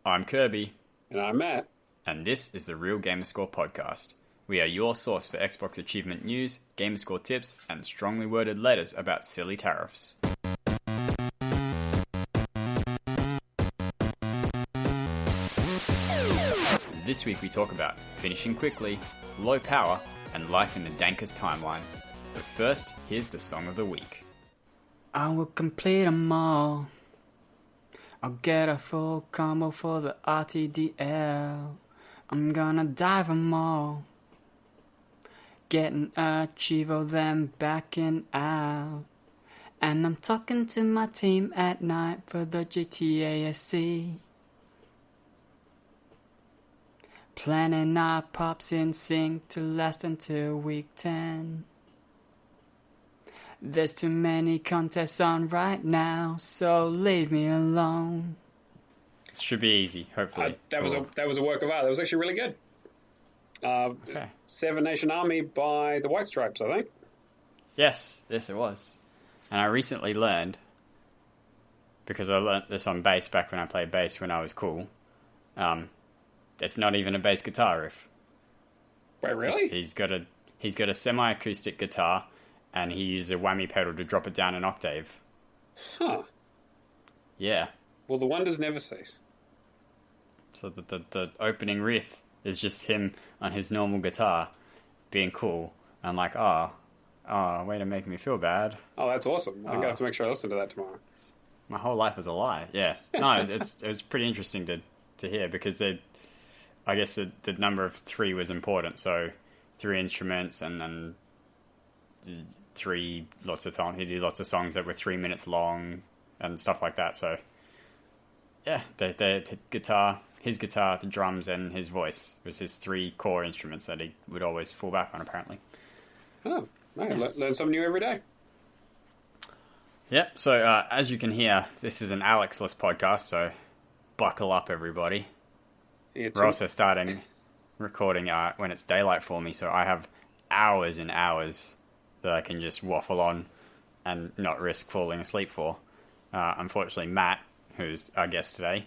I'm Kirby. And I'm Matt. And this is the Real Gamerscore podcast. We are your source for Xbox achievement news, Gamerscore tips, and strongly worded letters about silly tariffs. This week we talk about finishing quickly, low power, and life in the dankest timeline. But first, here's the song of the week. I will complete them all. I'll get a full combo for the RTDL. I'm gonna dive them all. Getting a Chivo, then backing out. And I'm talking to my team at night for the GTASC. Planning our pops in sync to last until week 10. There's too many contests on right now, so leave me alone. This should be easy, hopefully. That was a work of art. That was actually really good. Okay. Seven Nation Army by the White Stripes, I think. Yes, it was. And I recently learned, because I learnt this on bass back when I played bass when I was cool, it's not even a bass guitar riff. Wait, really? He's got a semi-acoustic guitar, and he uses a whammy pedal to drop it down an octave. Huh. Yeah. Well, the wonders never cease. So the opening riff is just him on his normal guitar being cool. I'm like, oh, way to make me feel bad. Oh, that's awesome. I'm going to have to make sure I listen to that tomorrow. My whole life was a lie. Yeah. No, it was pretty interesting to hear, because I guess the number of 3 was important. So 3 instruments and then 3 lots of songs. He did lots of songs that were 3 minutes long and stuff like that. So yeah, the guitar, his guitar, the drums, and his voice was his 3 core instruments that he would always fall back on, apparently. Oh, yeah. Learn something new every day. Yep. So as you can hear, this is an Alex-less podcast. So buckle up, everybody. We're also starting recording when it's daylight for me, so I have hours and hours that I can just waffle on and not risk falling asleep for. Unfortunately, Matt, who's our guest today,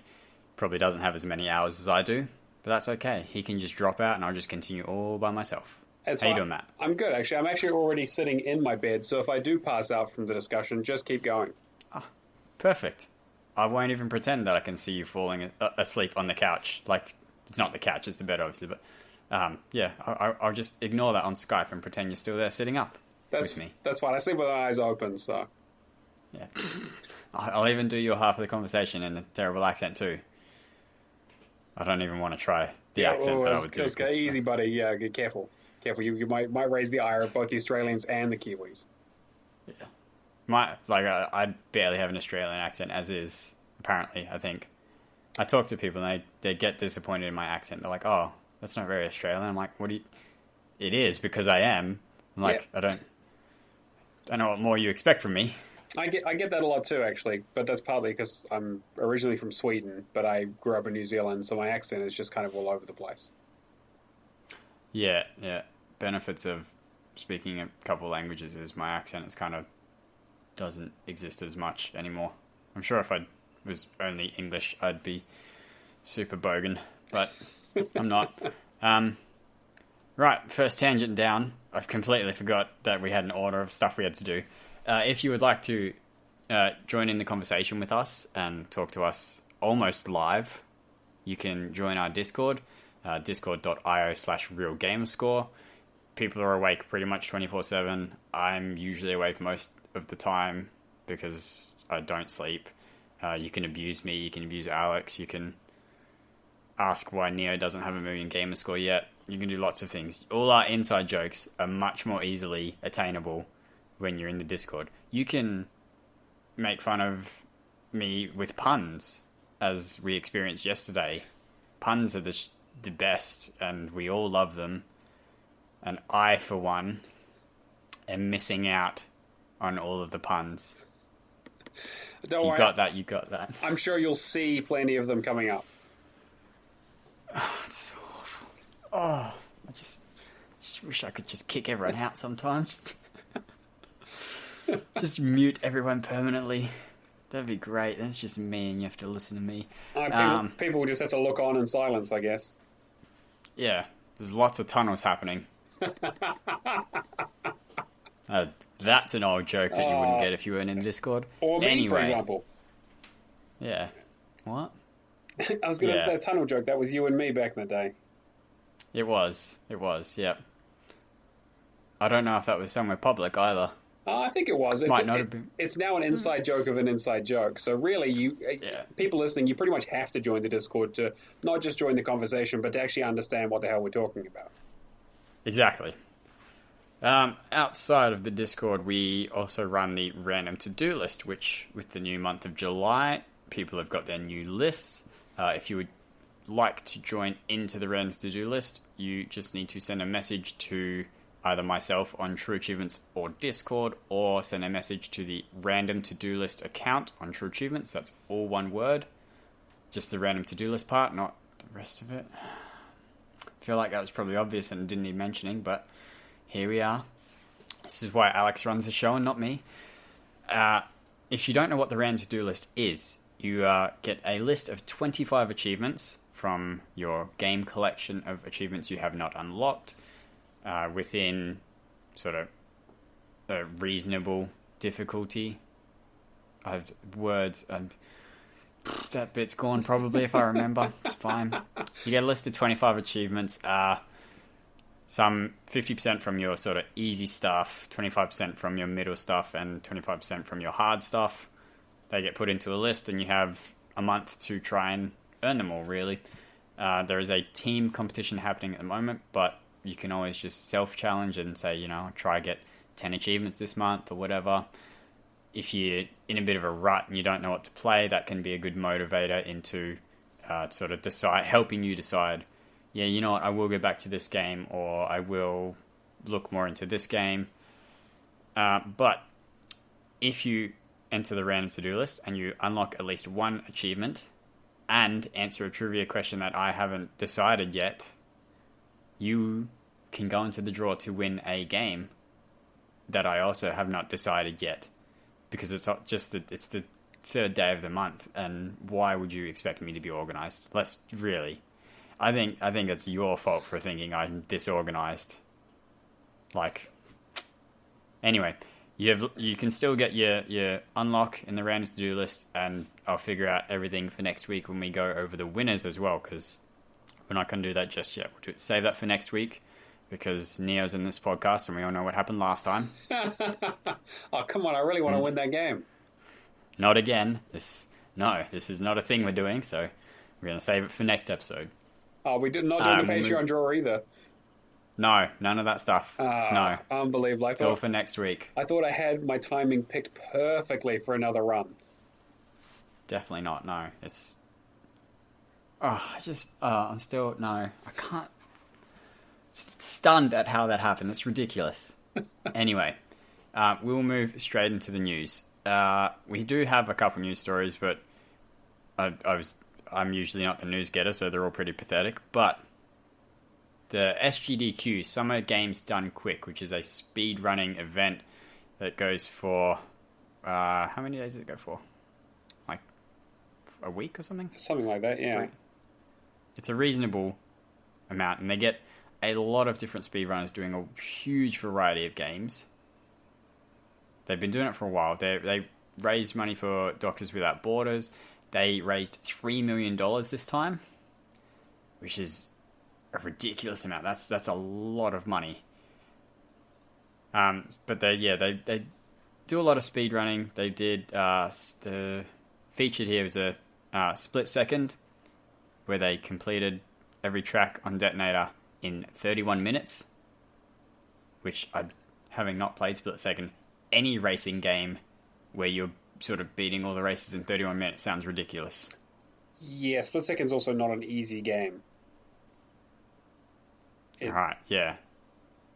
probably doesn't have as many hours as I do, but that's okay. He can just drop out and I'll just continue all by myself. How you doing, Matt? I'm good, actually. I'm actually already sitting in my bed, so if I do pass out from the discussion, just keep going. Ah, perfect. I won't even pretend that I can see you falling asleep on the couch. Like, it's not the couch, it's the bed, obviously. But, yeah, I'll just ignore that on Skype and pretend you're still there sitting up with me. That's fine. I sleep with my eyes open, so... Yeah. I'll even do your half of the conversation in a terrible accent, too. I don't even want to try the accent that I would do. Easy, buddy. Yeah, get careful. Careful. You might raise the ire of both the Australians and the Kiwis. Yeah. I barely have an Australian accent as is, apparently, I think. I talk to people and they get disappointed in my accent. They're like, oh, that's not very Australian. I'm like, it is, because I am. I'm like, yeah. I don't know what more you expect from me. I get that a lot too, actually, but that's partly because I'm originally from Sweden, but I grew up in New Zealand, so my accent is just kind of all over the place. Yeah. Benefits of speaking a couple languages is my accent is kind of doesn't exist as much anymore. I'm sure if I was only English, I'd be super bogan, but I'm not. Right, first tangent down. I've completely forgot that we had an order of stuff we had to do. If you would like to join in the conversation with us and talk to us almost live, you can join our Discord, discord.io/realgamerscore. People are awake pretty much 24/7. I'm usually awake most of the time because I don't sleep. You can abuse me, you can abuse Alex, you can ask why Neo doesn't have a million Gamerscore yet. You can do lots of things. All our inside jokes are much more easily attainable when you're in the Discord. You can make fun of me with puns, as we experienced yesterday. Puns are the best, and we all love them. And I, for one, am missing out on all of the puns. Don't worry. You got that. I'm sure you'll see plenty of them coming up. Oh, it's so awful. Oh, I just wish I could just kick everyone out sometimes. Just mute everyone permanently. That'd be great. That's just me, and you have to listen to me. People just have to look on in silence, I guess. Yeah, there's lots of tunnels happening. That's an old joke that you wouldn't get if you weren't in Discord. Or me, anyway, for example. Yeah. What? I was going to say a tunnel joke. That was you and me back in the day. It was, yeah. I don't know if that was somewhere public either. I think it was. Might not have been. It's now an inside joke of an inside joke. So really, people listening, you pretty much have to join the Discord to not just join the conversation, but to actually understand what the hell we're talking about. Exactly. Outside of the Discord, we also run the random to-do list, which with the new month of July, people have got their new lists. If you would like to join into the random to-do list, you just need to send a message to either myself on True Achievements or Discord, or send a message to the random to-do list account on True Achievements. That's all one word. Just the random to-do list part, not the rest of it. I feel like that was probably obvious and didn't need mentioning, but here we are. This is why Alex runs the show and not me. If you don't know what the random to-do list is, you get a list of 25 achievements from your game collection of achievements you have not unlocked, within sort of a reasonable difficulty. I have words. That bit's gone probably if I remember. It's fine. You get a list of 25 achievements. Some 50% from your sort of easy stuff, 25% from your middle stuff, and 25% from your hard stuff. They get put into a list, and you have a month to try and earn them all, really. There is a team competition happening at the moment, but you can always just self-challenge and say, try get 10 achievements this month or whatever. If you're in a bit of a rut and you don't know what to play, that can be a good motivator into sort of helping you decide, yeah, you know what, I will go back to this game, or I will look more into this game. But if you enter the random to-do list and you unlock at least one achievement and answer a trivia question that I haven't decided yet, you can go into the draw to win a game that I also have not decided yet, because it's not just it's the third day of the month, and why would you expect me to be organized? Let's really, I think it's your fault for thinking I'm disorganized. Anyway, you can still get your unlock in the random to-do list, and I'll figure out everything for next week when we go over the winners as well, because we're not going to do that just yet. We'll save that for next week, because Neo's in this podcast and we all know what happened last time. Oh, come on. I really want to win that game. Not again. This is not a thing we're doing, so we're going to save it for next episode. Oh, we did not do the Patreon draw either. No, none of that stuff. No. Unbelievable. It's all for next week. I thought I had my timing picked perfectly for another run. Definitely not, no. It's... I'm still... No, I can't... Stunned at how that happened. It's ridiculous. Anyway, we'll move straight into the news. We do have a couple news stories, but I'm usually not the news getter, so they're all pretty pathetic. But the SGDQ, Summer Games Done Quick, which is a speed running event that goes for... how many days does it go for? Like a week or something? Something like that, yeah. It's a reasonable amount, and they get a lot of different speedrunners doing a huge variety of games. They've been doing it for a while. They raised money for Doctors Without Borders. They raised $3 million this time, which is a ridiculous amount. That's a lot of money. But they do a lot of speedrunning. They did the featured here was a split second, where they completed every track on Detonator in 31 minutes, which having not played Split Second, any racing game where you're sort of beating all the races in 31 minutes sounds ridiculous. Yeah, Split Second's also not an easy game. Right, yeah.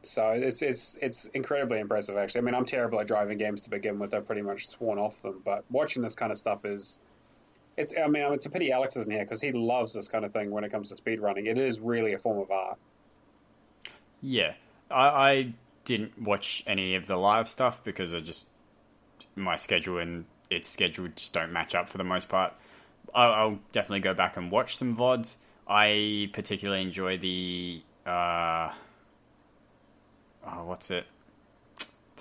So it's incredibly impressive, actually. I mean, I'm terrible at driving games to begin with. I've pretty much sworn off them, but watching this kind of stuff is... It's a pity Alex isn't here, because he loves this kind of thing when it comes to speedrunning. It is really a form of art. Yeah. I didn't watch any of the live stuff because my schedule in its schedule just don't match up for the most part. I'll definitely go back and watch some VODs. I particularly enjoy the what's it?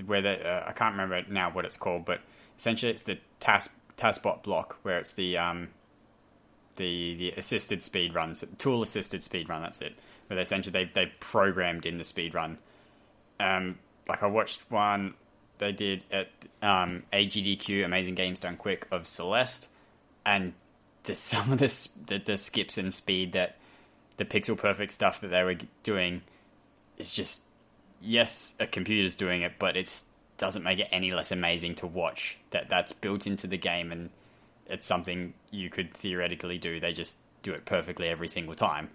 Where I can't remember now what it's called, but essentially it's the TASBot block, where it's the assisted speed runs, tool assisted speed run. That's it. Where they've programmed in the speed run. Like I watched one they did at AGDQ, Amazing Games Done Quick, of Celeste, and some of the skips in speed, that the pixel perfect stuff that they were doing is just, yes, a computer's doing it, but it doesn't make it any less amazing to watch. That's built into the game, and it's something you could theoretically do. They just do it perfectly every single time.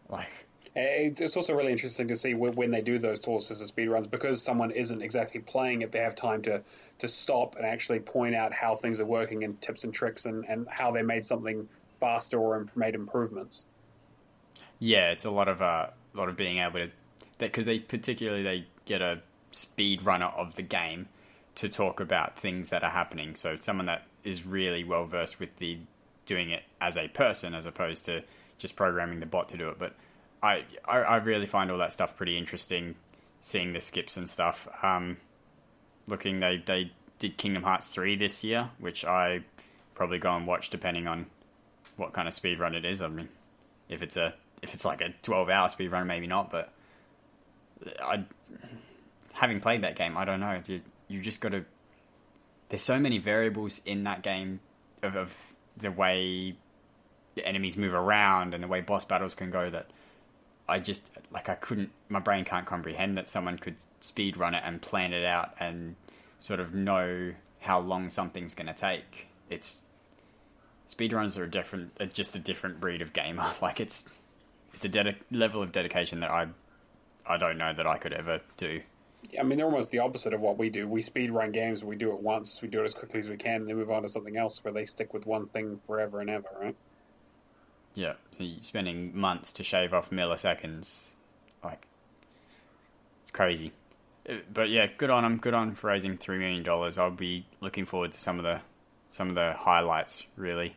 Like, it's also really interesting to see when they do those tool-assisted speedruns, because someone isn't exactly playing it, they have time to stop and actually point out how things are working and tips and tricks and how they made something faster or made improvements. Yeah, it's a lot of being able to, because they get a speed runner of the game to talk about things that are happening. So someone that is really well versed with doing it as a person, as opposed to just programming the bot to do it. But I really find all that stuff pretty interesting, seeing the skips and stuff. They did Kingdom Hearts 3 this year, which I probably go and watch depending on what kind of speed run it is. I mean, if it's like a 12-hour speed run, maybe not. But having played that game, I don't know. You just got to. There's so many variables in that game of the way the enemies move around and the way boss battles can go, that my brain can't comprehend that someone could speed run it and plan it out and sort of know how long something's going to take. Speedruns are just a different breed of gamer. Like it's a level of dedication that I don't know that I could ever do. I mean, they're almost the opposite of what we do. We speed run games, we do it once, we do it as quickly as we can, and then move on to something else, where they stick with one thing forever and ever, right? Yeah, so you're spending months to shave off milliseconds. Like, it's crazy. But yeah, good on them. Good on for raising $3 million. I'll be looking forward to some of the highlights, really.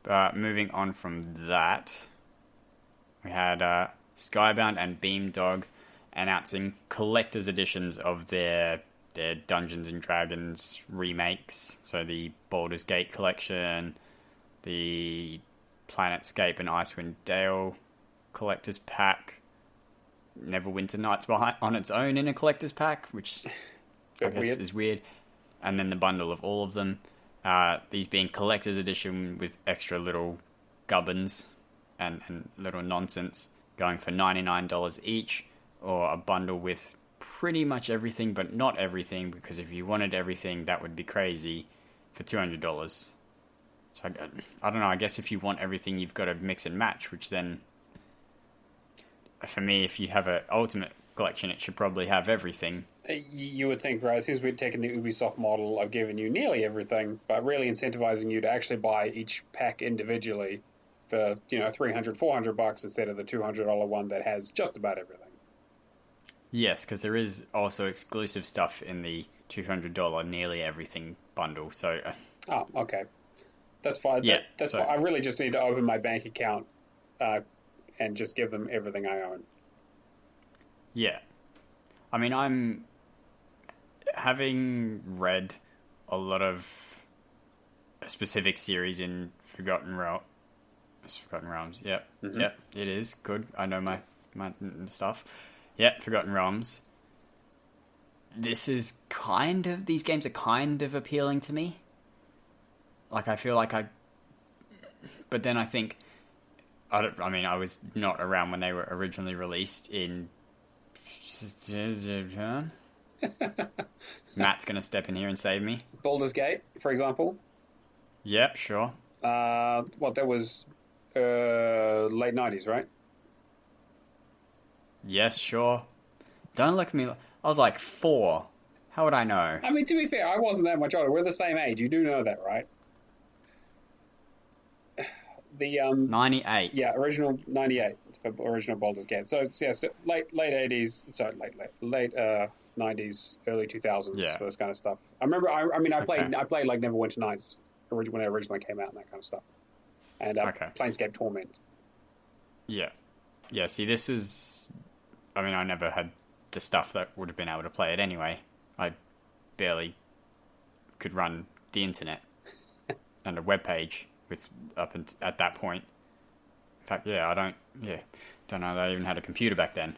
But moving on from that, we had Skybound and Beamdog announcing collector's editions of their Dungeons and Dragons remakes. So the Baldur's Gate collection, the Planetscape and Icewind Dale collector's pack, Neverwinter Nights on its own in a collector's pack, which I guess is weird, and then the bundle of all of them. These being collector's edition with extra little gubbins and little nonsense, going for $99 each, or a bundle with pretty much everything but not everything, because if you wanted everything, that would be crazy, for $200. So I don't know, I guess if you want everything, you've got to mix and match, which then, for me, if you have an Ultimate Collection, it should probably have everything. You would think, right? Since we've taken the Ubisoft model of giving you nearly everything, but really incentivizing you to actually buy each pack individually for, $300, $400 instead of the $200 one that has just about everything. Yes, because there is also exclusive stuff in the $200 nearly everything bundle. So. Oh, okay. That's fine. Yeah, that's fine. I really just need to open my bank account and just give them everything I own. Yeah. I mean, I'm having read a lot of a specific series in Forgotten Realms. Yep. Mm-hmm. Yep, it is. Good. I know my stuff. Yep, Forgotten Realms. These games are kind of appealing to me. Like, I feel like but then I think, I was not around when they were originally released in... Matt's going to step in here and save me. Baldur's Gate, for example. Yep, sure. That was late 90s, right? Yes, sure. Don't look at me. I was like 4. How would I know? I mean, to be fair, I wasn't that much older. We're the same age. You do know that, right? The 98. Yeah, original 98 for original Baldur's Gate. So it's late 80s. Sorry, late '90s, early 2000s Yeah. for this kind of stuff. I remember. I mean, Okay. I played like Neverwinter Nights when it originally came out and that kind of stuff, and Okay. Planescape Torment. Yeah. Yeah, see, this is... I mean, I never had the stuff that would have been able to play it anyway. I barely could run the internet and a web page at that point. In fact, yeah, I don't know that I even had a computer back then,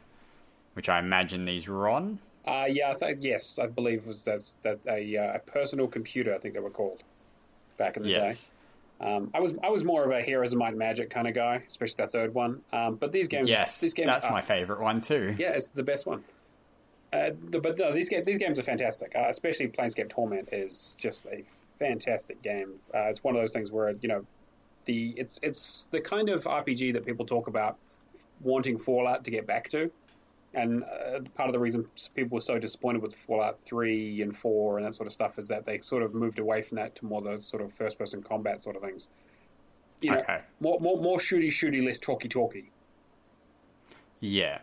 which I imagine these were on. Yes, I believe it was that a personal computer. I think they were called back in the day. I was more of a Heroes of Might and Magic kind of guy, especially that third one. But these games, that's my favorite one too. Yeah, it's the best one. But no, these games are fantastic. Especially Planescape Torment is just a fantastic game. It's one of those things where it's the kind of RPG that people talk about wanting Fallout to get back to. And part of the reason people were so disappointed with Fallout 3 and 4 and that sort of stuff is that they sort of moved away from that to more the sort of first-person combat sort of things. Okay. More shooty, less talky. Yeah.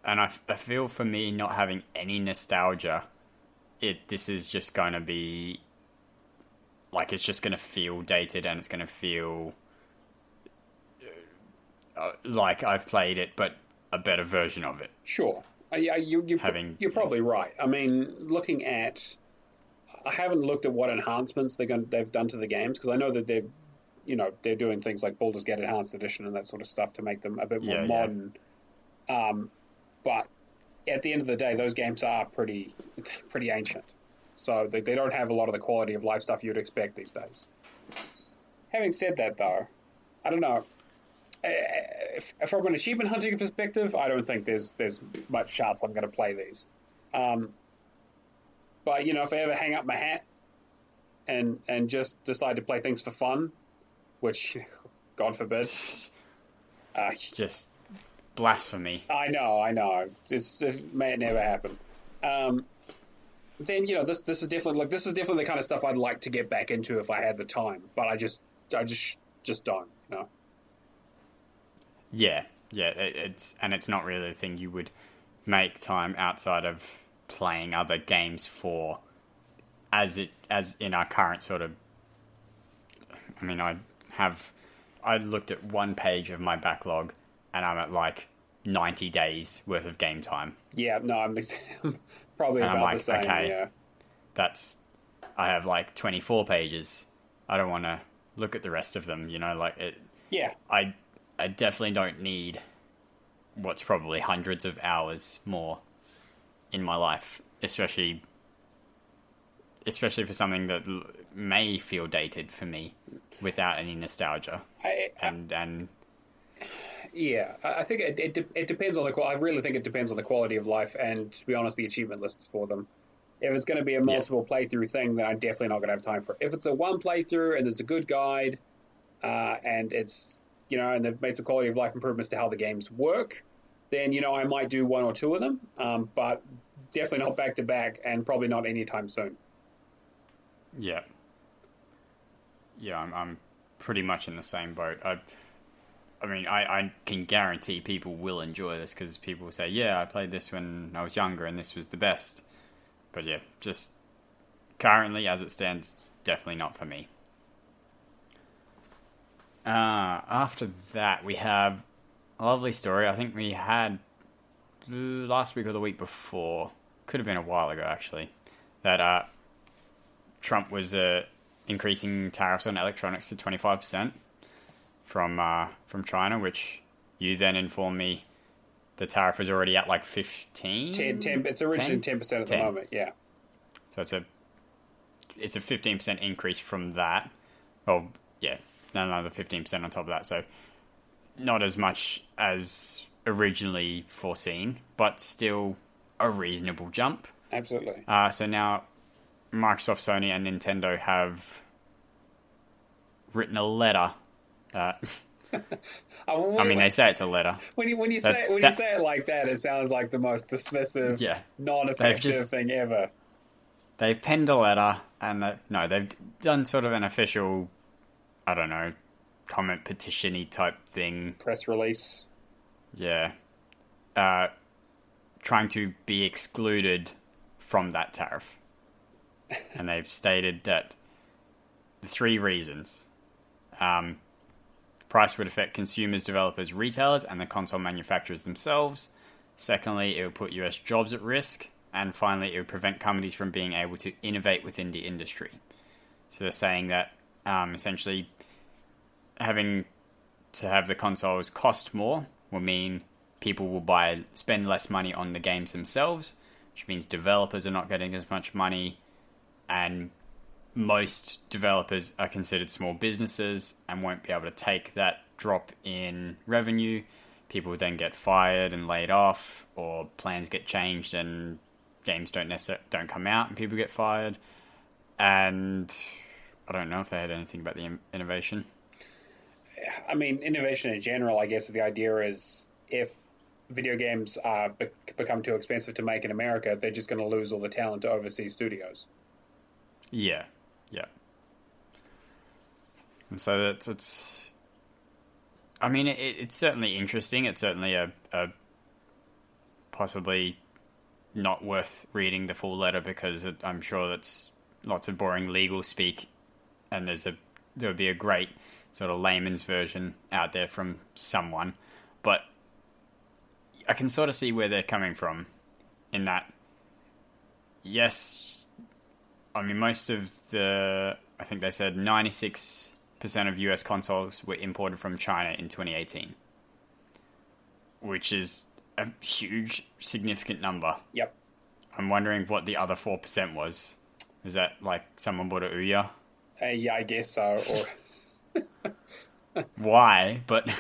And I feel for me not having any nostalgia, this is just going to be... Like, it's just going to feel dated and it's going to feel like I've played it, but a better version of it. Sure. You're probably right. I mean, I haven't looked at what enhancements they've done to the games, because I know that they're doing things like Baldur's Gate Enhanced Edition and that sort of stuff to make them a bit more modern. But at the end of the day, those games are pretty ancient. So they don't have a lot of the quality of life stuff you'd expect these days. Having said that, though, I don't know. From an achievement hunting perspective, I don't think there's much chance I'm going to play these. But if I ever hang up my hat and just decide to play things for fun, which God forbid, just blasphemy. I know. It may never happen. Then this is definitely the kind of stuff I'd like to get back into if I had the time. But I just don't. Yeah, it's not really a thing you would make time outside of playing other games for, as in our current sort of... I mean, I looked at one page of my backlog and I'm at like 90 days worth of game time. Yeah, no, I'm probably and about I'm like, the same. okay, yeah. I have like 24 pages. I don't want to look at the rest of them, like it. Yeah. I definitely don't need what's probably hundreds of hours more in my life, especially for something that may feel dated for me without any nostalgia. Yeah, I think it depends on I really think it depends on the quality of life and, to be honest, the achievement lists for them. If it's going to be a multiple playthrough thing, then I'm definitely not going to have time for it. If it's a one playthrough and there's a good guide, and it's and they've made some quality of life improvements to how the games work, then I might do one or two of them, but definitely not back to back, and probably not anytime soon. Yeah, I'm pretty much in the same boat. I mean, I can guarantee people will enjoy this because people will say, yeah, I played this when I was younger and this was the best. But yeah, just currently as it stands, it's definitely not for me. After that, we have a lovely story. I think we had last week or the week before, could have been a while ago actually, that Trump was increasing tariffs on electronics to 25% from China, which you then informed me the tariff was already at like 15? 10, it's originally 10% at the moment, yeah. So it's a 15% increase from that. Oh, yeah, another 15% on top of that. So not as much as originally foreseen, but still a reasonable jump. Absolutely. So now Microsoft, Sony, and Nintendo have written a letter. I mean, they say it's a letter. When you say it like that, it sounds like the most dismissive, non-effective thing ever. They've penned a letter, and they've done sort of an official, I don't know, comment petition-y type thing. Press release. Yeah. Trying to be excluded from that tariff. And they've stated that the 3 reasons. Price would affect consumers, developers, retailers, and the console manufacturers themselves. Secondly, it would put US jobs at risk. And finally, it would prevent companies from being able to innovate within the industry. So they're saying that essentially having to have the consoles cost more will mean people will spend less money on the games themselves, which means developers are not getting as much money, and most developers are considered small businesses and won't be able to take that drop in revenue. People then get fired and laid off, or plans get changed and games don't come out and people get fired. And I don't know if they had anything about the innovation. I mean, innovation in general, I guess the idea is if video games become too expensive to make in America, they're just going to lose all the talent to overseas studios. Yeah. And so it's I mean, it's certainly interesting. It's certainly a possibly not worth reading the full letter, because I'm sure that's lots of boring legal speak, and there would be a great sort of layman's version out there from someone. But I can sort of see where they're coming from in that, yes, I mean, most of I think they said 96% of US consoles were imported from China in 2018, which is a huge, significant number. Yep. I'm wondering what the other 4% was. Is that like someone bought a Ouya? Yeah, I guess so. Or Why? But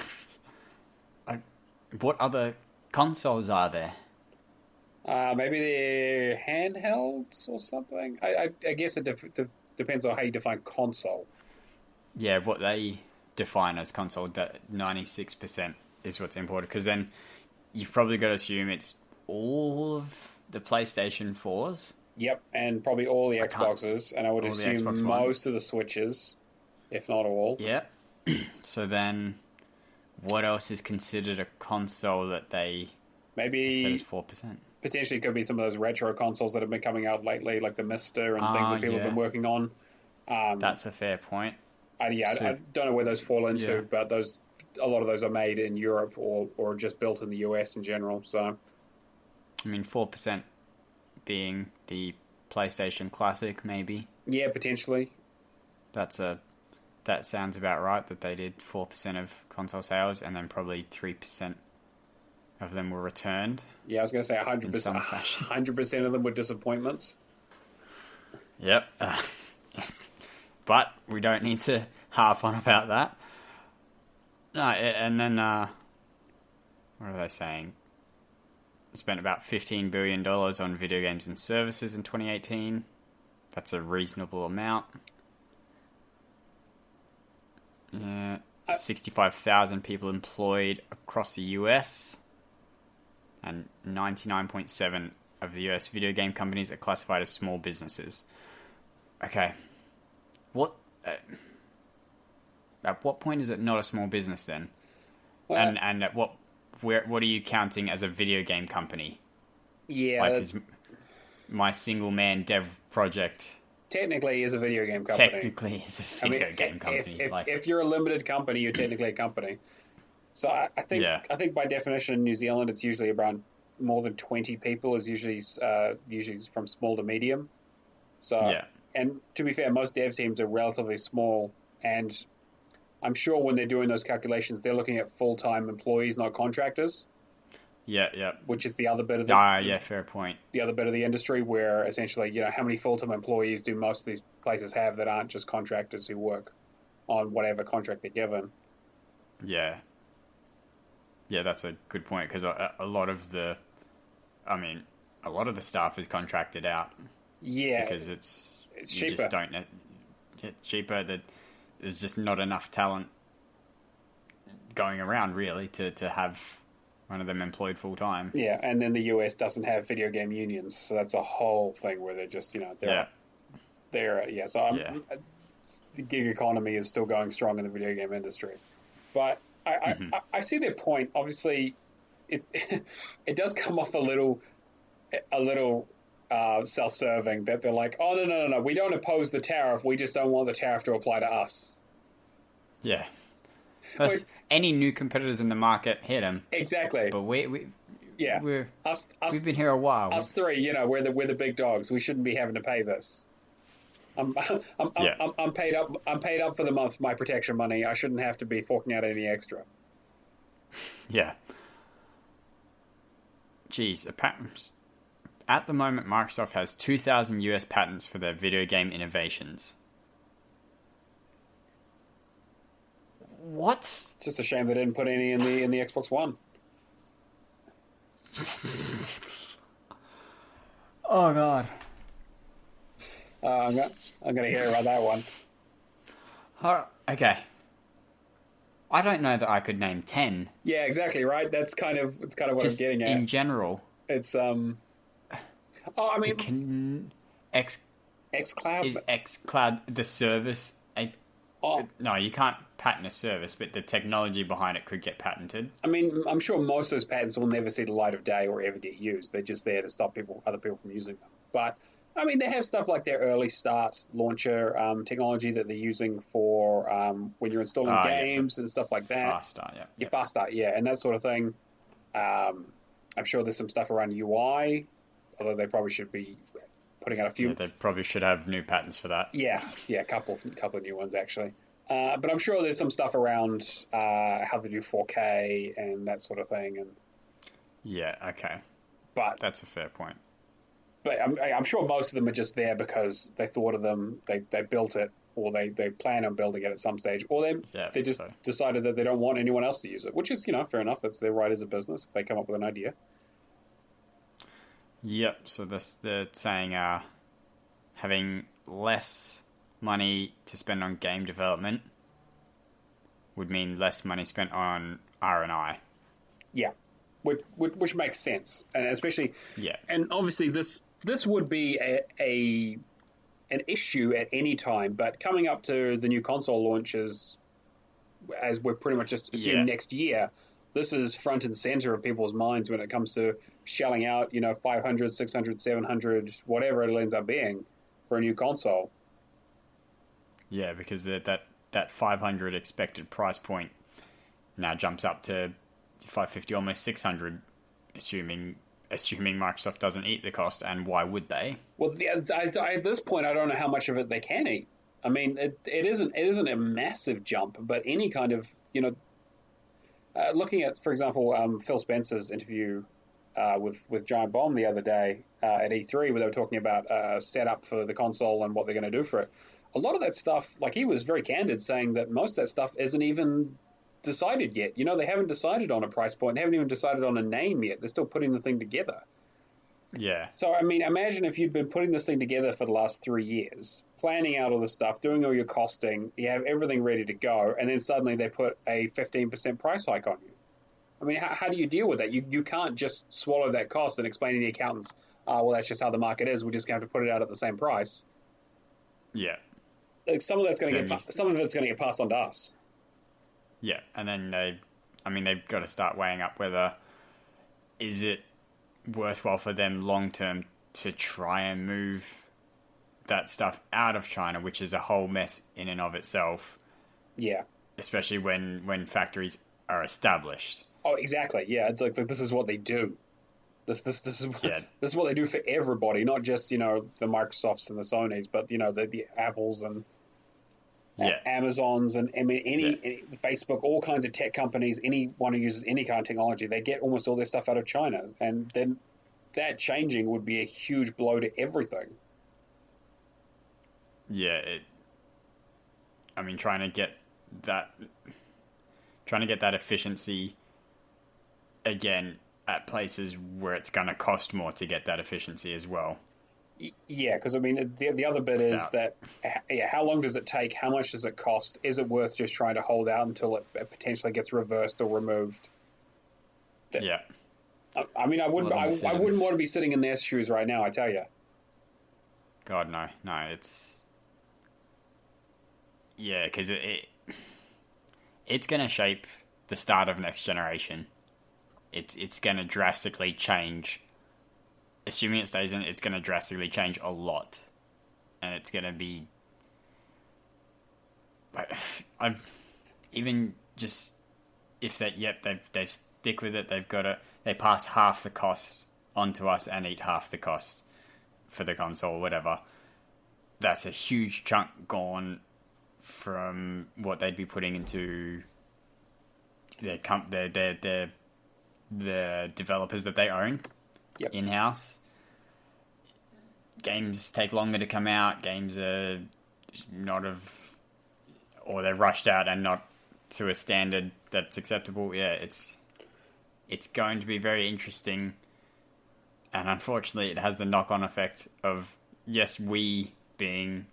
what other consoles are there? maybe they're handhelds or something. I guess it depends on how you define console. Yeah, what they define as console, that 96% is what's imported. Because then you've probably got to assume it's all of the PlayStation 4s. Yep, and probably all the Xboxes, and I would assume most of the Switches, if not all. Yeah. So then, what else is considered a console that they maybe said is 4%? Potentially could be some of those retro consoles that have been coming out lately, like the Mister and things that people have been working on. That's a fair point. I don't know where those fall into, but a lot of those are made in Europe or just built in the US in general. So, I mean, 4% being the PlayStation Classic, maybe. Yeah, potentially. That sounds about right, that they did 4% of console sales, and then probably 3% of them were returned. Yeah, I was going to say 100%. 100% of them were disappointments. Yep. But we don't need to harp on about that. No, and then, what are they saying? Spent about $15 billion on video games and services in 2018. That's a reasonable amount. Yeah, 65,000 people employed across the US, and 99.7% of the US video game companies are classified as small businesses. Okay, what? At what point is it not a small business then? Well, and at what are you counting as a video game company? Yeah, like is my single man dev project technically is a video game company. Technically is a video game company. If you're a limited company, you're technically a company. So I think by definition in New Zealand, it's usually around more than 20 people is usually from small to medium. So and to be fair, most dev teams are relatively small, and I'm sure when they're doing those calculations, they're looking at full-time employees, not contractors. Yeah. Which is the other bit of the fair point. The other bit of the industry where essentially, how many full-time employees do most of these places have that aren't just contractors who work on whatever contract they're given? Yeah, that's a good point, because a lot of the staff is contracted out. Yeah, because it's cheaper. Just don't get cheaper. That there's just not enough talent going around really to have one of them employed full time. Yeah, and then the US doesn't have video game unions, so that's a whole thing where they're just the gig economy is still going strong in the video game industry, but I see their point. Obviously, it does come off a little self-serving that they're like, oh, no, we don't oppose the tariff, we just don't want the tariff to apply to us. Yeah. Plus, any new competitors in the market hit them. Exactly. But we've been here a while. Us three, we're the big dogs. We shouldn't be having to pay this. I'm paid up. I'm paid up for the month. My protection money. I shouldn't have to be forking out any extra. Yeah. Jeez, at the moment, Microsoft has 2,000 US patents for their video game innovations. What? It's just a shame they didn't put any in the Xbox One. Oh God. I'm going to hear about that one. Okay. I don't know that I could name 10. Yeah, exactly, right? It's kind of what Just I'm getting at. in general. It's xCloud is xCloud the service. No, you can't patent a service, but the technology behind it could get patented. I mean, I'm sure most of those patents will never see the light of day or ever get used. They're just there to stop other people from using them. But I mean, they have stuff like their early start launcher technology that they're using for when you're installing games and stuff like that. Fast start, yeah. Your fast start, yeah, and that sort of thing. I'm sure there's some stuff around UI, although they probably should be putting out a few. Yeah, they probably should have new patents for that. Yeah, a couple of new ones actually. But I'm sure there's some stuff around how they do 4K and that sort of thing. And yeah, okay, but that's a fair point. But I'm sure most of them are just there because they thought of them, they built it, or they plan on building it at some stage, or they just decided that they don't want anyone else to use it, which is, fair enough. That's their right as a business if they come up with an idea. Yep, so they're saying having less money to spend on game development would mean less money spent on R&I. Yeah, which makes sense, and especially and obviously this would be an issue at any time, but coming up to the new console launches, as we're pretty much just assuming next year, this is front and center of people's minds when it comes to shelling out, 500, 600, 700, whatever it ends up being for a new console. Yeah, because that 500 expected price point now jumps up to 550, almost 600, assuming Microsoft doesn't eat the cost, and why would they? Well, at this point, I don't know how much of it they can eat. I mean, it isn't a massive jump, but any kind of, looking at, for example, Phil Spencer's interview with Giant Bomb the other day at E3, where they were talking about setup for the console and what they're going to do for it. A lot of that stuff, like, he was very candid, saying that most of that stuff isn't even decided yet. They haven't decided on a price point. They haven't even decided on a name yet. They're still putting the thing together. Yeah. So, I mean, imagine if you'd been putting this thing together for the last 3 years, planning out all the stuff, doing all your costing, you have everything ready to go, and then suddenly they put a 15% price hike on you. I mean, how do you deal with that? You can't just swallow that cost and explain to the accountants, well, that's just how the market is. We're just going to have to put it out at the same price. Yeah. Like, some of it's going to get passed on to us. Yeah, and then they've got to start weighing up whether is it worthwhile for them long term to try and move that stuff out of China, which is a whole mess in and of itself. Yeah. Especially when factories are established. Oh, exactly. Yeah, it's like this is what they do. This is what they do for everybody, not just the Microsofts and the Sonys, but the Apples and Amazons and any Facebook, all kinds of tech companies. Anyone who uses any kind of technology, they get almost all their stuff out of China, and then that changing would be a huge blow to everything. Yeah, trying to get that efficiency again at places where it's going to cost more to get that efficiency as well. Yeah, because the other bit is that how long does it take? How much does it cost? Is it worth just trying to hold out until it potentially gets reversed or removed? I wouldn't want to be sitting in their shoes right now. I tell you. God, no, because it's going to shape the start of next generation. It's going to drastically change assuming it stays in, it's going to drastically change a lot, and it's going to be. I'm even just if that. Yep, they stick with it. They've got it. They pass half the cost onto us and eat half the cost for the console, whatever. That's a huge chunk gone from what they'd be putting into their developers that they own in-house. Games take longer to come out. Games are or they're rushed out and not to a standard that's acceptable. Yeah, it's going to be very interesting. And unfortunately, it has the knock-on effect of, yes, we, being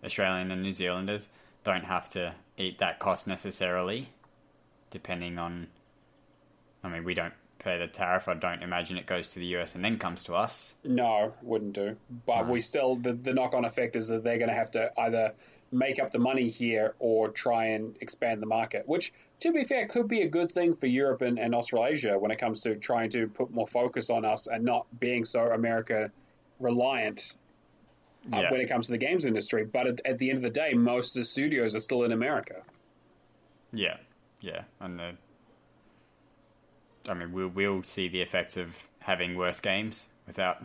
Australian and New Zealanders, don't have to eat that cost necessarily, depending on... I mean, we don't pay the tariff. I don't imagine it goes to the US and then comes to us. No, wouldn't do. But we still... The knock-on effect is that they're going to have to either make up the money here or try and expand the market, which, to be fair, could be a good thing for Europe and Australasia when it comes to trying to put more focus on us and not being so America-reliant when it comes to the games industry. But at the end of the day, most of the studios are still in America. Yeah. And I mean, we'll see the effects of having worse games without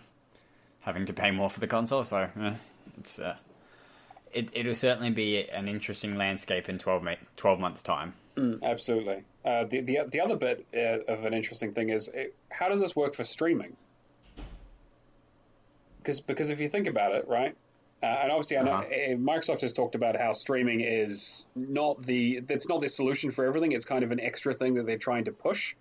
having to pay more for the console, so it's... It'll certainly be an interesting landscape in 12 months' time. Absolutely. The other bit of an interesting thing is, how does this work for streaming? Because if you think about it, right, and obviously I know Microsoft has talked about how streaming is not the solution for everything. It's kind of an extra thing that they're trying to push.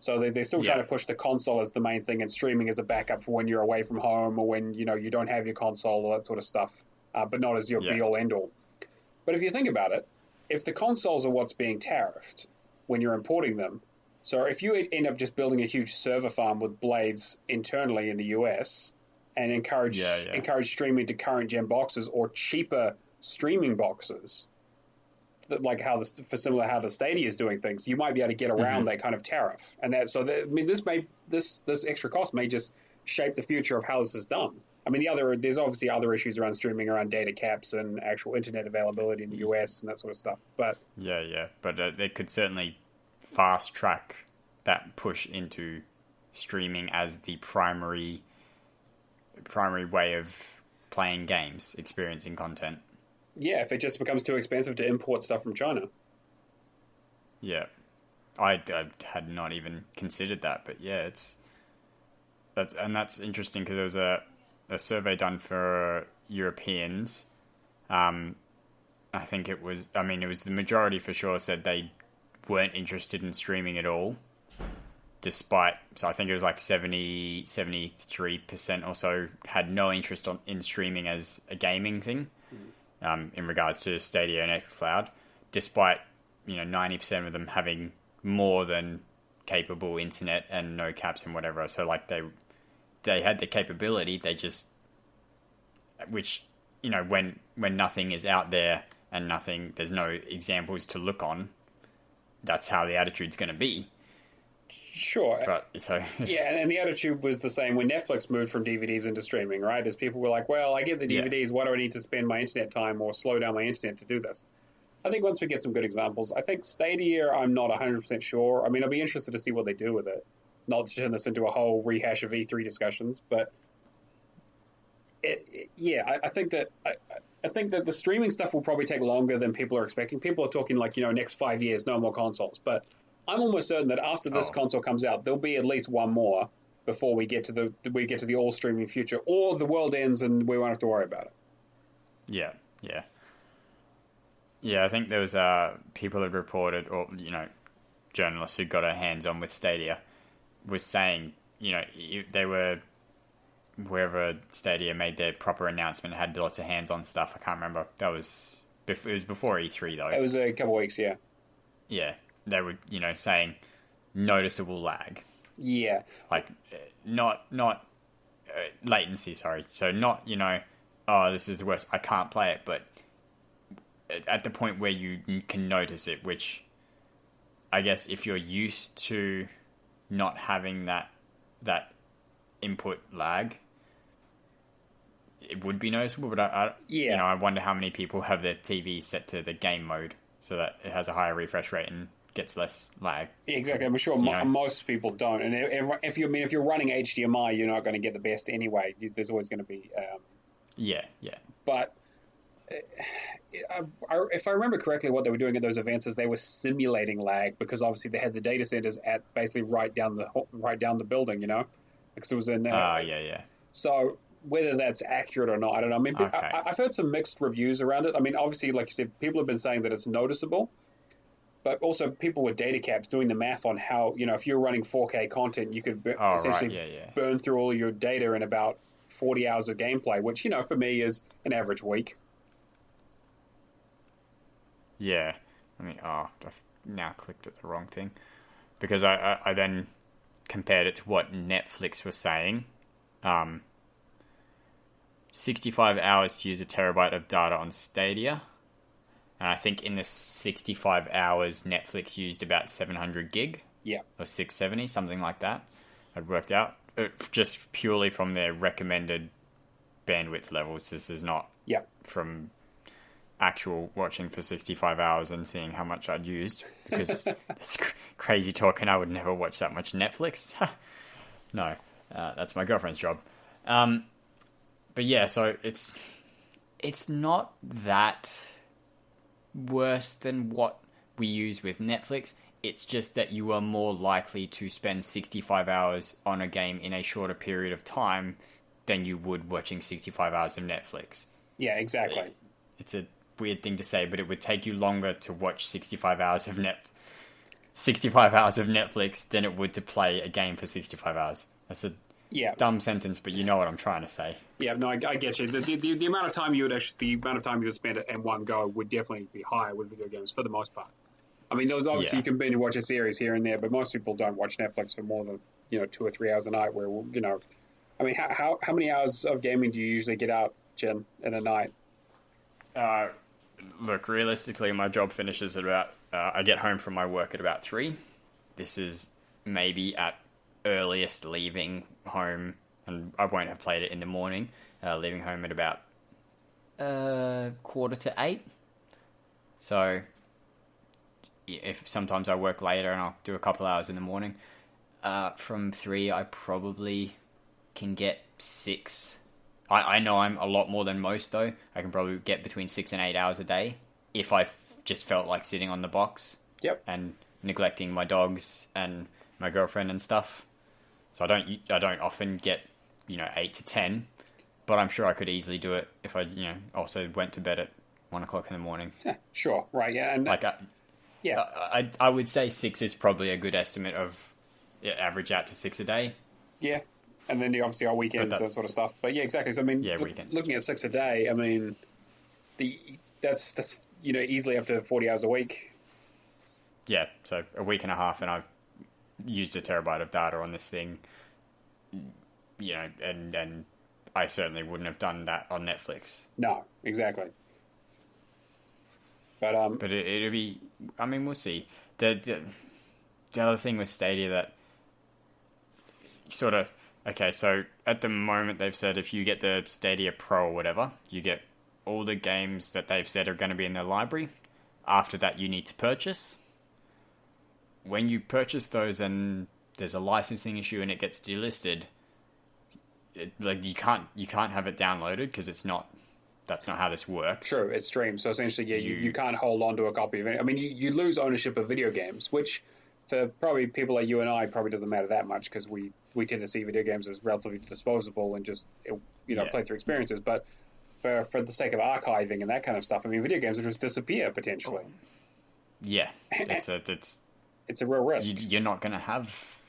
So they're still trying to push the console as the main thing, and streaming as a backup for when you're away from home or when you don't have your console, all that sort of stuff. But not as your be-all, end-all. But if you think about it, if the consoles are what's being tariffed when you're importing them, so if you end up just building a huge server farm with blades internally in the US and encourage streaming to current-gen boxes or cheaper streaming boxes, like how the Stadia is doing things, you might be able to get around that kind of tariff. And this extra cost may just shape the future of how this is done. I mean, there's obviously other issues around streaming, around data caps and actual internet availability in the US and that sort of stuff. But but they could certainly fast track that push into streaming as the primary way of playing games, experiencing content. Yeah, if it just becomes too expensive to import stuff from China. Yeah, I had not even considered that, but yeah, that's interesting because there was a survey done for Europeans. I think it was the majority for sure said they weren't interested in streaming at all, so I think it was like 73% or so had no interest in streaming as a gaming thing, in regards to Stadia and xCloud, despite 90% of them having more than capable internet and no caps and whatever. So like they had the capability, they just, which, when nothing is out there and there's no examples to look on, that's how the attitude's going to be. Sure. But, so yeah, and the attitude was the same when Netflix moved from DVDs into streaming, right? As people were like, well, I get the DVDs, why do I need to spend my internet time or slow down my internet to do this? I think once we get some good examples, I think Stadia, I'm not 100% sure. I mean, I'll be interested to see what they do with it. Not to turn this into a whole rehash of E3 discussions, but I think that the streaming stuff will probably take longer than people are expecting. People are talking like, next 5 years, no more consoles. But I'm almost certain that after this console comes out, there'll be at least one more before we get to the all streaming future, or the world ends and we won't have to worry about it. Yeah. I think there was people had reported, or journalists who got their hands on with Stadia, was saying, they were, wherever Stadia made their proper announcement, had lots of hands-on stuff. I can't remember. It was before E3 though. It was a couple of weeks, yeah. Yeah, they were, saying noticeable lag. Yeah. Like, not latency, sorry. So not, this is the worst, I can't play it, but at the point where you can notice it, which I guess if you're used to not having that input lag, it would be noticeable. But I wonder how many people have their TV set to the game mode so that it has a higher refresh rate and gets less lag. Exactly, I'm sure most people don't. And if you're running HDMI, you're not going to get the best anyway. There's always going to be. Yeah. But if I remember correctly, what they were doing at those events is they were simulating lag because obviously they had the data centers at basically right down the building, because it was in. Yeah. So whether that's accurate or not, I don't know. I mean, Okay. I've heard some mixed reviews around it. I mean, obviously, like you said, people have been saying that it's noticeable. But also people with data caps doing the math on how, if you're running 4K content, you could essentially burn through all your data in about 40 hours of gameplay, which, for me is an average week. Yeah. I've now clicked at the wrong thing. Because I then compared it to what Netflix was saying. 65 hours to use a terabyte of data on Stadia. And I think in the 65 hours, Netflix used about 700 gig. Yeah. Or 670, something like that. It worked out. Just purely from their recommended bandwidth levels. This is not from actual watching for 65 hours and seeing how much I'd used. Because it's crazy talk and I would never watch that much Netflix. No, that's my girlfriend's job. But yeah, so it's not that worse than what we use with Netflix. It's just that you are more likely to spend 65 hours on a game in a shorter period of time than you would watching 65 hours of Netflix. Yeah, exactly. It's a weird thing to say, but it would take you longer to watch 65 hours of Netflix than it would to play a game for 65 hours. That's a dumb sentence, but you know what I'm trying to say. Yeah, no, I get you. The amount of time you would spend in one go would definitely be higher with video games for the most part. I mean, there was obviously you can binge watch a series here and there, but most people don't watch Netflix for more than 2 or 3 hours a night. Where I mean, how many hours of gaming do you usually get out, Jen, in a night? Look, realistically, my job finishes at about. I get home from my work at about 3. This is maybe at earliest leaving home, and I won't have played it in the morning. Leaving home at about 7:45. So if sometimes I work later and I'll do a couple hours in the morning. From 3, I probably can get 6. I know I'm a lot more than most, though. I can probably get between 6 and 8 hours a day if I just felt like sitting on the box and neglecting my dogs and my girlfriend and stuff. So I don't often get 8 to 10, but I'm sure I could easily do it if I also went to bed at 1 o'clock in the morning. Yeah, sure, right, yeah, and I would say 6 is probably a good estimate of average out to 6 a day. Yeah, and then you obviously are weekends, that sort of stuff. But yeah, exactly. So I mean, weekends. Looking at 6 a day, I mean, that's easily up to 40 hours a week. Yeah, so a week and a half, and I've used a terabyte of data on this thing. And I certainly wouldn't have done that on Netflix. No, exactly. But it'll be. I mean, we'll see. The other thing with Stadia that sort of okay. So at the moment, they've said if you get the Stadia Pro or whatever, you get all the games that they've said are going to be in their library. After that, you need to purchase. When you purchase those and there's a licensing issue and it gets delisted, you can't have it downloaded because that's not how this works. True, it's streamed. So essentially, you can't hold on to a copy of it. I mean, you lose ownership of video games, which for probably people like you and I probably doesn't matter that much because we tend to see video games as relatively disposable and just play through experiences. But for the sake of archiving and that kind of stuff, I mean, video games will just disappear potentially. Yeah, it's a real risk. You're not going to have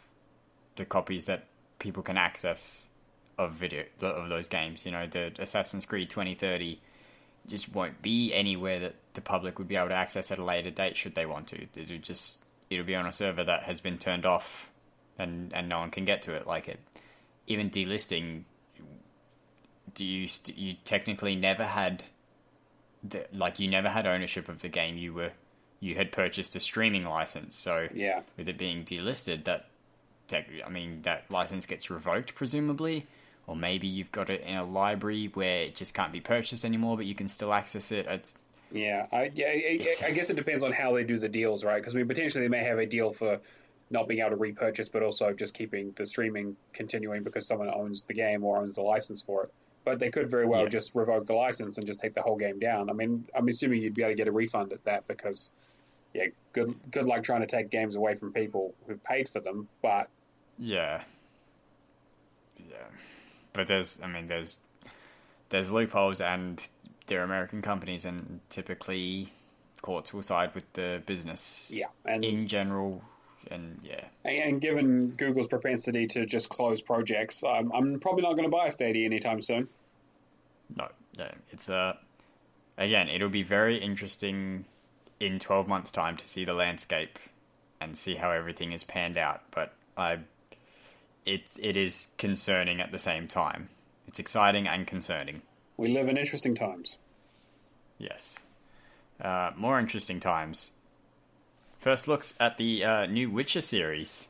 the copies that people can access of those games. The Assassin's Creed 2030 just won't be anywhere that the public would be able to access at a later date should they want to. It'll be on a server that has been turned off and no one can get to it. Even delisting, you technically never had you never had ownership of the game. You had purchased a streaming license, so with it being delisted, that I mean, that license gets revoked, presumably. Or maybe you've got it in a library where it just can't be purchased anymore, but you can still access it. I guess it depends on how they do the deals, right? Because potentially they may have a deal for not being able to repurchase, but also just keeping the streaming continuing because someone owns the game or owns the license for it. But they could very well just revoke the license and just take the whole game down. I mean, I'm assuming you'd be able to get a refund at that because, good luck trying to take games away from people who've paid for them. But yeah. But there's loopholes, and they're American companies, and typically courts will side with the business. Yeah, and in general, and given Google's propensity to just close projects, I'm probably not going to buy a Stadia anytime soon. No, it's again, it'll be very interesting in 12 months' time to see the landscape and see how everything is panned out. But it is concerning at the same time. It's exciting and concerning. We live in interesting times. Yes. More interesting times. First looks at the new Witcher series.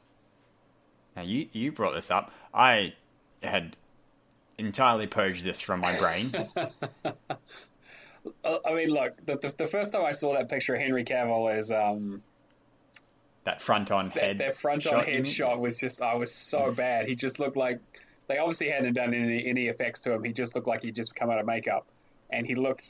Now, you brought this up. I had entirely purged this from my brain. I mean, look, the first time I saw that picture of Henry Cavill is... that front-on head That front-on head shot was just... I was so bad. He just looked like... They obviously hadn't done any effects to him. He just looked like he'd just come out of makeup. And he looked...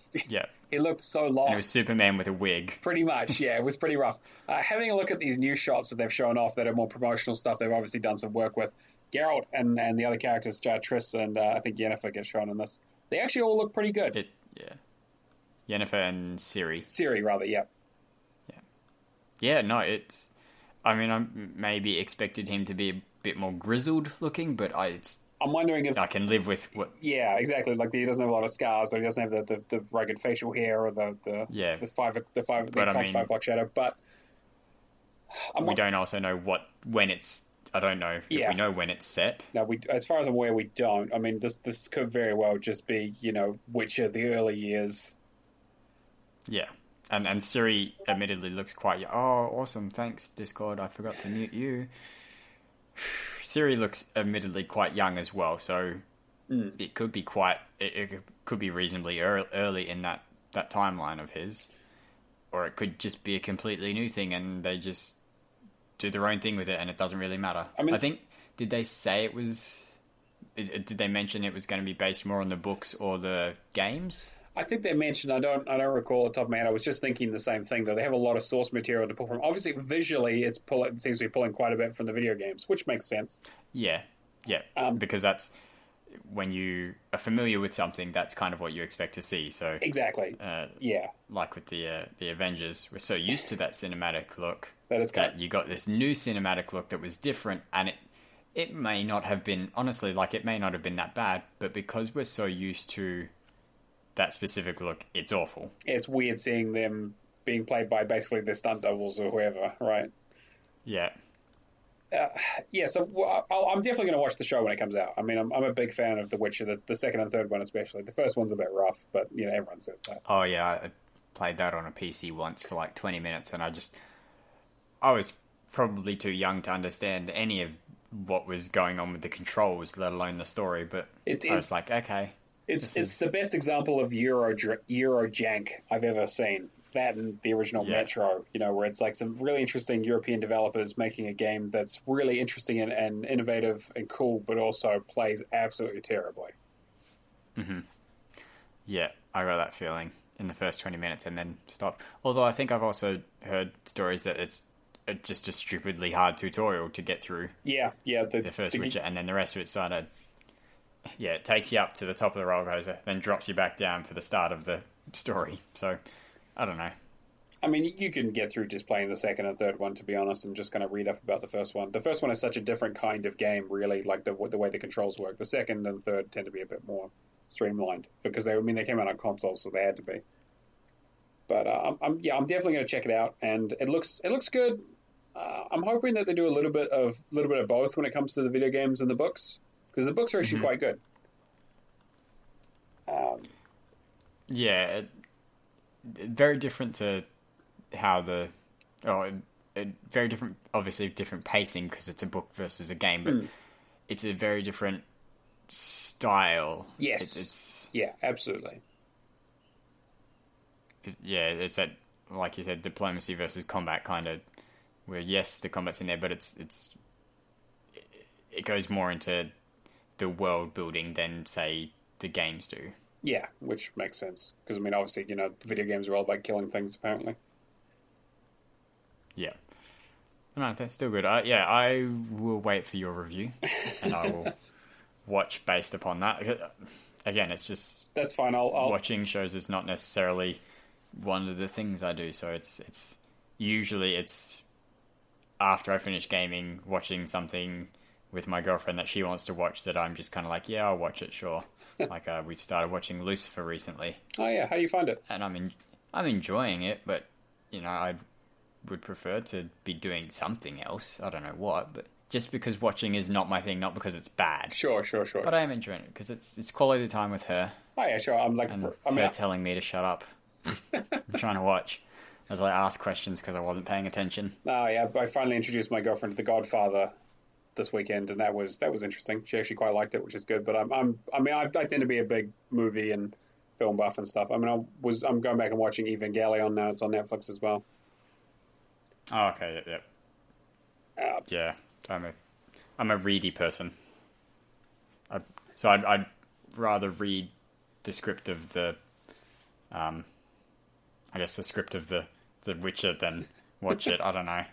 He looked so lost. And it was Superman with a wig. Pretty much, yeah. It was pretty rough. Having a look at these new shots that they've shown off that are more promotional stuff, they've obviously done some work with. Geralt and the other characters, Triss and I think Yennefer get shown in this. They actually all look pretty good. Yennefer and Ciri. Ciri, rather, yeah. Yeah, no, it's... I mean, I maybe expected him to be a bit more grizzled looking, but I'm wondering if... I can live with what... Yeah, exactly. Like, he doesn't have a lot of scars, or he doesn't have the rugged facial hair, or the 5 o'clock shadow, but... we don't also know when it's... I don't know if we know when it's set. No, as far as I'm aware, we don't. I mean, this could very well just be, Witcher, the early years. Yeah. And Ciri admittedly looks quite... Oh, awesome. Thanks, Discord. I forgot to mute you. Ciri looks admittedly quite young as well, so it could be it could be reasonably early in that timeline of his, or it could just be a completely new thing and they just do their own thing with it and it doesn't really matter. I mean, I think, did they say it was? Did they mention it was going to be based more on the books or the games? I think they mentioned. I don't recall off the top of my head. I was just thinking the same thing though. They have a lot of source material to pull from. Obviously, visually, it seems to be pulling quite a bit from the video games, which makes sense. Yeah. Because that's when you are familiar with something, that's kind of what you expect to see. So exactly. Like with the Avengers, we're so used to that cinematic look that you got this new cinematic look that was different, and it may not have been, honestly, like it may not have been that bad, but because we're so used to that specific look, it's awful. It's weird seeing them being played by basically their stunt doubles or whoever, right? Yeah. So I'm definitely going to watch the show when it comes out. I mean, I'm a big fan of The Witcher, the second and third one especially. The first one's a bit rough, but everyone says that. Oh yeah, I played that on a PC once for like 20 minutes, and I was probably too young to understand any of what was going on with the controls, let alone the story. But I was like, okay. It's the best example of Euro jank I've ever seen. That and the original Metro, where it's like some really interesting European developers making a game that's really interesting and innovative and cool, but also plays absolutely terribly. Mm-hmm. Yeah, I got that feeling in the first 20 minutes and then stopped. Although I think I've also heard stories that it's just a stupidly hard tutorial to get through. Yeah. The first Witcher, and then the rest of it started... Yeah, it takes you up to the top of the roller coaster, then drops you back down for the start of the story. So, I don't know. I mean, you can get through just playing the second and third one, to be honest, and just kind of read up about the first one. The first one is such a different kind of game, really, like the way the controls work. The second and third tend to be a bit more streamlined, because they came out on consoles, so they had to be. But I'm definitely going to check it out, and it looks good. I'm hoping that they do a little bit of both when it comes to the video games and the books. Because the books are actually quite good. Very different to how very different, obviously different pacing because it's a book versus a game, but it's a very different style. Yes. Yeah, absolutely. It's that, like you said, diplomacy versus combat kind of, where yes, the combat's in there, but it goes more into the world building than, say, the games do. Yeah, which makes sense. Because, I mean, obviously, the video games are all about killing things, apparently. Yeah. No, that's still good. I will wait for your review, and I will watch based upon that. Again, it's just... That's fine. I'll... Watching shows is not necessarily one of the things I do, so it's usually it's after I finish gaming, watching something with my girlfriend that she wants to watch that I'm just kind of like, yeah, I'll watch it, sure. Like we've started watching Lucifer recently. Oh yeah, how do you find it? And I'm enjoying it, but I would prefer to be doing something else. I don't know what, but just because watching is not my thing, not because it's bad. Sure. But I am enjoying it because it's quality time with her. Oh yeah, sure. Her telling me to shut up. I'm trying to watch as I ask questions because I wasn't paying attention. Oh yeah, I finally introduced my girlfriend to The Godfather this weekend, and that was interesting. She actually quite liked it, which is good. But I tend to be a big movie and film buff and stuff. I mean, I'm going back and watching Evangelion now. It's on Netflix as well. Oh, okay, yeah. Yeah, I'm a ready person. So I'd rather read the script of the, I guess the script of the Witcher than watch it. I don't know.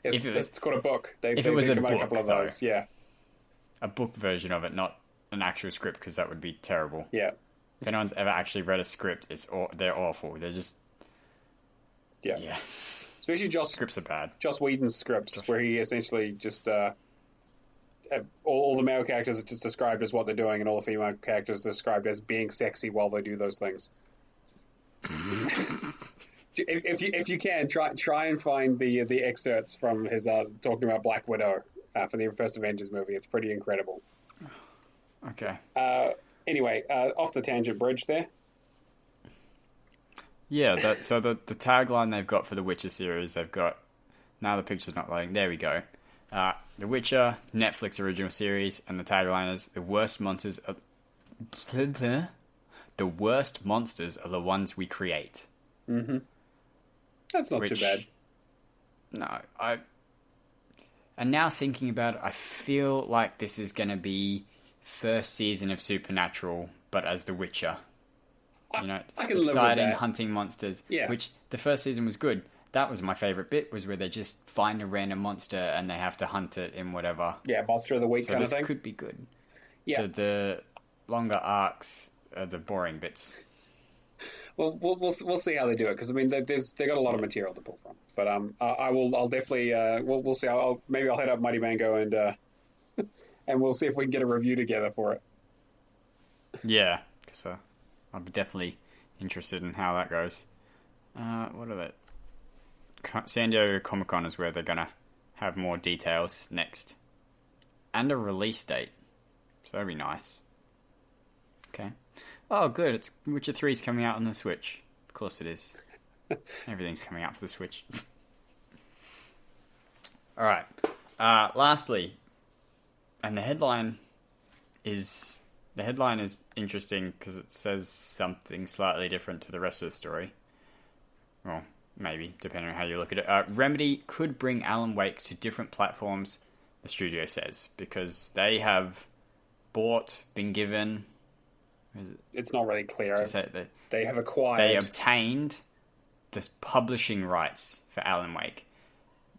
It's got a book. If it was a book, a couple of those, yeah. A book version of it, not an actual script, because that would be terrible. Yeah. If anyone's ever actually read a script, they're awful. They're just... Yeah. Especially scripts are bad. Joss Whedon's scripts, where he essentially just... all the male characters are just described as what they're doing, and all the female characters are described as being sexy while they do those things. If you can, try and find the excerpts from his talking about Black Widow for the first Avengers movie. It's pretty incredible. Okay. Anyway, off the tangent bridge there. Yeah, so the tagline they've got for the Witcher series, they've got... Now the picture's not loading. There we go. The Witcher, Netflix original series, and the tagline is, the worst monsters are the ones we create. Mm-hmm. That's not too bad. No, and now thinking about it, I feel like this is going to be first season of Supernatural, but as The Witcher. I can exciting live with that. Hunting monsters. Yeah. Which the first season was good. That was my favourite bit, was where they just find a random monster and they have to hunt it in whatever. Yeah, Monster of the Week kind of thing. So this could be good. Yeah. The longer arcs are the boring bits. Well, we'll see how they do it, because I mean they got a lot of material to pull from. But I'll definitely we'll see. Maybe I'll head up Mighty Mango and and we'll see if we can get a review together for it. Yeah, because I'll be definitely interested in how that goes. What are they? San Diego Comic-Con is where they're gonna have more details next, and a release date. So that'd be nice. Okay. Oh, good. It's Witcher 3's coming out on the Switch. Of course it is. Everything's coming out for the Switch. All right. Lastly, and the headline is interesting because it says something slightly different to the rest of the story. Well, maybe, depending on how you look at it. Remedy could bring Alan Wake to different platforms, the studio says, because they have been given... It's not really clear. They have acquired... They obtained the publishing rights for Alan Wake.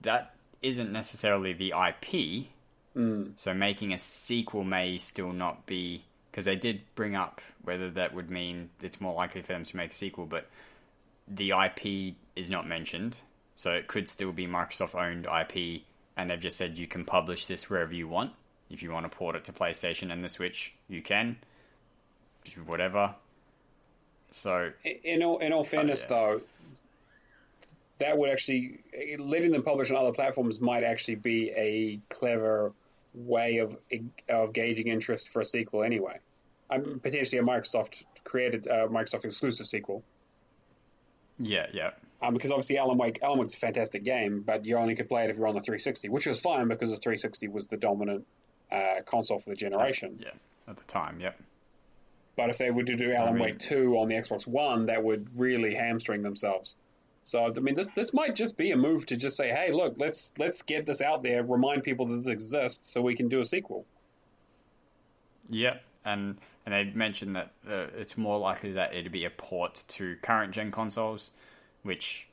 That isn't necessarily the IP, so making a sequel may still not be... Because they did bring up whether that would mean it's more likely for them to make a sequel, but the IP is not mentioned, so it could still be Microsoft-owned IP, and they've just said you can publish this wherever you want. If you want to port it to PlayStation and the Switch, you can. Whatever. So in all fairness, though, that would actually letting them publish on other platforms might actually be a clever way of gauging interest for a sequel. Anyway, potentially a Microsoft exclusive sequel. Yeah. Because obviously Alan Wake's a fantastic game, but you only could play it if you're on the 360, which was fine because the 360 was the dominant console for the generation. Yeah, at the time, yep. But if they were to do Alan Wake 2 on the Xbox One, that would really hamstring themselves. So, I mean, this might just be a move to just say, hey, look, let's get this out there, remind people that this exists so we can do a sequel. Yep, and they mentioned that it's more likely that it'd be a port to current gen consoles, which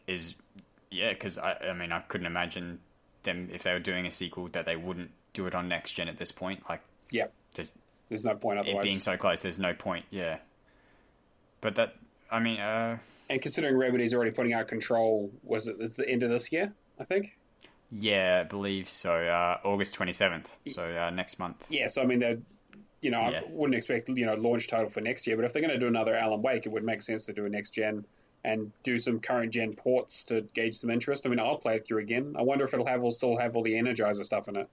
is, because I mean, I couldn't imagine them, if they were doing a sequel, that they wouldn't do it on next gen at this point. Like, there's no point otherwise. It being so close, there's no point, But that, I mean... and considering Remedy's already putting out Control, it's the end of this year, I think? Yeah, I believe so. August 27th, so next month. Yeah, so I mean, I wouldn't expect, launch title for next year, but if they're going to do another Alan Wake, it would make sense to do a next gen and do some current gen ports to gauge some interest. I mean, I'll play it through again. I wonder if will still have all the Energizer stuff in it.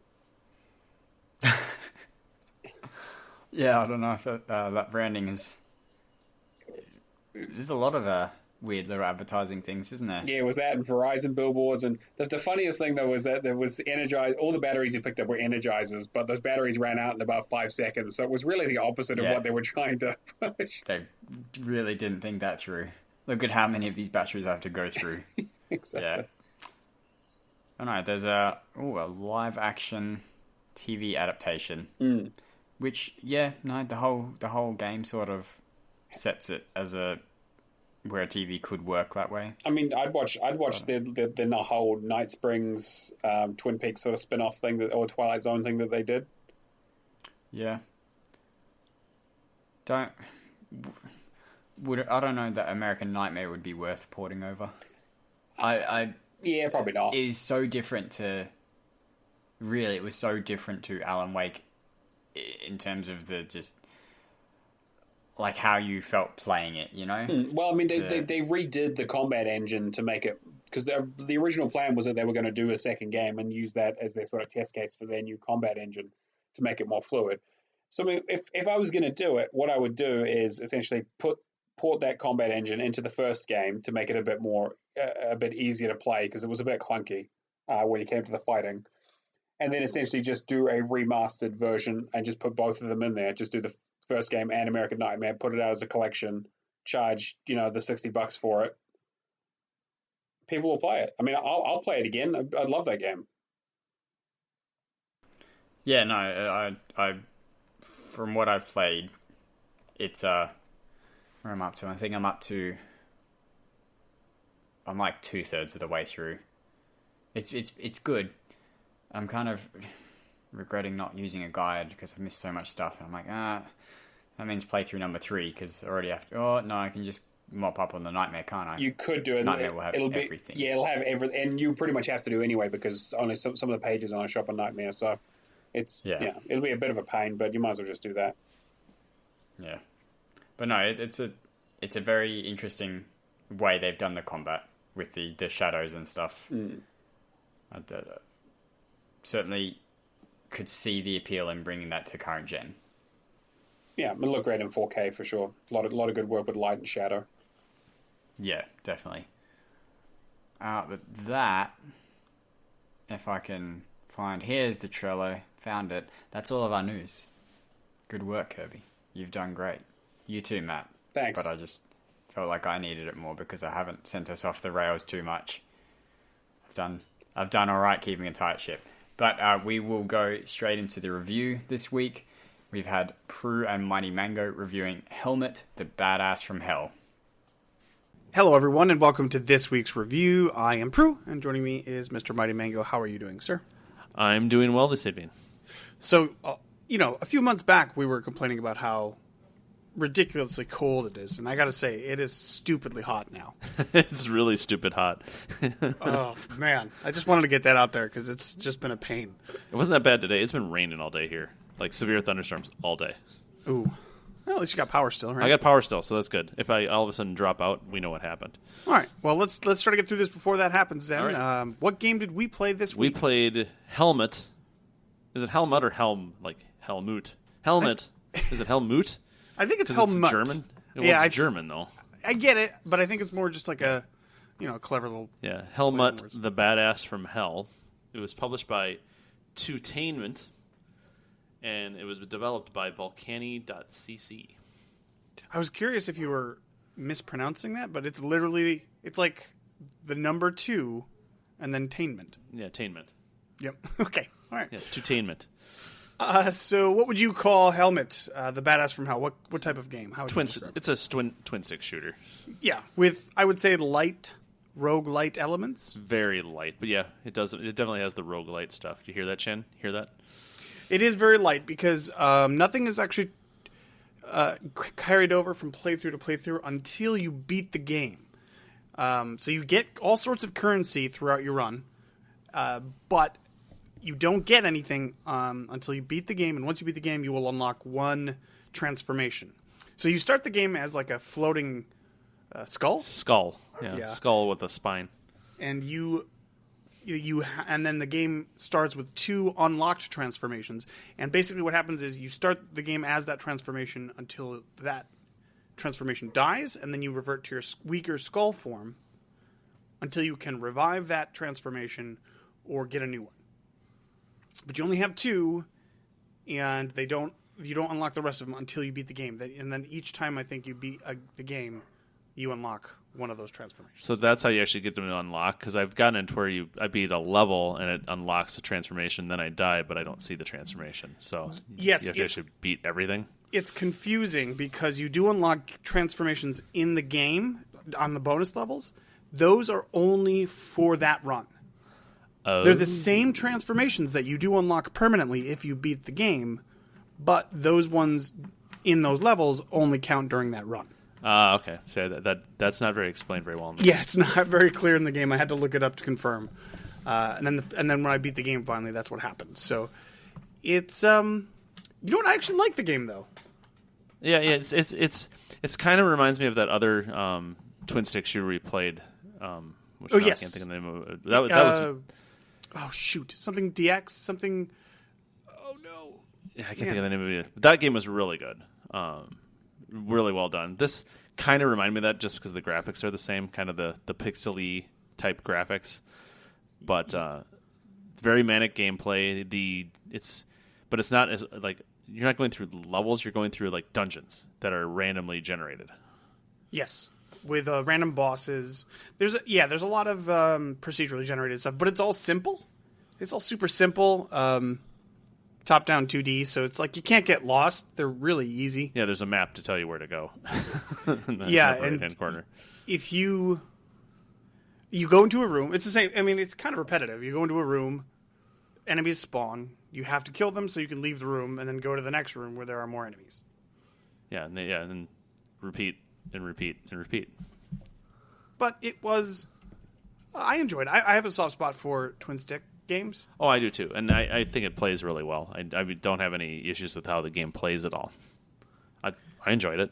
Yeah, I don't know if that branding is... There's a lot of weird little advertising things, isn't there? Yeah, it was that and Verizon billboards. And the funniest thing, though, was that there was all the batteries you picked up were Energizers, but those batteries ran out in about 5 seconds. So it was really the opposite of what they were trying to push. They really didn't think that through. Look at how many of these batteries I have to go through. Exactly. Yeah. Oh no, there's a live action TV adaptation. Which, the whole game sort of sets it as where a TV could work that way. I mean, I'd watch the whole Night Springs Twin Peaks sort of spin-off thing or Twilight Zone thing that they did. Yeah. I don't know that American Nightmare would be worth porting over. Yeah, probably not. It is so different to... Really, it was so different to Alan Wake in terms of the just... Like how you felt playing it, Well, I mean, they redid the combat engine to make it... Because the original plan was that they were going to do a second game and use that as their sort of test case for their new combat engine to make it more fluid. So, I mean, if I was going to do it, what I would do is essentially port that combat engine into the first game to make it a bit easier to play, because it was a bit clunky when you came to the fighting. And then essentially just do a remastered version and just put both of them in there. Just do the first game and American Nightmare, put it out as a collection, charge, the $60 for it. People will play it. I mean, I'll play it again. I love that game. Yeah, no, I from what I've played, it's where I'm up to. I think I'm like 2/3 of the way through. It's good. I'm kind of regretting not using a guide because I've missed so much stuff, and I'm like, that means playthrough number 3 because I already have to. Oh no, I can just mop up on the Nightmare, can't I? You could do it. Nightmare will have everything. Yeah, it'll have everything, and you pretty much have to do anyway because only some of the pages only show up on Nightmare, so it'll be a bit of a pain, but you might as well just do that. Yeah, but no, it's a very interesting way they've done the combat with the shadows and stuff. I certainly could see the appeal in bringing that to current gen. Yeah, it'll look great in 4K for sure. A lot of good work with light and shadow. Yeah, definitely. But that, if I can find, here's the Trello, found it. That's all of our news. Good work, Kirby. You've done great. You too, Matt. Thanks. But I just felt like I needed it more because I haven't sent us off the rails too much. I've done all right keeping a tight ship. But we will go straight into the review this week. We've had Prue and Mighty Mango reviewing Hellmut, the Badass from Hell. Hello, everyone, and welcome to this week's review. I am Prue, and joining me is Mr. Mighty Mango. How are you doing, sir? I'm doing well this evening. So, a few months back, we were complaining about how ridiculously cold it is, and I gotta say, it is stupidly hot now. It's really stupid hot. Oh, man. I just wanted to get that out there, because it's just been a pain. It wasn't that bad today. It's been raining all day here. Like, severe thunderstorms all day. Ooh. Well, at least you got power still, right? I got power still, so that's good. If I all of a sudden drop out, we know what happened. All right. Well, let's try to get through this before that happens then. Right. What game did we play this We week? played Hellmut. Is it Hellmut or Hellmut? Hellmut. Is it Hellmut? I think it's Hellmut. It's German? It's German, though. I get it, but I think it's more just like a a clever little. Yeah, play on Hellmut, words. the Badass from Hell. It was published by Tutainment, and it was developed by Volcani.cc. I was curious if you were mispronouncing that, but it's like the number 2 and then tainment. Yeah, Tainment. Yep. Okay. All right. Yeah, Tutainment. So what would you call Hellmut, the Badass from Hell? What type of game? How would you describe it? It's a twin stick shooter. Yeah, with, I would say, light, roguelite elements. Very light, but yeah, it does. It definitely has the roguelite stuff. Do you hear that, Chen? Hear that? It is very light because nothing is actually carried over from playthrough to playthrough until you beat the game. So you get all sorts of currency throughout your run, but you don't get anything until you beat the game. And once you beat the game, you will unlock one transformation. So you start the game as like a floating skull. Skull. Yeah, Yeah. skull with a spine. And and then the game starts with 2 unlocked transformations. And basically what happens is you start the game as that transformation until that transformation dies, and then you revert to your weaker skull form until you can revive that transformation or get a new one. But you only have 2, and you don't unlock the rest of them until you beat the game. And then each time I think you beat the game, you unlock one of those transformations. So that's how you actually get them to unlock, because I've gotten into where I beat a level and it unlocks the transformation, then I die, but I don't see the transformation. So Yes, you have to actually beat everything. It's confusing because you do unlock transformations in the game on the bonus levels. Those are only for that run. Oh. They're the same transformations that you do unlock permanently if you beat the game, but those ones in those levels only count during that run. Okay. So that's not very explained very well in the Yeah, it's not very clear in the game. I had to look it up to confirm. And then when I beat the game finally, that's what happened. So it's you know what? I actually like the game though. Yeah. It's kind of reminds me of that other twin stick shooter we played. Which I yes. can't think of the name of it. That was. Oh shoot! Something DX. Something. Oh no! Yeah, I can't think of the name of it. But that game was really good. Really well done. This kind of reminded me of that just because the graphics are the same, kind of the pixely type graphics. But it's very manic gameplay. But it's not as like you're not going through levels. You're going through like dungeons that are randomly generated. Yes, with random bosses. There's a lot of procedurally generated stuff, but it's all simple. It's all super simple. Top-down 2D, so it's like you can't get lost. They're really easy. Yeah, there's a map to tell you where to go. In the Yeah, upper right-hand corner. If you go into a room, it's the same. I mean, it's kind of repetitive. You go into a room, enemies spawn. You have to kill them so you can leave the room, and then go to the next room where there are more enemies. Yeah, and then repeat and repeat and repeat. But it was, I enjoyed it. I have a soft spot for twin stick games. Oh, I do too, and I think it plays really well. I don't have any issues with how the game plays at all. I enjoyed it.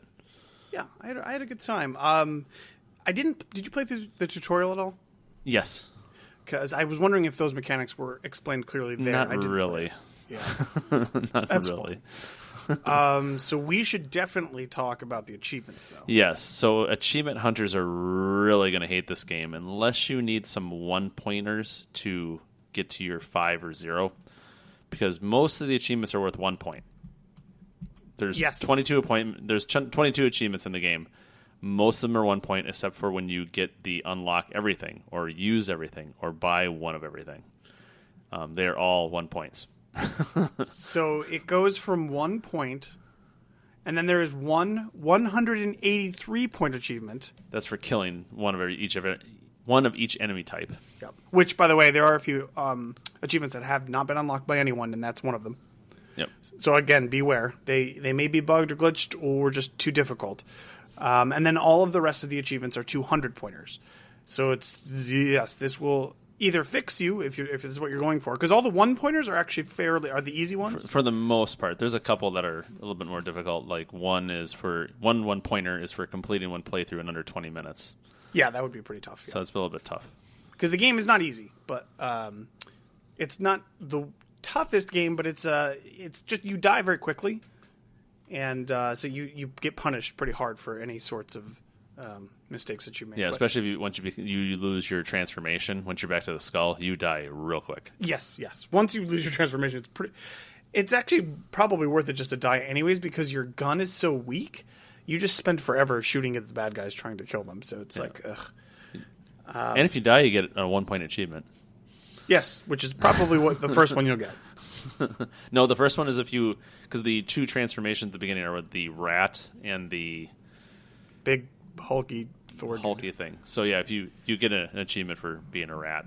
Yeah, I had a good time. Did you play through the tutorial at all? Yes. Because I was wondering if those mechanics were explained clearly there. Not really. Yeah. Not That's really. So we should definitely talk about the achievements, though. Yes. So achievement hunters are really going to hate this game unless you need some one-pointers to get to your 5 or 0, because most of the achievements are worth 1 point. There's 22 achievements in the game. Most of them are 1 point, except for when you get the unlock everything, or use everything, or buy one of everything. They're all 1 points. So it goes from 1 point, and then there is one 183 point achievement. That's for killing one of each enemy type. Yep. Which, by the way, there are a few achievements that have not been unlocked by anyone, and that's one of them. Yep. So again, beware. They may be bugged or glitched or just too difficult. And then all of the rest of the achievements are 200 pointers. So this will either fix you if this is what you're going for, because all the 1 pointers are actually are the easy ones. For the most part, there's a couple that are a little bit more difficult. Like one pointer is for completing one playthrough in under 20 minutes. Yeah, that would be pretty tough. Yeah. So it's a little bit tough. Because the game is not easy, but it's not the toughest game. But it's just you die very quickly, and so you get punished pretty hard for any sorts of mistakes that you make. Yeah, But especially if once you lose your transformation, once you're back to the skull, you die real quick. yes. Once you lose your transformation, it's actually probably worth it just to die anyways because your gun is so weak. You just spend forever shooting at the bad guys trying to kill them. So it's like, ugh. And if you die, you get a 1-point achievement. Yes, which is probably what the first one you'll get. No, the first one is because the 2 transformations at the beginning are with the rat and the Big hulky Thor. hulky thing. So yeah, if you get an achievement for being a rat.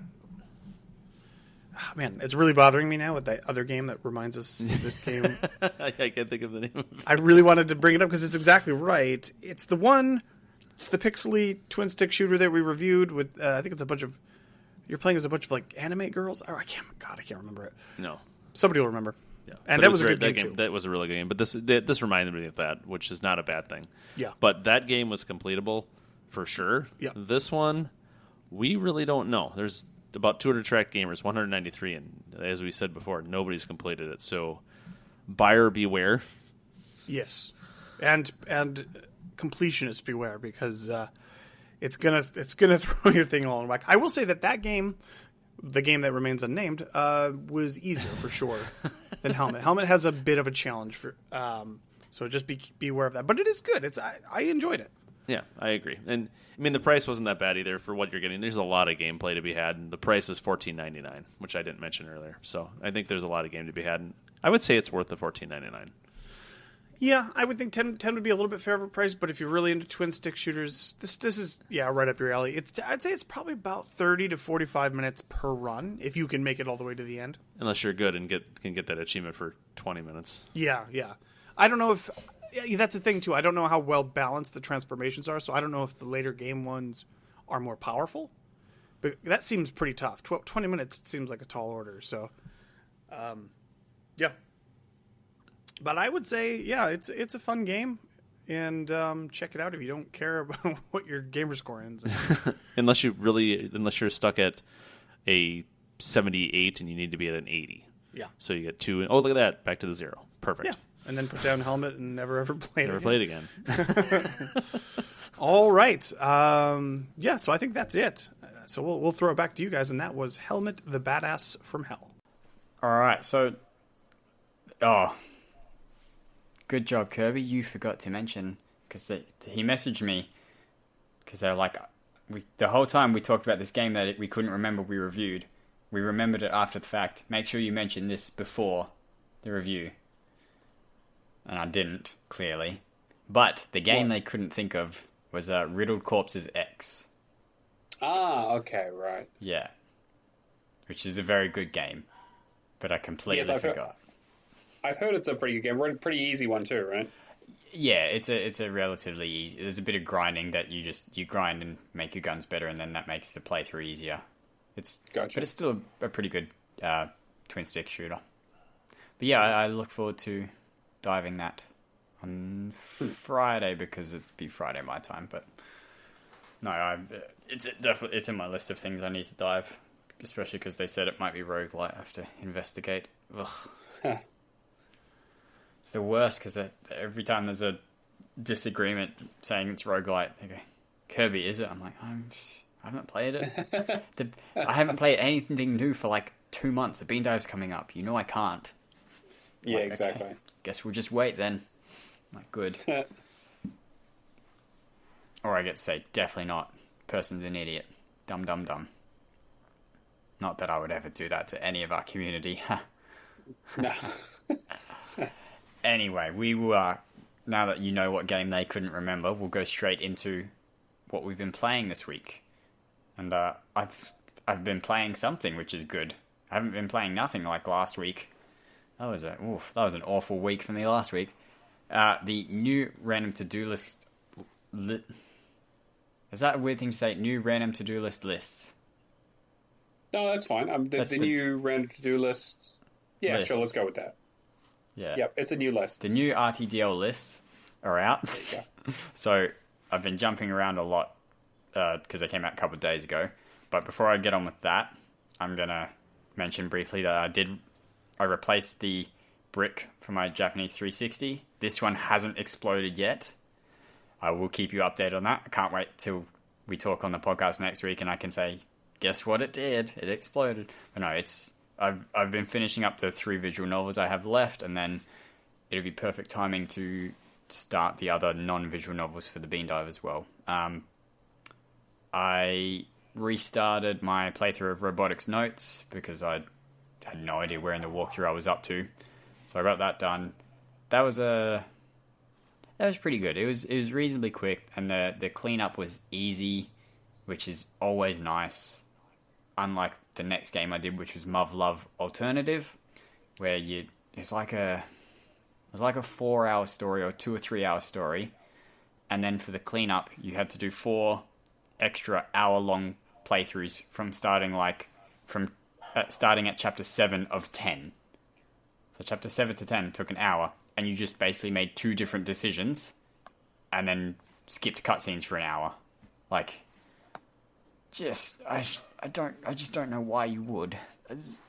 Oh, man, it's really bothering me now with that other game that reminds us of this game. I can't think of the name of it. I really wanted to bring it up because it's exactly right. It's the pixely twin stick shooter that we reviewed with. I think it's a bunch of. You're playing as a bunch of like anime girls. Oh, I can't remember it. No. Somebody will remember. Yeah. And But that was a good game too. That was a really good game. But this reminded me of that, which is not a bad thing. Yeah. But that game was completable for sure. Yeah. This one, we really don't know. There's about 200 track gamers, 193, and as we said before, nobody's completed it. So buyer beware. Yes, and completionists beware because it's gonna throw your thing all in whack. I will say that game, the game that remains unnamed, was easier for sure than Hellmut. Hellmut has a bit of a challenge for, so just be aware of that. But it is good. I enjoyed it. Yeah, I agree. And I mean, the price wasn't that bad either for what you're getting. There's a lot of gameplay to be had, and the price is $14.99, which I didn't mention earlier. So I think there's a lot of game to be had, and I would say it's worth the $14.99. Yeah, I would think 10 would be a little bit fair of a price, but if you're really into twin stick shooters, this is right up your alley. I'd say it's probably about 30 to 45 minutes per run if you can make it all the way to the end. Unless you're good and can get that achievement for 20 minutes. Yeah. I don't know if that's the thing too. I don't know how well balanced the transformations are, so I don't know if the later game ones are more powerful. But that seems pretty tough. 20 minutes seems like a tall order. So, yeah. But I would say, yeah, it's a fun game, and check it out if you don't care about what your Gamerscore ends. unless you're stuck at a 78 and you need to be at an 80. Yeah. So you get 2. Oh, look at that! Back to the 0. Perfect. Yeah. And then put down Hellmut and never ever play it Never again. played again. All right. Yeah, so I think that's it. So we'll throw it back to you guys, and that was Hellmut the Badass from Hell. All right, so good job, Kirby. You forgot to mention because he messaged me because they're like, the whole time we talked about this game that we couldn't remember we reviewed. We remembered it after the fact. Make sure you mention this before the review. And I didn't, clearly. But the game they couldn't think of was Riddled Corpses X. Ah, okay, right. Yeah. Which is a very good game. But I completely forgot. I've heard it's a pretty good game. A pretty easy one too, right? Yeah, it's a relatively easy. There's a bit of grinding that you grind and make your guns better, and then that makes the playthrough easier. Gotcha. But it's still a pretty good twin stick shooter. But yeah, I look forward to diving that on Friday because it'd be Friday my time. But no, it's in my list of things I need to dive, especially because they said it might be roguelite. I have to investigate. Ugh. It's the worst because every time there's a disagreement saying it's roguelite, they go, Kirby, is it? I'm like, I haven't played it. I haven't played anything new for like 2 months. The Bean Dive's coming up. You know I can't. Yeah, exactly. Okay, guess we'll just wait then. I'm like, good. Or I get to say, definitely not. Person's an idiot. Dumb, dumb, dumb. Not that I would ever do that to any of our community. No. Anyway, we will, now that you know what game they couldn't remember, we'll go straight into what we've been playing this week. And I've been playing something, which is good. I haven't been playing nothing like last week. That was an awful week for me last week. The new random to-do list... Is that a weird thing to say? New random to-do list lists. No, that's fine. The new random to-do lists... Yeah, lists. Sure, let's go with that. Yeah. Yep, it's a new list. The new RTDL lists are out. There you go. So I've been jumping around a lot because they came out a couple of days ago. But before I get on with that, I'm going to mention briefly that I replaced the brick for my Japanese 360. This one hasn't exploded yet. I will keep you updated on that. I can't wait till we talk on the podcast next week and I can say, guess what it did? It exploded. But no, I've been finishing up the 3 visual novels I have left, and then it'll be perfect timing to start the other non-visual novels for the Bean Dive as well. I restarted my playthrough of Robotics Notes because I had no idea where in the walkthrough I was up to. So I got that done. That was pretty good. It was reasonably quick, and the cleanup was easy, which is always nice. Unlike the next game I did, which was Muv Love Alternative, where it was like a 4-hour story or 2 or 3 hour story, and then for the cleanup you had to do 4 extra hour-long playthroughs from starting at chapter 7 of 10. So chapter 7 to 10 took an hour, and you just basically made 2 different decisions, and then skipped cutscenes for an hour. Like, I just don't know why you would. As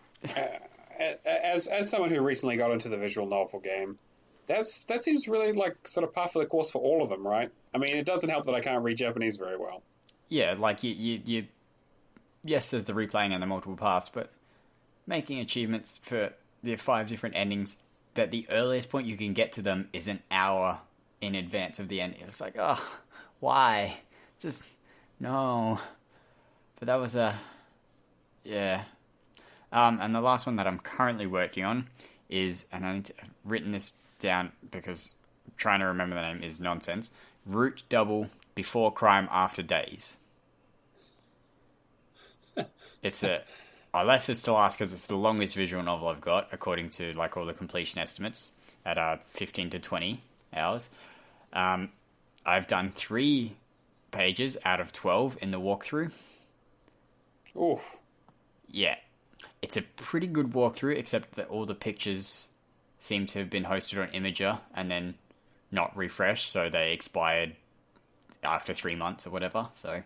someone who recently got into the visual novel game, that seems really like sort of par for the course for all of them, right? I mean, it doesn't help that I can't read Japanese very well. Yeah, like you yes, there's the replaying and the multiple paths, but making achievements for the 5 different endings that the earliest point you can get to them is an hour in advance of the end. It's like, oh, why? Just, no. But that was yeah. And the last one that I'm currently working on is, and I've written this down because trying to remember the name is nonsense, Root Double Before Crime After Days. I left this to last because it's the longest visual novel I've got, according to like all the completion estimates, at 15 to 20 hours. I've done 3 pages out of 12 in the walkthrough. Oof. Yeah. It's a pretty good walkthrough, except that all the pictures seem to have been hosted on Imager and then not refreshed, so they expired after 3 months or whatever. So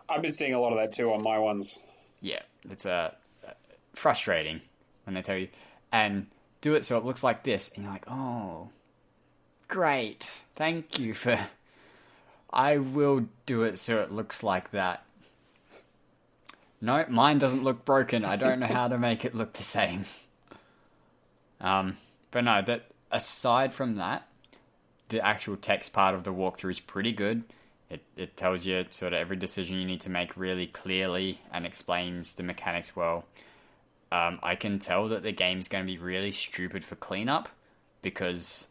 I've been seeing a lot of that too on my ones. Yeah, it's frustrating when they tell you, and do it so it looks like this, and you're like, oh, great, thank you for... I will do it so it looks like that. No, mine doesn't look broken. I don't know how to make it look the same. But no, that aside from that, the actual text part of the walkthrough is pretty good. It tells you sort of every decision you need to make really clearly and explains the mechanics well. I can tell that the game's going to be really stupid for cleanup, because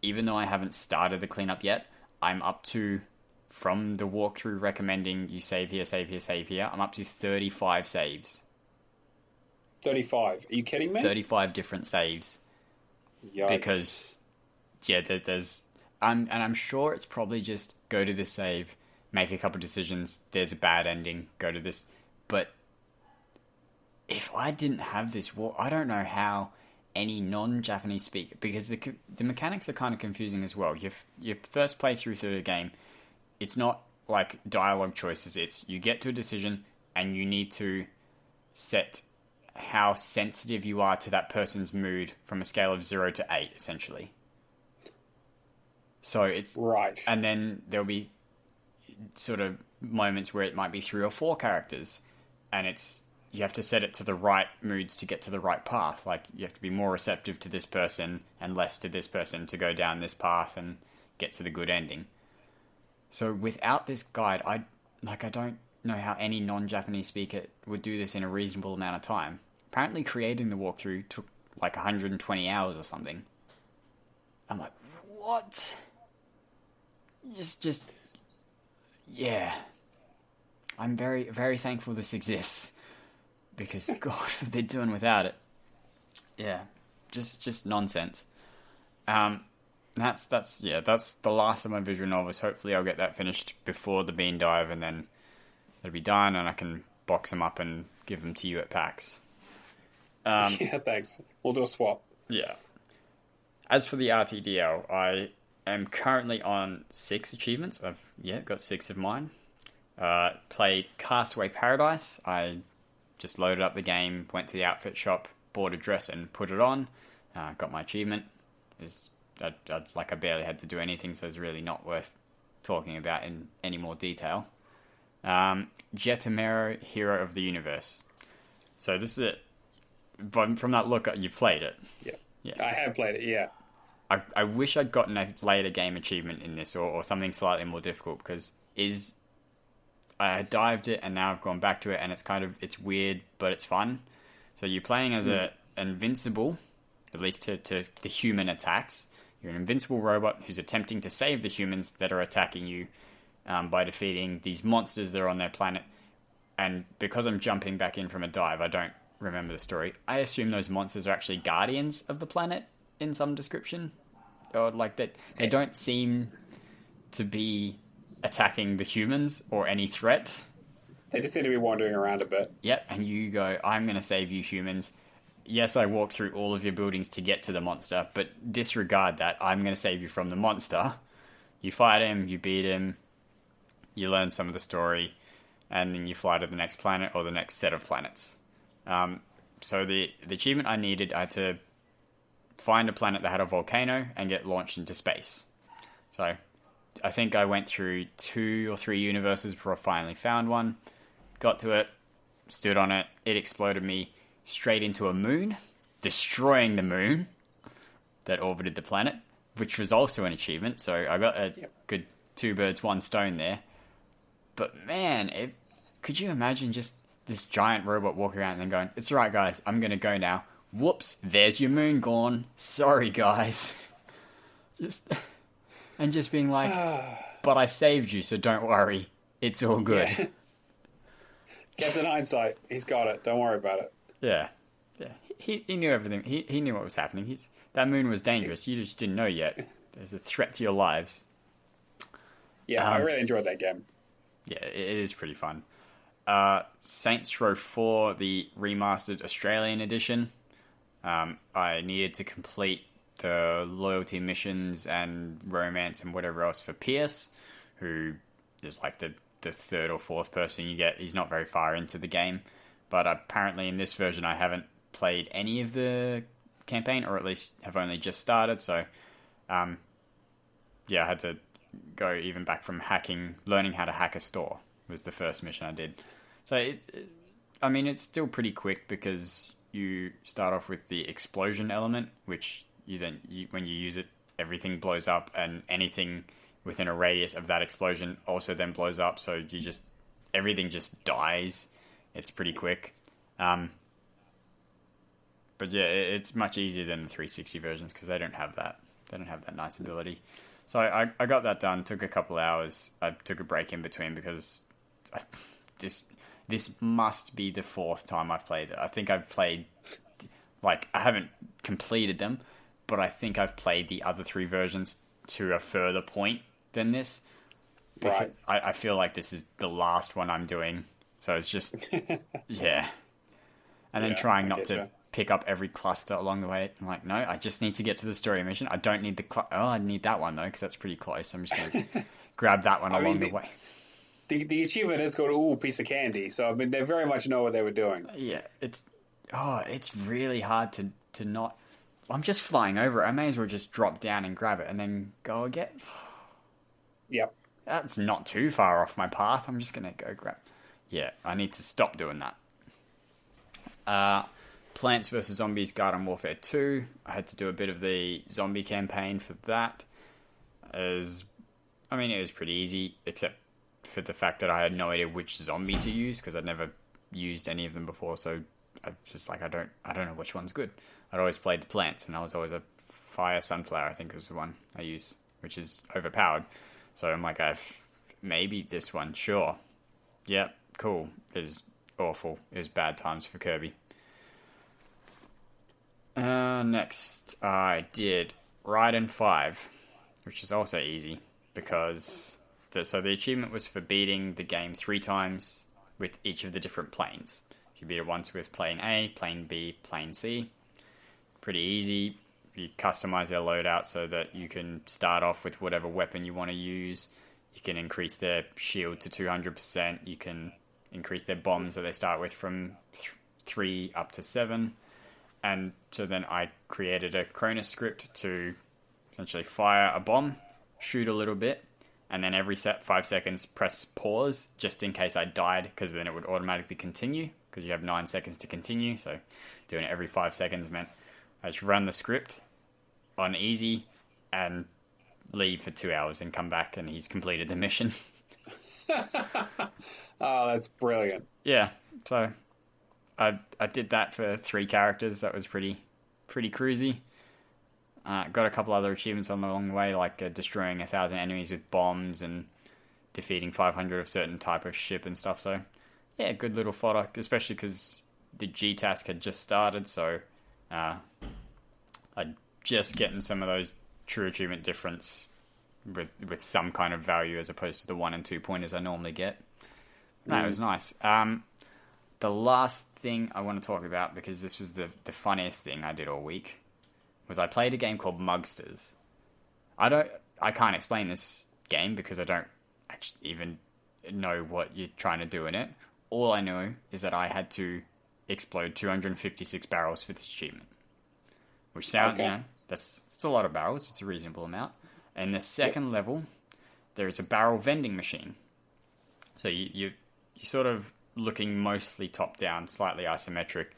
even though I haven't started the cleanup yet, I'm up to, from the walkthrough recommending you save here, save here, save here, I'm up to 35 saves. 35? Are you kidding me? 35 different saves. Yikes. Because, yeah, there's... and I'm sure it's probably just go to this save, make a couple decisions, there's a bad ending, go to this. But if I didn't have this I don't know how any non-Japanese speaker, because the mechanics are kind of confusing as well. Your first playthrough through the game, it's not like dialogue choices. It's you get to a decision and you need to set how sensitive you are to that person's mood from a scale of 0 to 8, essentially. So it's... Right. And then there'll be sort of moments where it might be 3 or 4 characters, and you have to set it to the right moods to get to the right path. Like, you have to be more receptive to this person and less to this person to go down this path and get to the good ending. So without this guide, I don't know how any non-Japanese speaker would do this in a reasonable amount of time. Apparently creating the walkthrough took like 120 hours or something. I'm like, what? Just, yeah. I'm very, very thankful this exists, because God forbid doing without it. Yeah, just nonsense. That's the last of my visual novels. Hopefully I'll get that finished before the Bean Dive, and then it'll be done, and I can box them up and give them to you at PAX. Yeah, thanks. We'll do a swap. Yeah. As for the RTDL, I am currently on 6 achievements. I've got 6 of mine. Played Castaway Paradise. I just loaded up the game, went to the outfit shop, bought a dress and put it on. Got my achievement. I barely had to do anything, so it's really not worth talking about in any more detail. Jetamero, Hero of the Universe. So this is it. But from that look, you've played it. Yeah. I have played it, yeah. I wish I'd gotten a later game achievement in this, or something slightly more difficult, because I dived it and now I've gone back to it, and it's weird, but it's fun. So you're playing as an invincible, at least to the human attacks. You're an invincible robot who's attempting to save the humans that are attacking you by defeating these monsters that are on their planet. And because I'm jumping back in from a dive, I don't remember the story. I assume those monsters are actually guardians of the planet in some description, or like that. They don't seem to be attacking the humans or any threat. They just seem to be wandering around a bit. Yep, and you go, I'm going to save you humans. Yes, I walked through all of your buildings to get to the monster, but disregard that. I'm going to save you from the monster. You fight him, you beat him, you learn some of the story, and then you fly to the next planet or the next set of planets. So the achievement I needed, I had to find a planet that had a volcano and get launched into space. So I think I went through 2 or 3 universes before I finally found one. Got to it, stood on it, it exploded me straight into a moon, destroying the moon that orbited the planet, which was also an achievement. So I got a good 2 birds, 1 stone there. But man, could you imagine just this giant robot walking around and then going, it's alright guys, I'm going to go now. Whoops, there's your moon gone. Sorry guys. Just being like, but I saved you, so don't worry. It's all good. Yeah. Captain Hindsight, he's got it. Don't worry about it. Yeah. He knew everything. He knew what was happening. That moon was dangerous. You just didn't know yet. There's a threat to your lives. Yeah, I really enjoyed that game. Yeah, it is pretty fun. Saints Row 4, the remastered Australian edition. I needed to complete the loyalty missions and romance and whatever else for Pierce, who is like the 3rd or 4th person you get. He's not very far into the game, but apparently in this version I haven't played any of the campaign, or at least have only just started. So I had to go even back from learning how to hack a store was the first mission I did. So it's still pretty quick, because you start off with the explosion element, which when you use it, everything blows up, and anything within a radius of that explosion also then blows up. So everything just dies. It's pretty quick. But yeah, it's much easier than the 360 versions, because they don't have that. They don't have that nice ability. So I got that done. Took a couple hours. I took a break in between because this must be the 4th time I've played it. I think I've played, I haven't completed them, but I think I've played the other 3 versions to a further point than this. Right. I feel like this is the last one I'm doing. So it's just, yeah. And then trying not to pick up every cluster along the way. I'm like, no, I just need to get to the story mission. I don't need I need that one though, because that's pretty close. I'm just going to grab that one along the way. The achievement is called piece of candy. So I mean, they very much know what they were doing. Yeah, it's really hard to not. I'm just flying over it. I may as well just drop down and grab it and then go again. Yep. That's not too far off my path. I'm just going to go grab. Yeah, I need to stop doing that. Plants vs. Zombies Garden Warfare 2. I had to do a bit of the zombie campaign for that. It was pretty easy, except for the fact that I had no idea which zombie to use, because I'd never used any of them before. So I was like, I don't know which one's good. I'd always played the plants, and I was always a fire sunflower, I think was the one I use, which is overpowered. So I'm like, maybe this one, sure. Yep, cool. It was awful. It was bad times for Kirby. Next, I did Raiden 5, which is also easy, because the achievement was for beating the game 3 times with each of the different planes. So you beat it once with plane A, plane B, plane C. Pretty easy. You customize their loadout so that you can start off with whatever weapon you want to use. You can increase their shield to 200%. You can increase their bombs that they start with from 3 up to 7. And so then I created a Cronus script to essentially fire a bomb, shoot a little bit, and then every 5 seconds press pause just in case I died, because then it would automatically continue, because you have 9 seconds to continue. So doing it every 5 seconds meant I just run the script on easy and leave for 2 hours and come back and he's completed the mission. Oh, that's brilliant. Yeah, so I did that for 3 characters. That was pretty cruisy. Got a couple other achievements along the way, like destroying 1,000 enemies with bombs and defeating 500 of certain type of ship and stuff. So, yeah, good little fodder, especially because the G task had just started. So, I'm just getting some of those true achievement difference with some kind of value as opposed to the 1 and 2 pointers I normally get. No, it was nice. The last thing I want to talk about, because this was the funniest thing I did all week, was I played a game called Mugsters. I can't explain this game because I don't actually even know what you're trying to do in it. All I know is that I had to explode 256 barrels for this achievement, which sounds, it's a lot of barrels. It's a reasonable amount. And the second level, there is a barrel vending machine. So you're sort of looking mostly top down, slightly isometric.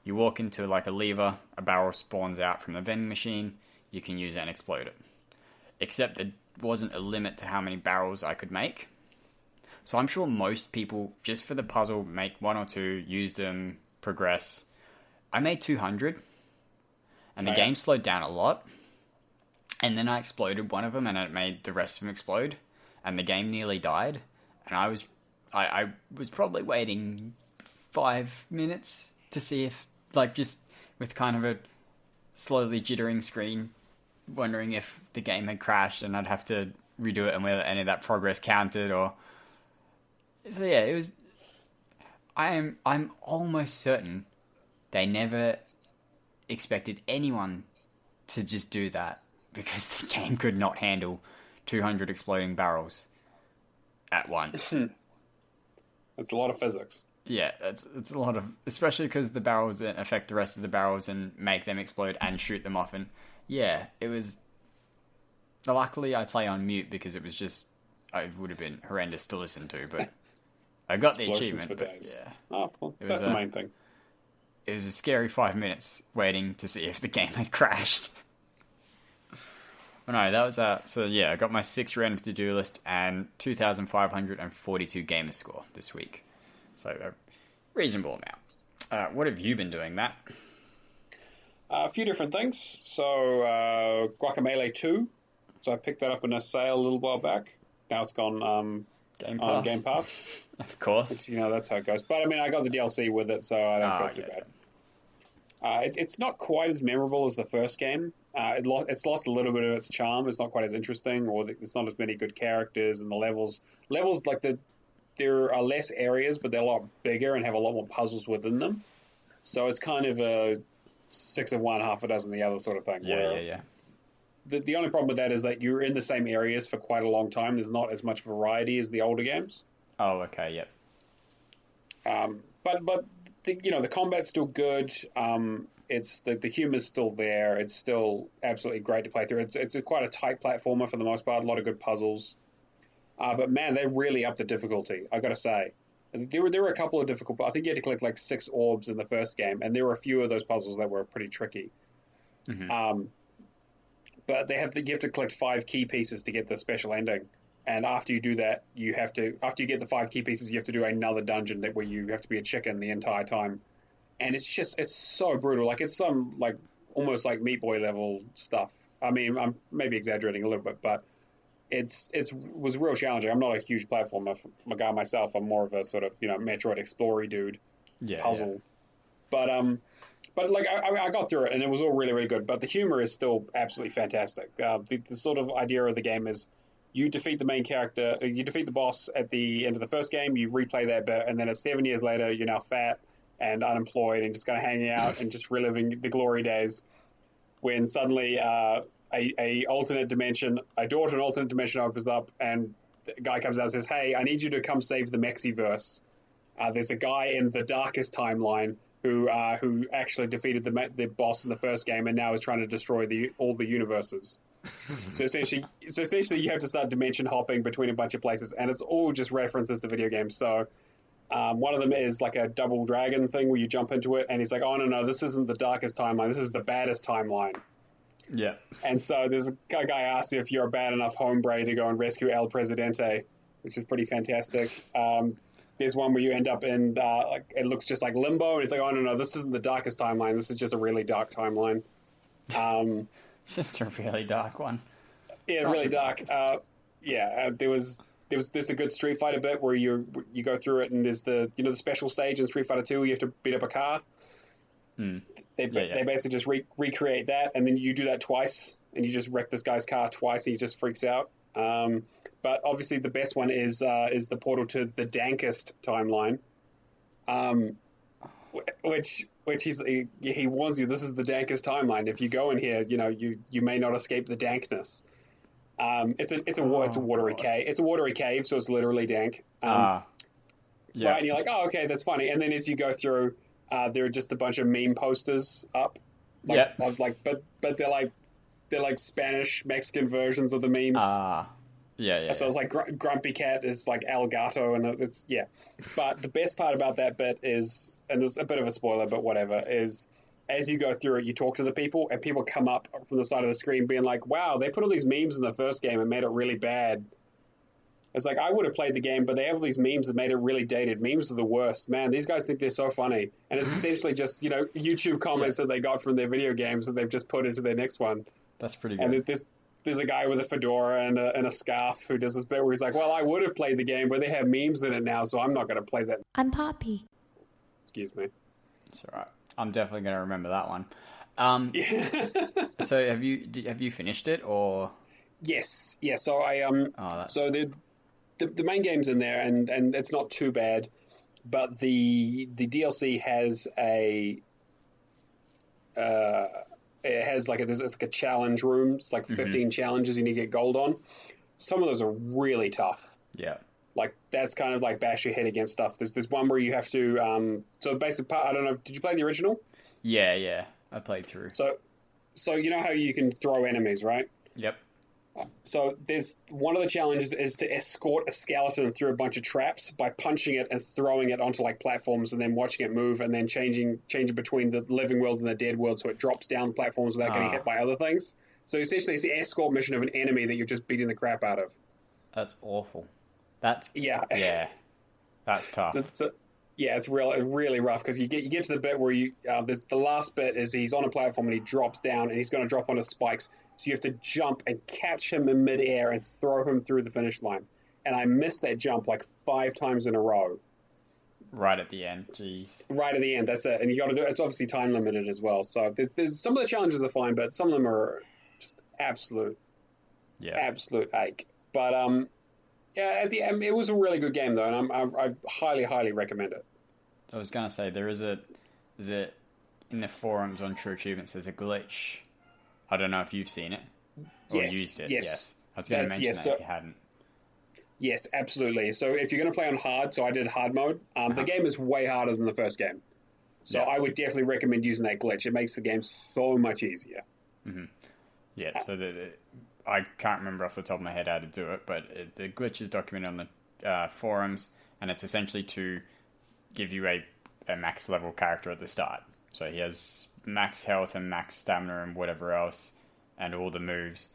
You walk into like a lever, a barrel spawns out from the vending machine, you can use it and explode it. Except there wasn't a limit to how many barrels I could make. So I'm sure most people, just for the puzzle, make 1 or 2, use them, progress. I made 200, and the game slowed down a lot. And then I exploded one of them, and it made the rest of them explode. And the game nearly died. And I was probably waiting 5 minutes to see if, like, just with kind of a slowly jittering screen, wondering if the game had crashed and I'd have to redo it and whether any of that progress counted or... So yeah, it was... I'm almost certain they never expected anyone to just do that because the game could not handle 200 exploding barrels at once. It's a lot of physics. Yeah, it's a lot of... Especially because the barrels then affect the rest of the barrels and make them explode and shoot them off. And yeah, it was... Luckily, I play on mute because it was just... It would have been horrendous to listen to, but I got the achievement. For days. Yeah. Oh, well, that's the main thing. It was a scary 5 minutes waiting to see if the game had crashed. But no, that was... So yeah, I got my 6 random to-do list and 2,542 Gamerscore this week. So a reasonable amount. What have you been doing, Matt? A few different things. So Guacamelee 2. So I picked that up in a sale a little while back. Now it's gone Game on Pass. Game Pass. Of course. Which, that's how it goes. But I mean, I got the DLC with it, so I don't feel too bad. It's not quite as memorable as the first game. It's lost a little bit of its charm. It's not quite as interesting, or there's not as many good characters, and the levels like there are less areas, but they're a lot bigger and have a lot more puzzles within them. So it's kind of a 6 of one, half a dozen the other sort of thing. Yeah. The only problem with that is that you're in the same areas for quite a long time. There's not as much variety as the older games. Oh, okay, yep. But the combat's still good. It's the humor's still there. It's still absolutely great to play through. It's quite a tight platformer for the most part. A lot of good puzzles. But man, they really upped the difficulty, I got to say. There were a couple of difficult... I think you had to collect like 6 orbs in the first game, and there were a few of those puzzles that were pretty tricky. Mm-hmm. But you have to collect 5 key pieces to get the special ending. And after you do that, after you get the 5 key pieces, you have to do another dungeon where you have to be a chicken the entire time. And it's so brutal. Like, it's some, like, almost like Meat Boy level stuff. I mean, I'm maybe exaggerating a little bit, but it was real challenging. I'm not a huge platformer guy myself. I'm more of a sort of, Metroid Explorer dude puzzle. Yeah. But like, I got through it, and it was all really, really good. But the humor is still absolutely fantastic. The sort of idea of the game is you defeat the main character, you defeat the boss at the end of the first game, you replay that bit, and then 7 years later, you're now fat and unemployed and just kind of hanging out and just reliving the glory days when suddenly a alternate dimension, a door to an alternate dimension opens up, and the guy comes out and says, "Hey, I need you to come save the Mexiverse. There's a guy in the darkest timeline who actually defeated the boss in the first game and now is trying to destroy all the universes." So essentially, you have to start dimension hopping between a bunch of places, and it's all just references to video games. So one of them is like a double dragon thing where you jump into it, and he's like, "Oh no, this isn't the darkest timeline. This is the baddest timeline." Yeah. And so there's a guy asks you if you're a bad enough hombre to go and rescue El Presidente, which is pretty fantastic. There's one where you end up in like it looks just like Limbo, and it's like, "Oh no, this isn't the darkest timeline. This is just a really dark timeline." Just a really dark one. Yeah, Not really the dark. There's a good Street Fighter bit where you go through it, and there's the special stage in Street Fighter 2 where you have to beat up a car. They basically just recreate that, and then you do that twice, and you just wreck this guy's car twice, and he just freaks out. But obviously, the best one is the portal to the dankest timeline, which he warns you, this is the dankest timeline. If you go in here, you may not escape the dankness. It's a watery cave. It's a watery cave, so it's literally dank. Yeah. Right, and you're like, oh, okay, that's funny. And then as you go through, there are just a bunch of meme posters up. But they're like Spanish Mexican versions of the memes. So it's like Grumpy Cat is like El Gato, and it's But the best part about that bit is, and there's a bit of a spoiler, but whatever, is as you go through it, you talk to the people, and people come up from the side of the screen being like, wow, they put all these memes in the first game and made it really bad. It's like, I would have played the game, but they have these memes that made it really dated. Memes are the worst. Man, these guys think they're so funny. And it's essentially just, YouTube comments that they got from their video games that they've just put into their next one. That's pretty good. And there's a guy with a fedora and a scarf who does this bit where he's like, well, I would have played the game, but they have memes in it now, so I'm not going to play that. I'm Poppy. Excuse me. It's all right. I'm definitely going to remember that one. So have you finished it, or? Yes. Yeah. So So the main game's in there, and it's not too bad, but the DLC has it has it's like a challenge room. It's like 15 challenges you need to get gold on. Some of those are really tough. Yeah. Like, that's kind of like bash your head against stuff. There's one where you have to, so basic part, I don't know, did you play the original? Yeah, I played through. So you know how you can throw enemies, right? Yep. So there's one of the challenges is to escort a skeleton through a bunch of traps by punching it and throwing it onto like platforms and then watching it move and then changing between the living world and the dead world so it drops down platforms without getting hit by other things. So essentially it's the escort mission of an enemy that you're just beating the crap out of. That's awful. That's that's tough. It's really rough because you get to the bit where the last bit is he's on a platform and he drops down and he's going to drop onto spikes. So you have to jump and catch him in midair and throw him through the finish line. And I missed that jump like 5 times in a row. Right at the end, jeez. Right at the end, that's it. And you got to do it. It's obviously time limited as well. So there's some of the challenges are fine, but some of them are just absolute ache. But at the end, it was a really good game though, and I highly recommend it. I was gonna say there is a in the forums on True Achievements. There's a glitch. I don't know if you've seen it or used it. Yes. I was going to mention that if you hadn't. Yes, absolutely. So if you're going to play on hard, so I did hard mode. The game is way harder than the first game. So I would definitely recommend using that glitch. It makes the game so much easier. Mm-hmm. Yeah, so I can't remember off the top of my head how to do it, but the glitch is documented on the forums, and it's essentially to give you a max level character at the start. So he has max health and max stamina and whatever else, and all the moves,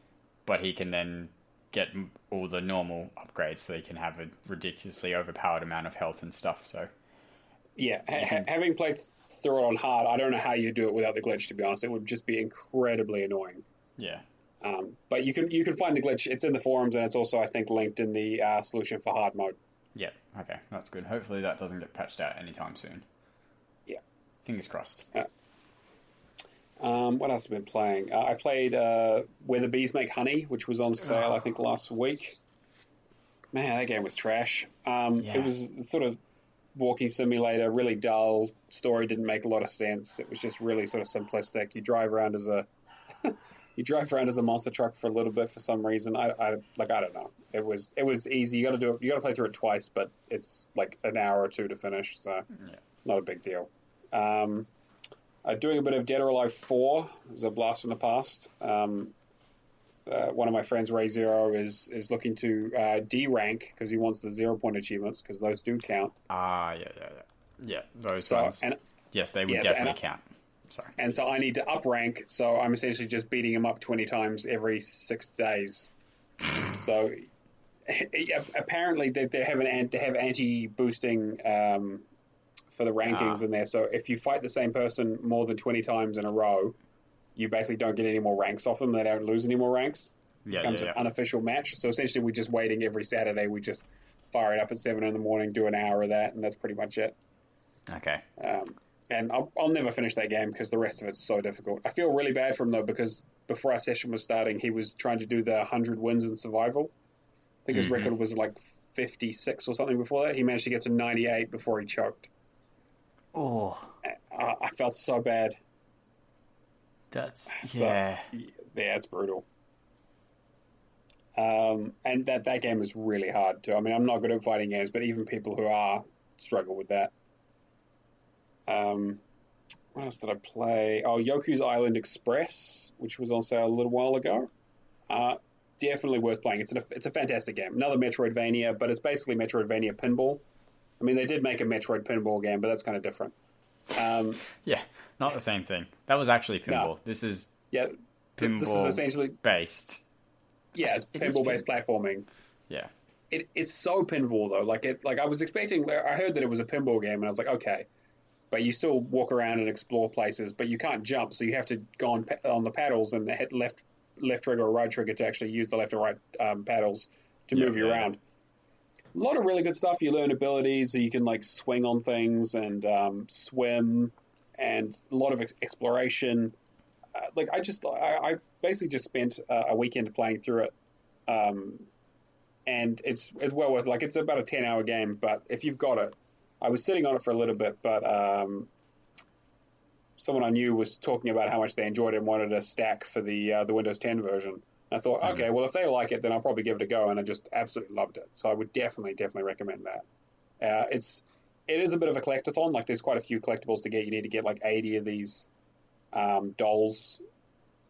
but he can then get all the normal upgrades, so he can have a ridiculously overpowered amount of health and stuff. So having played through it on hard, I don't know how you do it without the glitch, to be honest. It would just be incredibly annoying. Yeah. But you can find the glitch. It's in the forums, and it's also, I think, linked in the solution for hard mode. Yeah, okay, that's good. Hopefully that doesn't get patched out anytime soon. Yeah. Fingers crossed. What else have I been playing? I played Where the Bees Make Honey, which was on sale, I think, last week. Man, that game was trash. It was sort of walking simulator, really dull. Story didn't make a lot of sense. It was just really sort of simplistic. You drive around as a monster truck for a little bit for some reason. I don't know. It was easy. You got to play through it twice, but it's like an hour or two to finish, so not a big deal. Doing a bit of Dead or Alive 4 is a blast from the past. one of my friends, Ray Zero, is looking to D-rank because he wants the 0-point achievements because those do count. Yeah, those So, ones. And, yes, they would yes, definitely count. Sorry. and so I need to up rank, so I'm essentially just beating him up 20 times every 6 days. So apparently they have anti-boosting for the rankings in there. So if you fight the same person more than 20 times in a row, you basically don't get any more ranks off them. They don't lose any more ranks. It becomes an unofficial match. So essentially we're just waiting every Saturday. We just fire it up at 7 in the morning, do an hour of that, and that's pretty much it. Okay. And I'll never finish that game because the rest of it's so difficult. I feel really bad for him, though, because before our session was starting, he was trying to do the 100 wins in survival. I think his record was like 56 or something before that. He managed to get to 98 before he choked. Oh. I felt so bad. That's... Yeah, it's brutal. And that game is really hard, too. I mean, I'm not good at fighting games, but even people who are struggle with that. What else did I play? Oh, Yoku's Island Express, which was on sale a little while ago. Definitely worth playing. It's a fantastic game. Another Metroidvania, but it's basically Metroidvania pinball. I mean, they did make a Metroid pinball game, but that's kind of different. Yeah, not the same thing. That was actually pinball. No. This is pinball. This is essentially based. Yeah, it's pinball-based platforming. Yeah. It's so pinball though. Like I was expecting. I heard that it was a pinball game, and I was like, okay. But you still walk around and explore places, but you can't jump, so you have to go on the paddles and hit left trigger or right trigger to actually use the left or right paddles to move you around. A lot of really good stuff. You learn abilities, so you can like swing on things and swim, and a lot of exploration. I basically just spent a weekend playing through it, and it's well worth. Like, it's about a 10-hour game, but if you've got it. I was sitting on it for a little bit, but someone I knew was talking about how much they enjoyed it and wanted a stack for the Windows 10 version. And I thought, okay, well, if they like it, then I'll probably give it a go, and I just absolutely loved it. So I would definitely recommend that. It is a bit of a collectathon. Like, there's quite a few collectibles to get. You need to get like 80 of these dolls,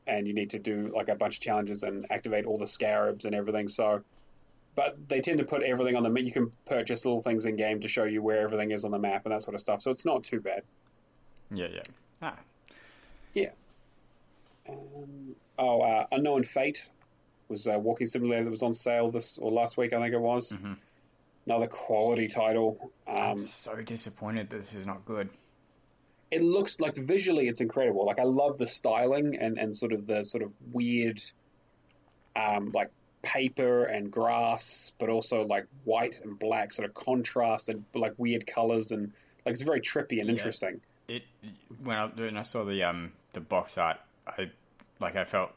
and you need to do like a bunch of challenges and activate all the scarabs and everything. So. But they tend to put everything on the map. You can purchase little things in game to show you where everything is on the map and that sort of stuff. So it's not too bad. Yeah. Yeah. Unknown Fate was a walking simulator that was on sale last week, I think it was. Mm-hmm. Another quality title. I'm so disappointed that this is not good. It looks like visually it's incredible. Like, I love the styling and sort of weird, like, paper and grass, but also like white and black sort of contrast and like weird colors, and like it's very trippy and interesting. When I saw the box art, I felt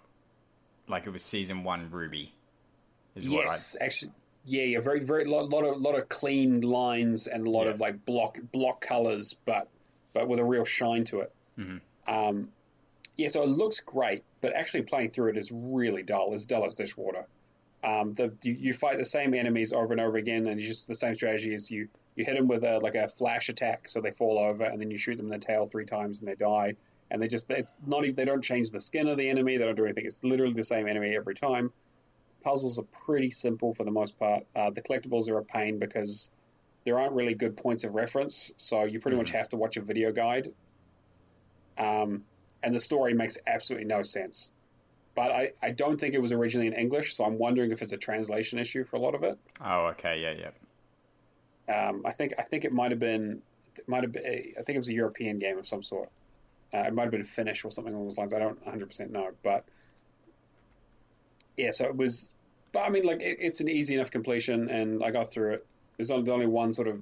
like it was season 1 Ruby. Actually, very lot of clean lines and a lot of like block colors, but with a real shine to it. Mm-hmm. So it looks great, but actually playing through it is really dull. It's dull as dishwater. You fight the same enemies over and over again, and it's just the same strategy as you hit them with a flash attack, so they fall over, and then you shoot them in the tail 3 times and they die. And they don't change the skin of the enemy, they don't do anything. It's literally the same enemy every time. Puzzles are pretty simple for the most part. The collectibles are a pain because there aren't really good points of reference, so you pretty much have to watch a video guide. And the story makes absolutely no sense. But I don't think it was originally in English, so I'm wondering if it's a translation issue for a lot of it. Oh, okay, yeah. I think it might have been. I think it was a European game of some sort. It might have been Finnish or something along those lines. I don't 100% know, but yeah. So it was. But I mean, like it's an easy enough completion, and I got through it. There's only one sort of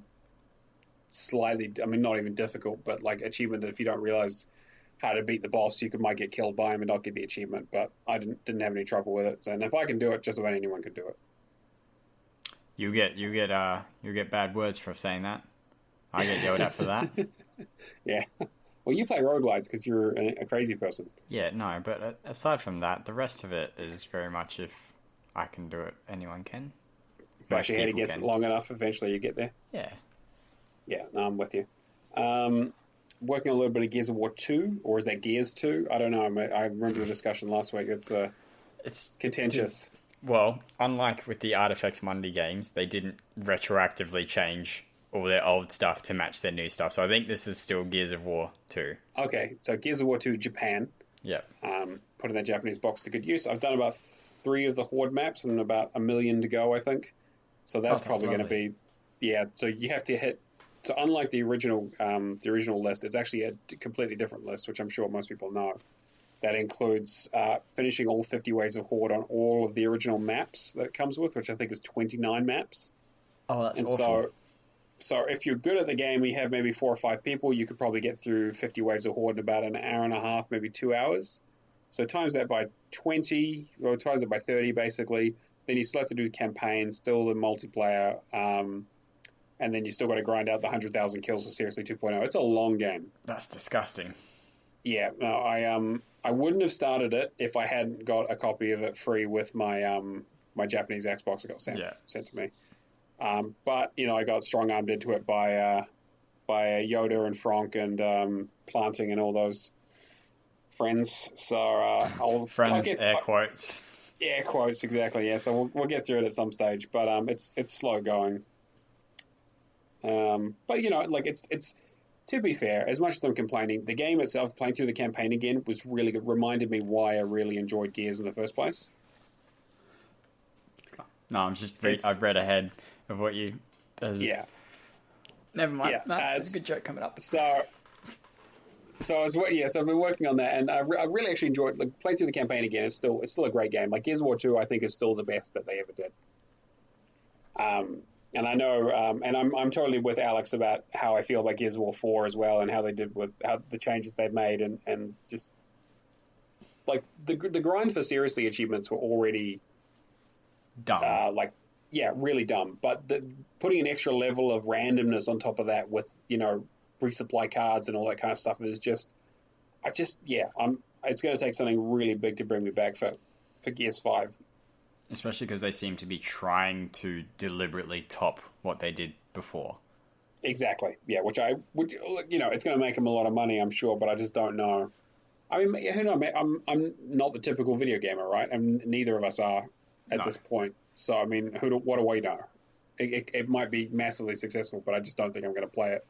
slightly. I mean, not even difficult, but like achievement that if you don't realize how to beat the boss, you might get killed by him and not get the achievement, but I didn't have any trouble with it. So, and if I can do it, just about anyone can do it. You get bad words for saying that. I get yelled at for that. Yeah. Well, you play roguelites because you're a crazy person. Yeah, no, but aside from that, the rest of it is very much if I can do it, anyone can. Bash your head against it long enough, eventually you get there. Yeah. Yeah, no, I'm with you. Working on a little bit of Gears of War 2, or is that Gears 2? I don't know. I remember the discussion last week. It's It's contentious. Well, unlike with the Artifex Mundi games, they didn't retroactively change all their old stuff to match their new stuff. So I think this is still Gears of War 2. Okay, so Gears of War 2 Japan. Yep. Putting that Japanese box to good use. I've done about 3 of the Horde maps and about 1 million to go, I think. So that's probably going to be... Yeah, so you have to hit... So unlike the original list, it's actually a completely different list, which I'm sure most people know. That includes finishing all 50 ways of Horde on all of the original maps that it comes with, which I think is 29 maps. Oh, that's awful. So if you're good at the game, you have maybe 4 or 5 people, you could probably get through 50 waves of Horde in about an hour and a half, maybe 2 hours. So times that by 20, or times it by 30, basically. Then you still have to do the campaign, still the multiplayer, and then you still got to grind out the 100,000 kills for Seriously 2.0. It's a long game. That's disgusting. Yeah, no, I wouldn't have started it if I hadn't got a copy of it free with my my Japanese Xbox that got sent to me. But I got strong armed into it by Yoda and Frank and Planting and all those friends. So I'll air quotes. Air quotes, exactly. Yeah, so we'll get through it at some stage, but it's slow going. But it's to be fair, as much as I'm complaining, the game itself, playing through the campaign again, was really good. Reminded me why I really enjoyed Gears in the first place. No, I've read ahead of what you... Yeah. Never mind. Yeah, there's a good joke coming up. So I've been working on that, and I really actually enjoyed playing through the campaign again. It's still a great game. Like Gears of War 2, I think is still the best that they ever did. And I know, and I'm totally with Alex about how I feel about Gears of War 4 as well, and how they did with how the changes they've made, and just like the grind for Seriously achievements were already dumb. Really dumb. But putting an extra level of randomness on top of that with resupply cards and all that kind of stuff is just, it's going to take something really big to bring me back for Gears 5. Especially because they seem to be trying to deliberately top what they did before. Exactly. Yeah, which I would, it's going to make them a lot of money, I'm sure, but I just don't know. I mean, who knows? I'm not the typical video gamer, right? And neither of us are at this point. So, I mean, what do we know? It might be massively successful, but I just don't think I'm going to play it.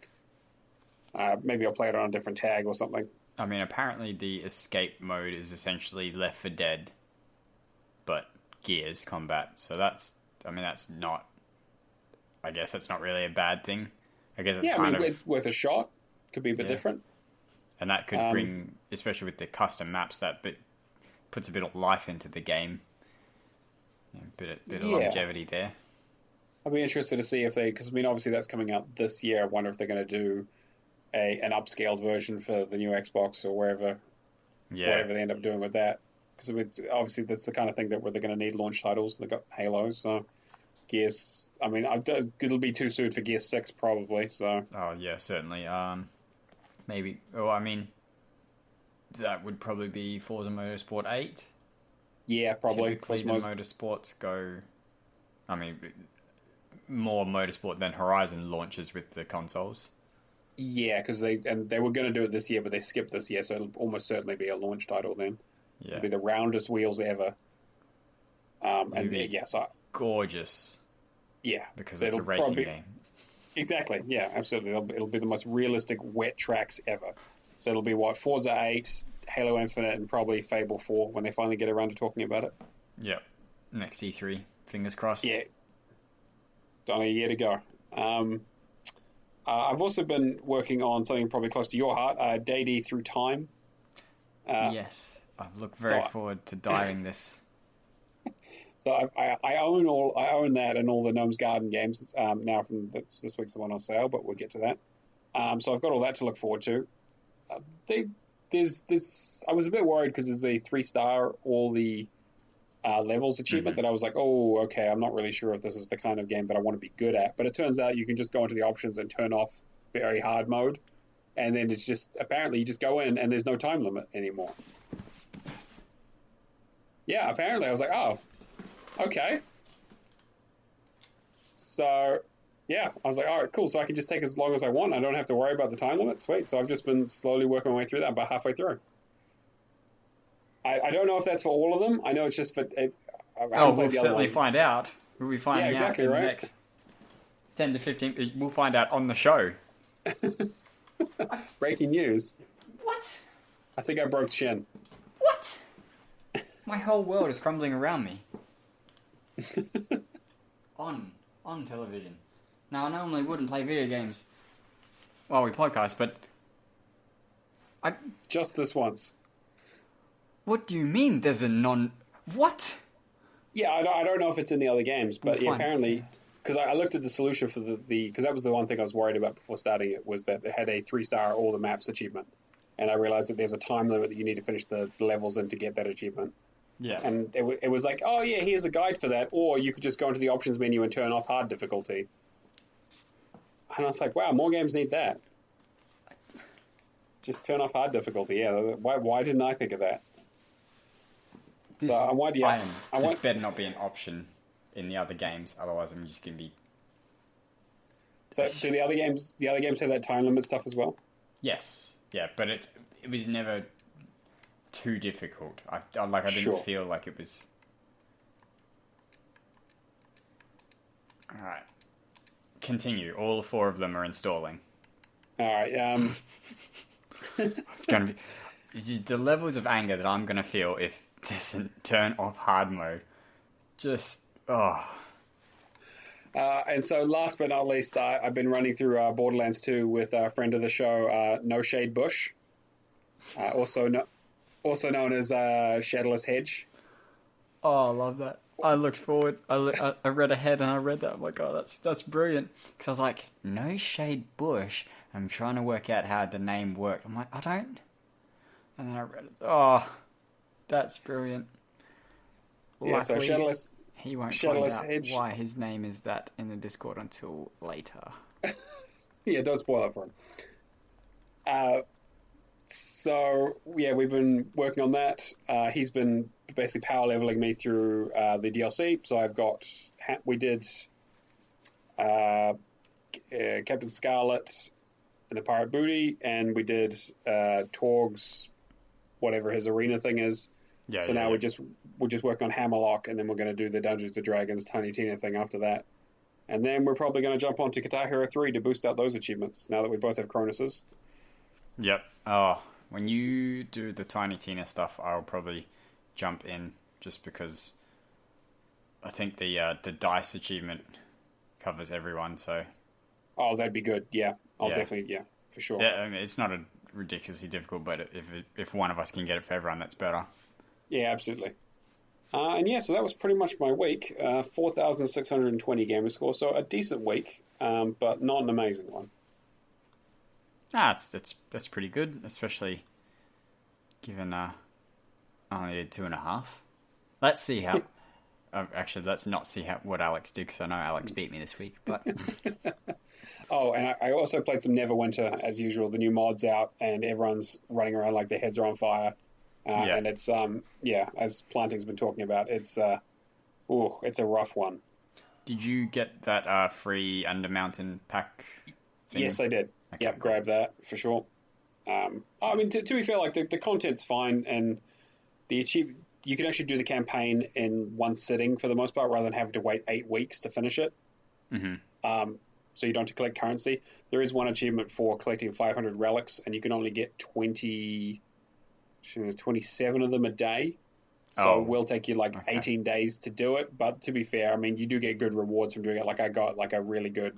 Maybe I'll play it on a different tag or something. I mean, apparently the escape mode is essentially Left 4 Dead, but Gears combat. So that's not... I guess that's not really a bad thing. I guess it's worth a shot. Could be a bit different. And that could bring, especially with the custom maps, that puts a bit of life into the game. A bit of longevity there. I'll be interested to see if because obviously that's coming out this year. I wonder if they're going to do an upscaled version for the new Xbox or whatever they end up doing with that. Because obviously that's the kind of thing that where they're going to need launch titles. They've got Halo, so Gears. I mean, it'll be too soon for Gears 6 probably. So. Oh yeah, certainly. Maybe. Oh, I mean, that would probably be Forza Motorsport 8. Yeah, probably. Typically, the motorsports go. I mean, more motorsport than Horizon launches with the consoles. Yeah, because they were going to do it this year, but they skipped this year, so it'll almost certainly be a launch title then. Yeah. It'll be the roundest wheels ever. Gorgeous. Yeah. Because it's a racing game. Exactly, yeah, absolutely. It'll be the most realistic wet tracks ever. So it'll be Forza 8, Halo Infinite, and probably Fable 4 when they finally get around to talking about it. Yep. Next E3. Fingers crossed. Yeah. Only a year to go. I've also been working on something probably close to your heart, Day Through Time. Yes. I look very forward to diving this. So I own that and all the Gnome's Garden games now from this week's the one on sale, but we'll get to that. So I've got all that to look forward to. There's this. I was a bit worried because there's a 3-star all the levels achievement that I was like, oh, okay, I'm not really sure if this is the kind of game that I want to be good at. But it turns out you can just go into the options and turn off very hard mode, and then it's just apparently you just go in and there's no time limit anymore. Yeah, apparently I was like, oh, okay. So, yeah, I was like, all right, cool. So I can just take as long as I want. I don't have to worry about the time limit. Sweet. So I've just been slowly working my way through that. I'm about halfway through. I I don't know if that's for all of them. I know it's just for. I haven't Oh, played we'll the other certainly ones. find out. We'll be finding Yeah, exactly, out in right. the next 10 to 15. We'll find out on the show. Breaking news. What? I think I broke Chin. What? My whole world is crumbling around me. On television. Now, I normally wouldn't play video games while we podcast, but Just this once. what do you mean there's a non... What? Yeah, I don't know if it's in the other games, but We'll yeah, find- apparently, because I looked at the solution for the because that was the one thing I was worried about before starting it, was that it had a 3-star all the maps achievement, and I realized that there's a time limit that you need to finish the levels in to get that achievement. Yeah. And it was like, oh yeah, here's a guide for that, or you could just go into the options menu and turn off hard difficulty. And I was like, wow, more games need that. Just turn off hard difficulty. Yeah, why didn't I think of that? This, So I want, yeah, I this want. better not be an option in the other games, otherwise I'm just going to be... So do the other games have that time limit stuff as well? Yes. Yeah, but it was never too difficult. I didn't Sure. feel like it was... Alright. Continue. All 4 of them are installing. All right. It's going to be... This is the levels of anger that I'm going to feel if it doesn't turn off hard mode. Just... Oh... And so, last but not least, I've been running through Borderlands 2 with a friend of the show, No Shade Bush, also known as Shadowless Hedge. Oh, I love that. I looked forward. I read ahead and I read that. Oh my god, that's brilliant. Because I was like, No Shade Bush. I'm trying to work out how the name worked. I'm like, I don't. And then I read it. Oh, that's brilliant. Yeah, so Luckily, Shadowless. he won't Shadowless find out Hedge. why his name is that in the Discord until later. Yeah, don't spoil it for him. So yeah, we've been working on that. He's been basically power leveling me through the DLC. So I've got we did Captain Scarlet and the Pirate Booty, and we did Torg's whatever his arena thing is. Yeah. So now we're just working on Hammerlock, and then we're going to do the Dungeons and Dragons Tiny Tina thing after that. And then we're probably going to jump onto Guitar Hero 3 to boost out those achievements, now that we both have Cronus's. Yep. Oh, when you do the Tiny Tina stuff, I'll probably jump in just because I think the dice achievement covers everyone. So Oh, that'd be good. Yeah, I'll Yeah. definitely, yeah, for sure. yeah, I mean, it's not a ridiculously difficult, but if one of us can get it for everyone, that's better. Yeah, absolutely. And yeah, so that was pretty much my week. 4,620 gamer score, so a decent week, but not an amazing one. That's pretty good, especially given I only did 2.5. Let's see how. Actually, let's not see what Alex did because I know Alex beat me this week. But Oh, and I also played some Neverwinter, as usual. The new mod's out, and everyone's running around like their heads are on fire. Yeah. And it's, as Planting's been talking about, it's a rough one. did you get that free Undermountain pack thing? Yes, I did. Okay, Yep, cool. grab that for sure. I mean, to be fair, like the content's fine, and you can actually do the campaign in one sitting for the most part, rather than having to wait 8 weeks to finish it. Mm-hmm. So you don't have to collect currency. There is one achievement for collecting 500 relics, and you can only get 27 of them a day. So Oh, it will take you like okay. 18 days to do it. But to be fair, I mean, you do get good rewards from doing it. Like I got like a really good,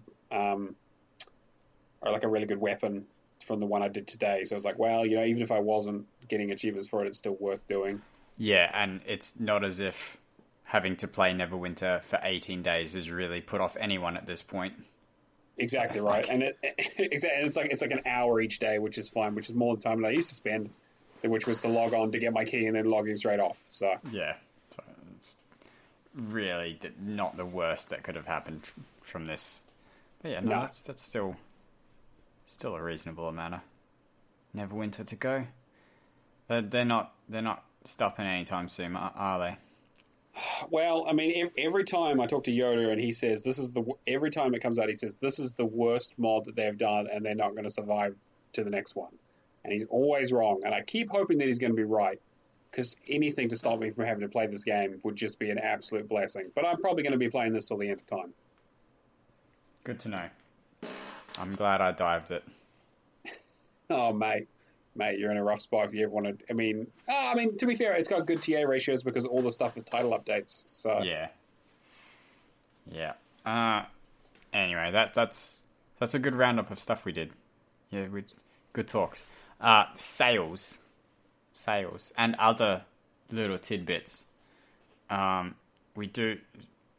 weapon from the one I did today. So it's like, well, even if I wasn't getting achievements for it, it's still worth doing. Yeah, and it's not as if having to play Neverwinter for 18 days has really put off anyone at this point. Exactly right. And it's like an hour each day, which is fine, which is more the time that I used to spend, which was to log on to get my key and then logging straight off. So Yeah, so it's really not the worst that could have happened from this. But yeah, no, No. that's still a reasonable amount of Neverwinter to go. They're not stopping anytime soon, are they? well, I mean, every time I talk to Yoda and he says every time it comes out, he says this is the worst mod that they've done and they're not going to survive to the next one. And he's always wrong. And I keep hoping that he's going to be right. because anything to stop me from having to play this game would just be an absolute blessing. But I'm probably going to be playing this till the end of time. Good to know. I'm glad I dived it. Oh, mate, you're in a rough spot if you ever want to. I mean, to be fair, it's got good TA ratios because all the stuff is title updates. So yeah. Anyway, that's a good roundup of stuff we did. Yeah, good talks. Sales, and other little tidbits. We do.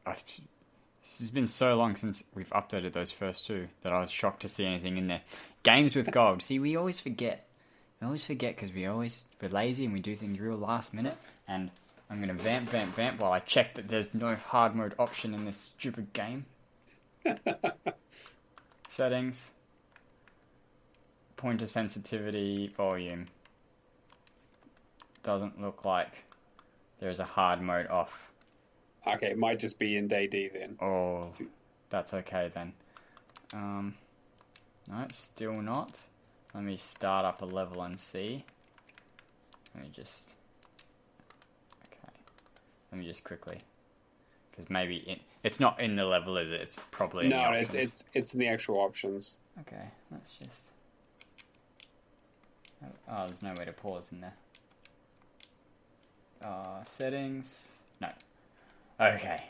This has been so long since we've updated those first two that I was shocked to see anything in there. Games with gold. See, we always forget. We always forget because we're lazy and we do things real last minute. And I'm going to vamp while I check that there's no hard mode option in this stupid game. Settings. Pointer sensitivity, volume. Doesn't look like there's a hard mode off. Okay, it might just be in day D then. Oh, that's okay then. No, still not. Let me start up a level and see. Let me just quickly, because maybe it's not in the level, is it? It's probably in the options. it's in the actual options. Okay, let's just. Oh, there's no way to pause in there. Settings. No. Okay.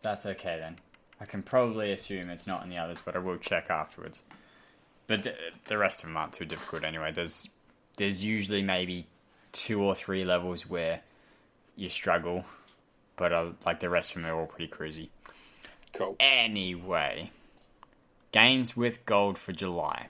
That's okay then. I can probably assume it's not in the others, but I will check afterwards. But the rest of them aren't too difficult anyway. There's usually maybe 2 or 3 levels where you struggle, but like the rest of them are all pretty cruisy. Cool. Anyway, games with gold for July.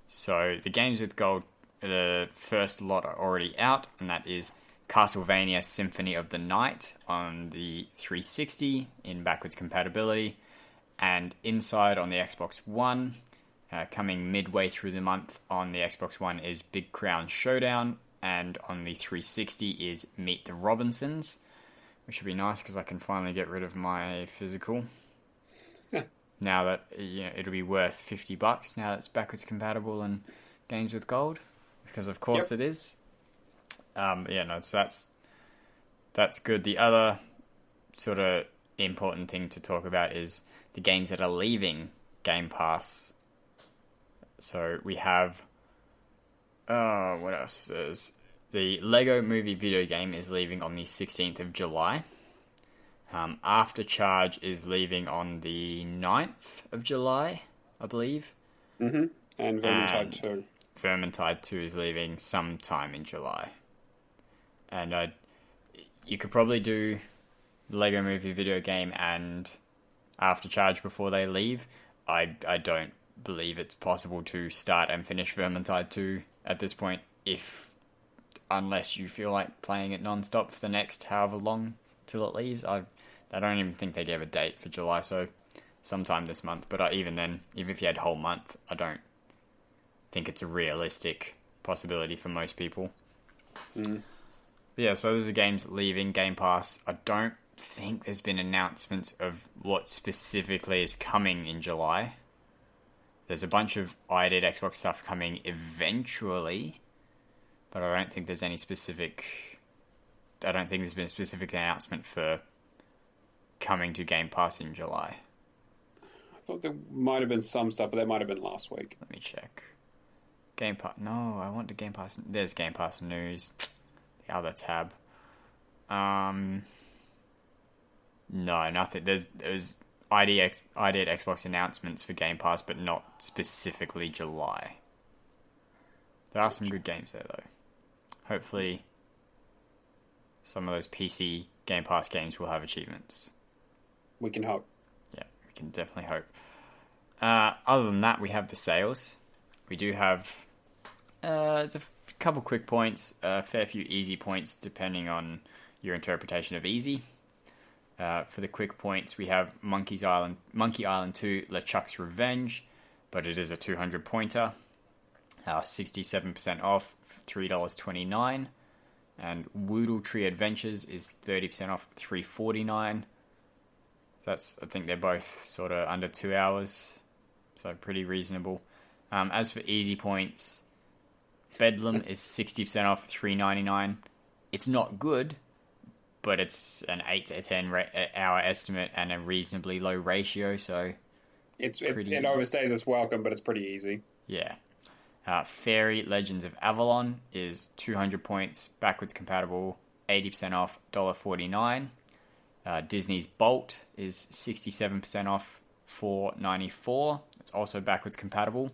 So the games with gold, the first lot are already out, and that is Castlevania Symphony of the Night on the 360 in backwards compatibility, and Inside on the Xbox One. Coming midway through the month on the Xbox One is Big Crown Showdown, and on the 360 is Meet the Robinsons, which would be nice because I can finally get rid of my physical. Now that it'll be worth $50 now that it's backwards compatible and games with gold, because of course it is. So that's good. The other sort of important thing to talk about is the games that are leaving Game Pass. So we have, what else is the Lego Movie video game is leaving on the 16th of July. After Charge is leaving on the 9th of July, I believe. Mm-hmm. And Vermintide 2. Vermintide 2 is leaving sometime in July. And you could probably do the Lego Movie video game and After Charge before they leave. I don't believe it's possible to start and finish Vermintide 2 at this point, unless you feel like playing it non-stop for the next however long till it leaves. I don't even think they gave a date for July, so sometime this month. But even then, even if you had a whole month, I don't think it's a realistic possibility for most people. Mm. Yeah, so those are games leaving Game Pass. I don't think there's been announcements of what specifically is coming in July. There's a bunch of ID Xbox stuff coming eventually, but I don't think there's any specific. I don't think there's been a specific announcement for coming to Game Pass in July. I thought there might have been some stuff, but that might have been last week. Let me check. Game Pass. No, I want the Game Pass. There's Game Pass news. The other tab. No, nothing. There's ID at Xbox announcements for Game Pass, but not specifically July. There are some good games there, though. Hopefully, some of those PC Game Pass games will have achievements. We can hope. Yeah, we can definitely hope. Other than that, we have the sales. We do have there's a couple quick points, a fair few easy points, depending on your interpretation of easy. For the quick points, we have Monkey Island 2, LeChuck's Revenge, but it is a 200 pointer. 67% off, $3.29. And Woodle Tree Adventures is 30% off, $3.49. So I think they're both sort of under 2 hours, so pretty reasonable. As for easy points, Bedlam is 60% off, $3.99. It's not good, but it's an 8 to 10 hour estimate and a reasonably low ratio, so it overstays its welcome, but it's pretty easy. Yeah. Fairy Legends of Avalon is 200 points, backwards compatible, 80% off, $1.49. Disney's Bolt is 67% off, $4.94. It's also backwards compatible.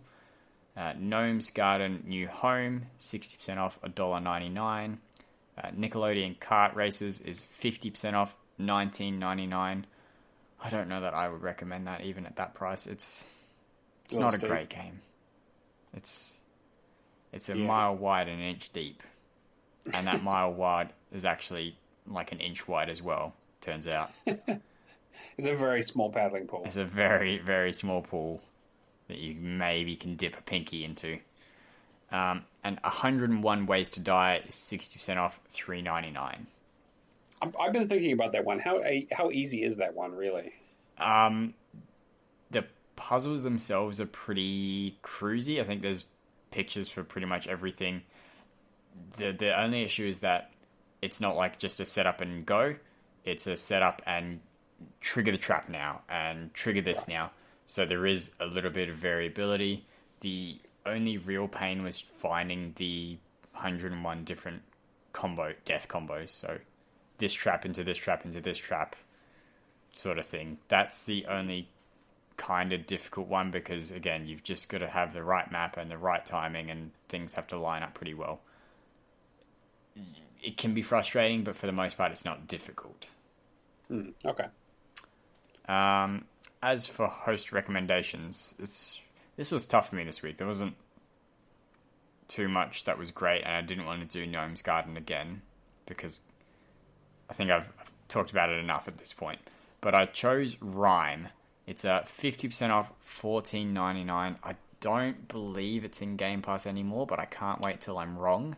Gnome's Garden New Home, 60% off, $1.99. Nickelodeon Kart Races is 50% off, $19.99. I don't know that I would recommend that even at that price. It's not a great game. It's a mile wide and an inch deep. And that mile wide is actually like an inch wide as well, turns out. It's a very small paddling pool. It's a very, very small pool that you maybe can dip a pinky into. And 101 Ways to Die is 60% off, $3.99. I've been thinking about that one. How easy is that one, really? The puzzles themselves are pretty cruisy. I think there's pictures for pretty much everything. The only issue is that it's not like just a setup and go. It's a setup and trigger the trap now and trigger this now. So there is a little bit of variability. The only real pain was finding the 101 different death combos. So this trap into this trap into this trap sort of thing. That's the only kind of difficult one because, again, you've just got to have the right map and the right timing and things have to line up pretty well. It can be frustrating, but for the most part, it's not difficult. Okay. As for host recommendations, this was tough for me this week. There wasn't too much that was great, and I didn't want to do Gnome's Garden again because I think I've talked about it enough at this point. But I chose Rhyme. It's 50% off, $14.99. I don't believe it's in Game Pass anymore, but I can't wait till I'm wrong.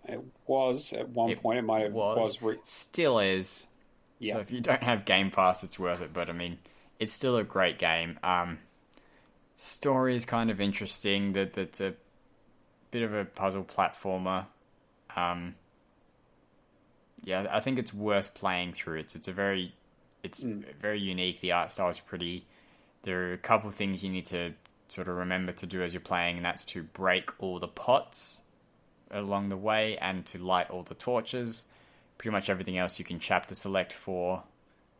It was at one point. It might have was. Still is. Yeah. So if you don't have Game Pass, it's worth it. But I mean, it's still a great game. Story is kind of interesting. That's a bit of a puzzle platformer. Yeah, I think it's worth playing through. It's very unique. The art style is pretty. There are a couple things you need to sort of remember to do as you're playing, and that's to break all the pots along the way and to light all the torches. Pretty much everything else you can chapter select for,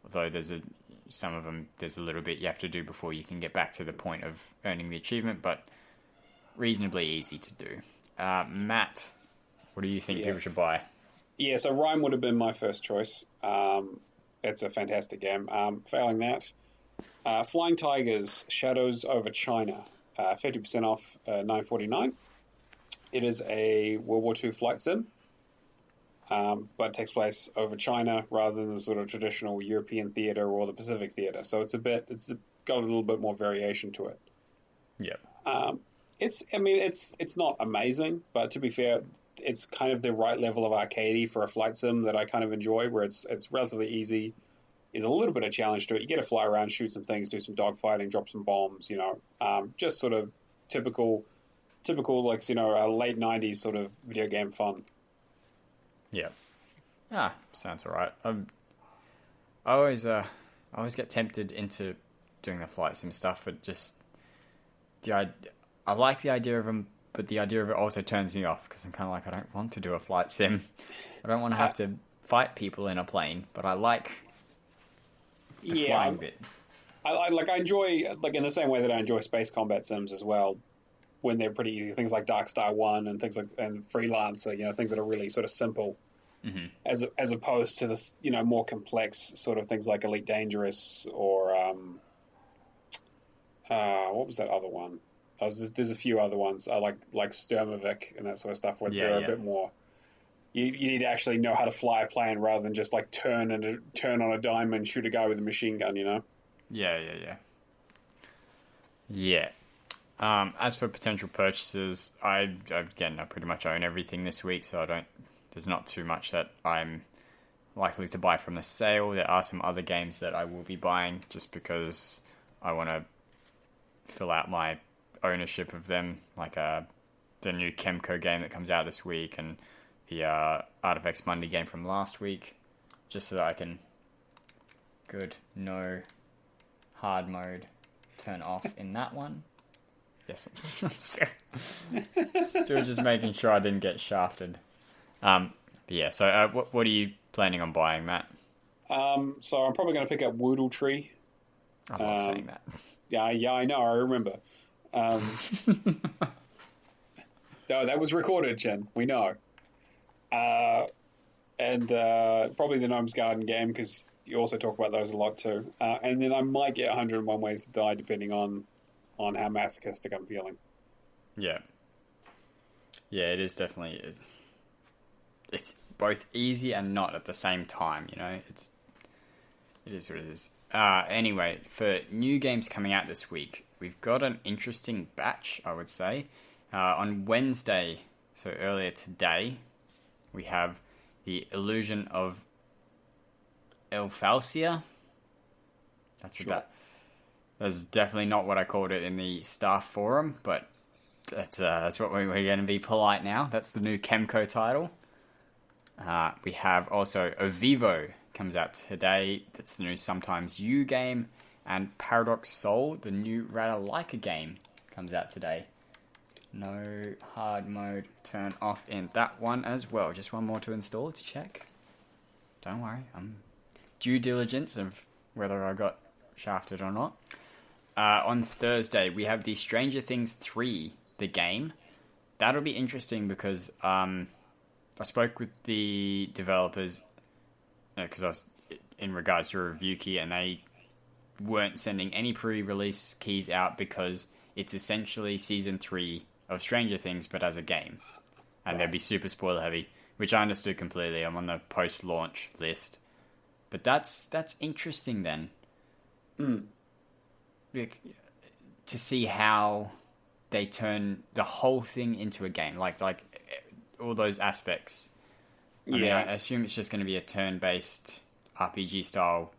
although there's a little bit you have to do before you can get back to the point of earning the achievement, but reasonably easy to do. Matt, what do you think people should buy? Yeah, so Rhyme would have been my first choice. It's a fantastic game. Failing that, Flying Tigers, Shadows over China, 50% off, $9.49. It is a World War II flight sim, but takes place over China rather than the sort of traditional European theater or the Pacific theater. So it's got a little bit more variation to it. Yeah. It's not amazing, but to be fair, it's kind of the right level of arcadey for a flight sim that I kind of enjoy, where it's relatively easy. There's a little bit of challenge to it. You get to fly around, shoot some things, do some dogfighting, drop some bombs, just sort of typical like, late 90s sort of video game fun. Yeah. Sounds all right. I always get tempted into doing the flight sim stuff, but just I like the idea of them, but the idea of it also turns me off because I'm kind of like, I don't want to do a flight sim. I don't want to have to fight people in a plane, but I like the flying bit. I enjoy, like, in the same way that I enjoy space combat sims as well, when they're pretty easy. Things like Dark Star 1 and things like and Freelancer, things that are really sort of simple, as opposed to this, more complex sort of things like Elite Dangerous or what was that other one? There's a few other ones. I like Sturmovik and that sort of stuff where they're a bit more. You need to actually know how to fly a plane rather than just like turn on a dime and shoot a guy with a machine gun. Yeah. As for potential purchases, I pretty much own everything this week, so there's not too much that I'm likely to buy from the sale. There are some other games that I will be buying just because I want to fill out my ownership of them, like the new Chemco game that comes out this week and the Artifacts Monday game from last week, just so that I can... Good. No hard mode turn off in that one. Yes. I'm still just making sure I didn't get shafted. But yeah, so what are you planning on buying, Matt? So I'm probably going to pick up Woodle Tree. I love saying that. Yeah, I know. I remember. No, that was recorded, Jen. We know. And probably the Gnome's Garden game, because you also talk about those a lot too. And then I might get 101 Ways to Die, depending on how masochistic I'm feeling. Yeah. Yeah, it is definitely... It's both easy and not at the same time, you know? It is what it is. Anyway, for new games coming out this week, we've got an interesting batch, I would say. On Wednesday, so earlier today, we have The Illusion of Elfalcia. That's definitely not what I called it in the staff forum, but that's what we're going to be polite now. That's the new Chemco title. We have also Ovivo comes out today. That's the new Sometimes You game. And Paradox Soul, the new Ratalaika game, comes out today. No hard mode turn off in that one as well. Just one more to install to check. Don't worry, I'm due diligence of whether I got shafted or not. On Thursday, we have the Stranger Things 3, the game. That'll be interesting because I spoke with the developers because I was in regards to a review key, and they weren't sending any pre-release keys out because it's essentially Season 3 of Stranger Things, but as a game. And they'd be super spoiler heavy, which I understood completely. I'm on the post-launch list. But that's interesting then. To see how they turn the whole thing into a game. Like all those aspects. I mean, I assume it's just going to be a turn-based RPG style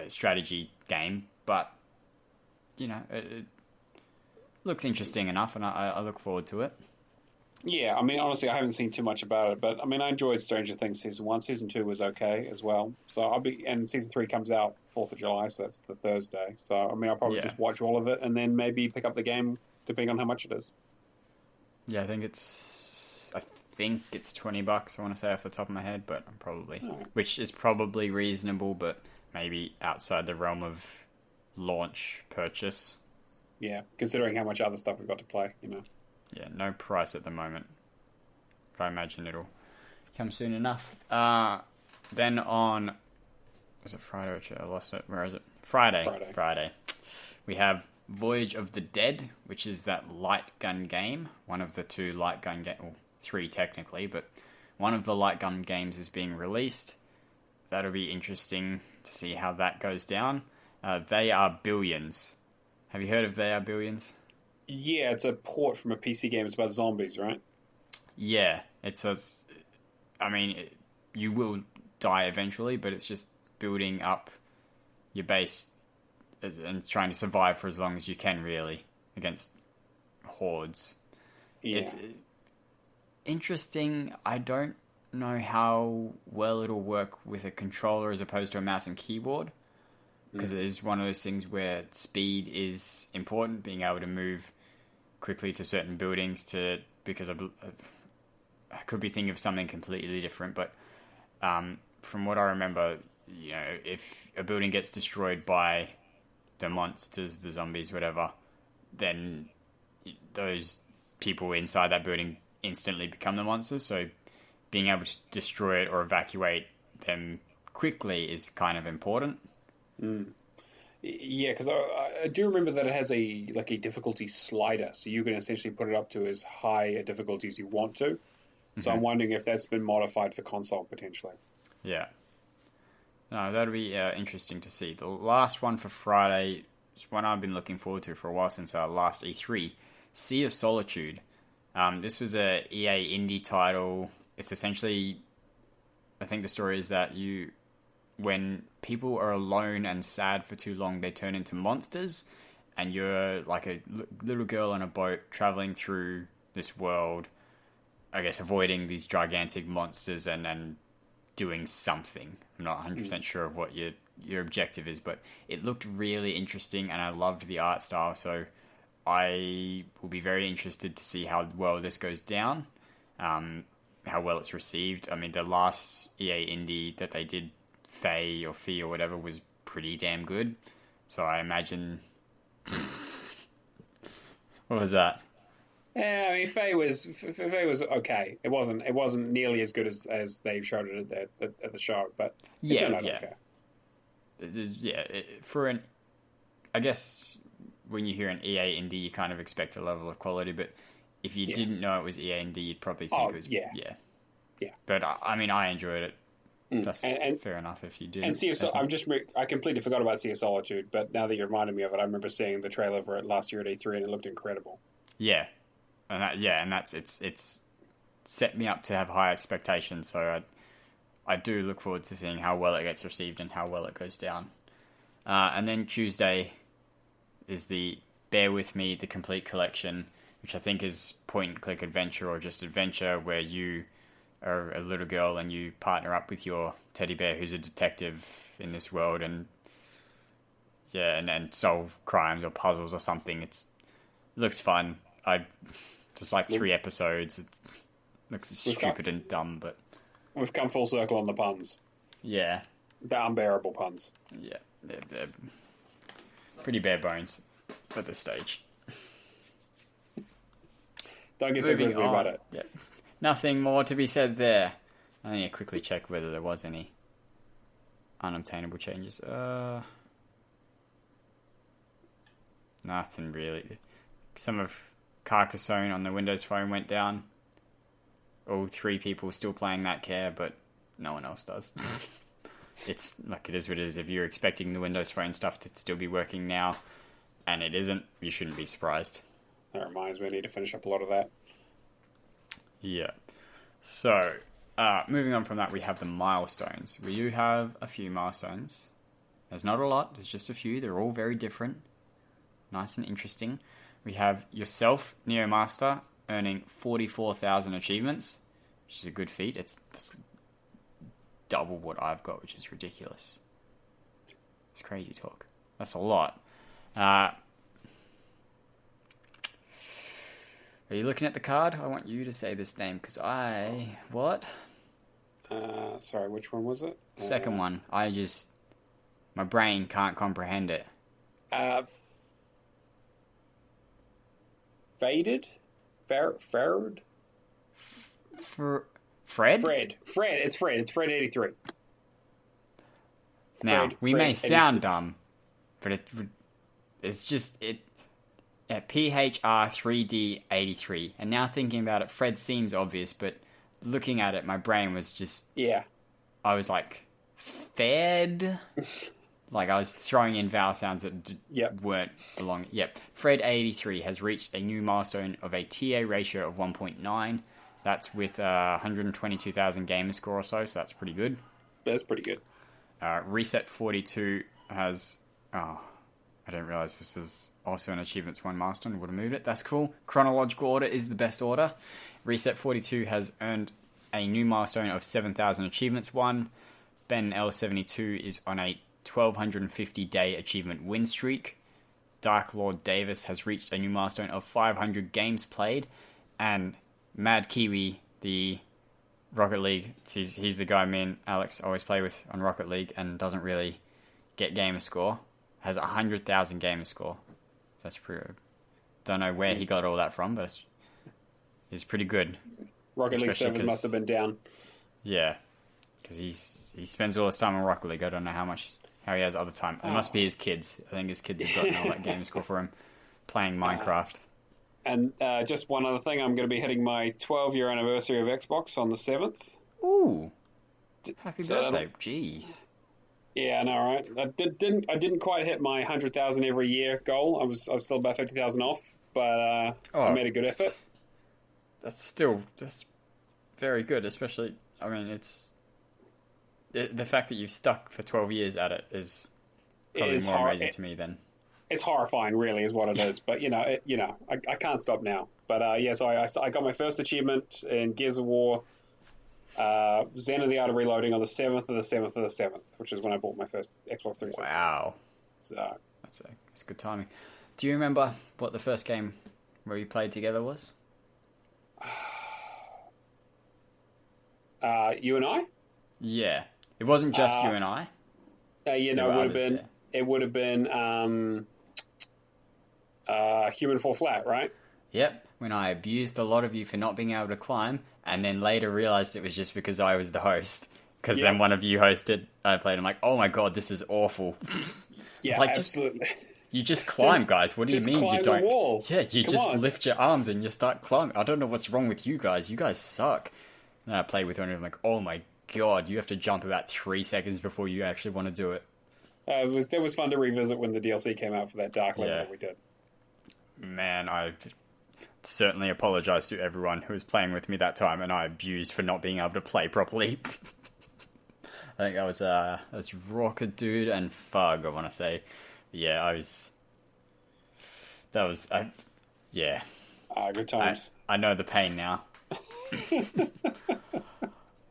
strategy game, but you know, it looks interesting enough, and I look forward to it. Yeah, I mean, honestly, I haven't seen too much about it, but I mean, I enjoyed Stranger Things Season 1. Season 2 was okay as well. So and Season 3 comes out 4th of July, so that's the Thursday. So, I mean, I'll probably just watch all of it and then maybe pick up the game, depending on how much it is. Yeah, I think it's $20, I want to say off the top of my head, but I'm probably, which is probably reasonable, but maybe outside the realm of launch purchase. Yeah, considering how much other stuff we've got to play, you know. Yeah, no price at the moment, but I imagine it'll come soon enough. Then on, was it Friday? I lost it. Where is it? Friday. We have Voyage of the Dead, which is that light gun game. One of the two light gun games, well, three technically, but one of the light gun games is being released. That'll be interesting to see how that goes down. They Are Billions. Have you heard of They Are Billions? Yeah, it's a port from a PC game. It's about zombies, right? Yeah, you will die eventually, but it's just building up your base and trying to survive for as long as you can, really, against hordes. Yeah. It's interesting. I don't know how well it'll work with a controller as opposed to a mouse and keyboard, because it is one of those things where speed is important, being able to move quickly to certain buildings because I could be thinking of something completely different, but from what I remember, you know, if a building gets destroyed by the monsters, the zombies, whatever, then those people inside that building instantly become the monsters, so being able to destroy it or evacuate them quickly is kind of important. Yeah, because I do remember that it has a difficulty slider, so you can essentially put it up to as high a difficulty as you want to. So I'm wondering if that's been modified for console potentially. Yeah. No, that'll be interesting to see. The last one for Friday is one I've been looking forward to for a while since our last E3, Sea of Solitude. This was a EA indie title. It's essentially, I think the story is that when people are alone and sad for too long, they turn into monsters, and you're like a little girl on a boat traveling through this world, I guess, avoiding these gigantic monsters and doing something. I'm not 100% sure of what your objective is, but it looked really interesting, and I loved the art style, so I will be very interested to see how well this goes down, how well it's received. I mean, the last EA indie that they did, Fey or Fee or whatever, was pretty damn good, so I imagine... What was that? Yeah, I mean, Faye was okay. It wasn't nearly as good as they showed it at the show, but it turned out okay. Yeah, for an, I guess when you hear an EA indie, you kind of expect a level of quality, but if you didn't know it was EA indie, you'd probably think it was yeah. But I mean, I enjoyed it. That's fair enough if you did. And Sea of I completely forgot about Sea of Solitude, but now that you reminded me of it, I remember seeing the trailer for it last year at E3, and it looked incredible. Yeah, and that's it's set me up to have high expectations. So I do look forward to seeing how well it gets received and how well it goes down. And then Tuesday is the Bear With Me, the Complete Collection, which I think is point-and-click adventure or just adventure where you are a little girl and you partner up with your teddy bear who's a detective in this world and solve crimes or puzzles or something. It looks fun. I just like 3 episodes. It looks stupid and dumb, but we've come full circle on the puns. Yeah. The unbearable puns. Yeah. They're pretty bare bones at this stage. Don't get so grizzly about it. Yeah. Nothing more to be said there. I need to quickly check whether there was any unobtainable changes. Nothing really. Some of Carcassonne on the Windows Phone went down. All 3 people still playing that care, but no one else does. It's like it is what it is. If you're expecting the Windows Phone stuff to still be working now, and it isn't, you shouldn't be surprised. That reminds me, I need to finish up a lot of that. Yeah. So, moving on from that, we have the milestones. We do have a few milestones. There's not a lot. There's just a few. They're all very different. Nice and interesting. We have yourself, Neomaster, earning 44,000 achievements, which is a good feat. That's double what I've got, which is ridiculous. It's crazy talk. That's a lot. Are you looking at the card? I want you to say this name, because What? Sorry, which one was it? Second one. My brain can't comprehend it. Faded? Fred? Fred? It's Fred. It's Fred 83. Now, we may sound dumb, but it's just... PHR3D83. And now thinking about it, Fred seems obvious, but looking at it, my brain was just... Yeah. I was like, Fed? Like I was throwing in vowel sounds that weren't belong. Yep. Fred 83 has reached a new milestone of a TA ratio of 1.9. That's with 122,000 Gamerscore or so that's pretty good. That's pretty good. Reset 42 has... Oh, I didn't realize this is also an Achievements 1 milestone. Would have moved it. That's cool. Chronological order is the best order. Reset 42 has earned a new milestone of 7,000 Achievements 1. Ben L72 is on a 1,250-day achievement win streak. Dark Lord Davis has reached a new milestone of 500 games played. And Mad Kiwi, the Rocket League, he's the guy me and Alex always play with on Rocket League and doesn't really get Gamerscore, has 100,000 Gamerscore. That's pretty good. Don't know where he got all that from, but it's pretty good. Rocket League servers must have been down. Yeah, because he spends all his time on Rocket League. I don't know how he has other time. It must be his kids. I think his kids have gotten all that Gamerscore for him playing Minecraft. And just one other thing, I'm going to be hitting my 12-year anniversary of Xbox on the 7th. Ooh, happy birthday! Jeez. Yeah, I know, right? I didn't quite hit my 100,000 every year goal. I was still about 50,000 off, but I made a good effort. That's very good, especially. I mean, it's the fact that you've stuck for 12 years at it is probably more amazing to me than. It's horrifying, really, is what it is. But I can't stop now. But yeah, so I got my first achievement in Gears of War, Zen of the Art of Reloading on the 7th of the 7th of the 7th, which is when I bought my first Xbox 360. Wow. So That's good timing. Do you remember what the first game where you played together was? you and I? Yeah. It wasn't just you and I. Yeah, no, it would have been Human Fall Flat, right? Yep. When I abused a lot of you for not being able to climb, and then later realized it was just because I was the host. Because then one of you hosted, I played. I'm like, oh my god, this is awful. Yeah, it's like, absolutely. You just climb, guys. What do you mean you don't? The wall. Yeah, you lift your arms and you start climbing. I don't know what's wrong with you guys. You guys suck. And I play with one of them like, oh my god, you have to jump about 3 seconds before you actually want to do it. It was fun to revisit when the DLC came out for that dark level that we did. Man, I certainly apologize to everyone who was playing with me that time, and I abused for not being able to play properly. I think that was Rocker Dude and Fug, I want to say. Yeah, yeah. Good times. I know the pain now.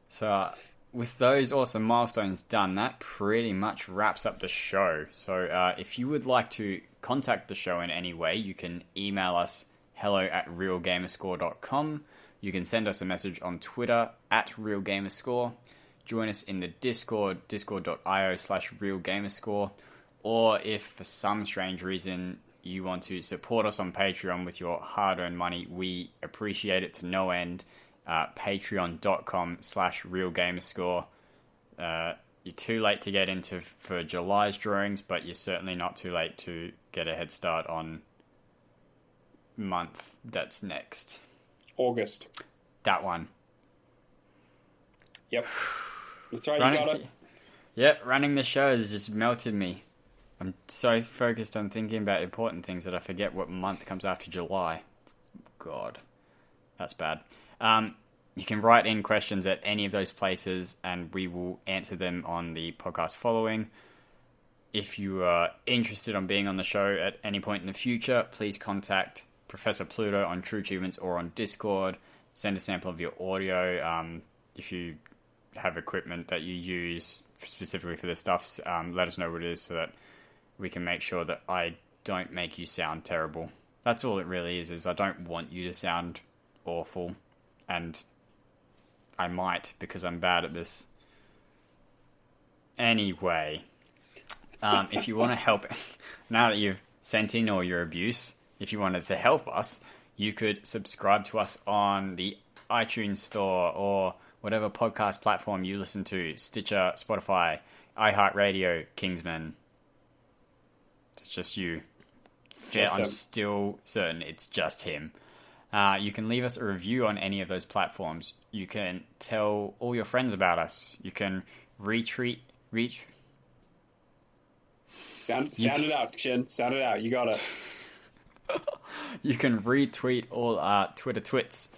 So, with those awesome milestones done, that pretty much wraps up the show. So, if you would like to contact the show in any way, you can email us hello@realgamerscore.com. You can send us a message on Twitter @realgamerscore. Join us in the Discord, discord.io/realgamerscore. Or if for some strange reason you want to support us on Patreon with your hard-earned money, we appreciate it to no end. Patreon.com/realgamerscore. You're too late to get into for July's drawings, but you're certainly not too late to get a head start on month that's next. August. That one. Yep. That's right, you got it. Yep, running the show has just melted me. I'm so focused on thinking about important things that I forget what month comes after July. God. That's bad. You can write in questions at any of those places, and we will answer them on the podcast following. If you are interested on being on the show at any point in the future, please contact Professor Pluto on True Achievements or on Discord. Send a sample of your audio. If you have equipment that you use specifically for this stuff, let us know what it is so that we can make sure that I don't make you sound terrible. That's all it really is I don't want you to sound awful, and I might because I'm bad at this. Anyway, if you want to help, now that you've sent in all your abuse, if you wanted to help us, you could subscribe to us on the iTunes Store or whatever podcast platform you listen to, Stitcher, Spotify, iHeartRadio, Kingsman. It's just you. I'm still certain it's just him. You can leave us a review on any of those platforms. You can tell all your friends about us. You can Sound it out, Shin. Sound it out. You got it. You can retweet all our Twitter twits.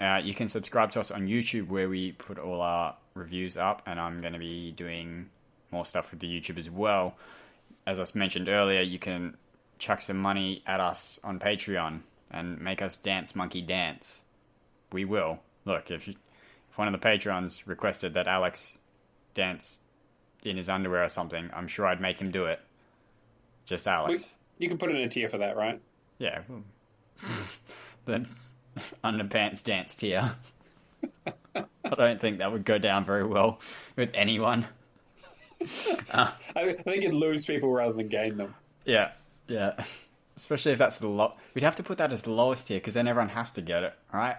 You can subscribe to us on YouTube where we put all our reviews up, and I'm going to be doing more stuff with the YouTube as well. As I mentioned earlier, you can chuck some money at us on Patreon and make us dance monkey dance. We will. Look, if one of the patrons requested that Alex dance in his underwear or something, I'm sure I'd make him do it. Just Alex. You can put in a tier for that, right? Yeah. The underpants dance tier. I don't think that would go down very well with anyone. I think it'd lose people rather than gain them. Yeah. Especially if that's the we'd have to put that as the lowest tier, because then everyone has to get it, right?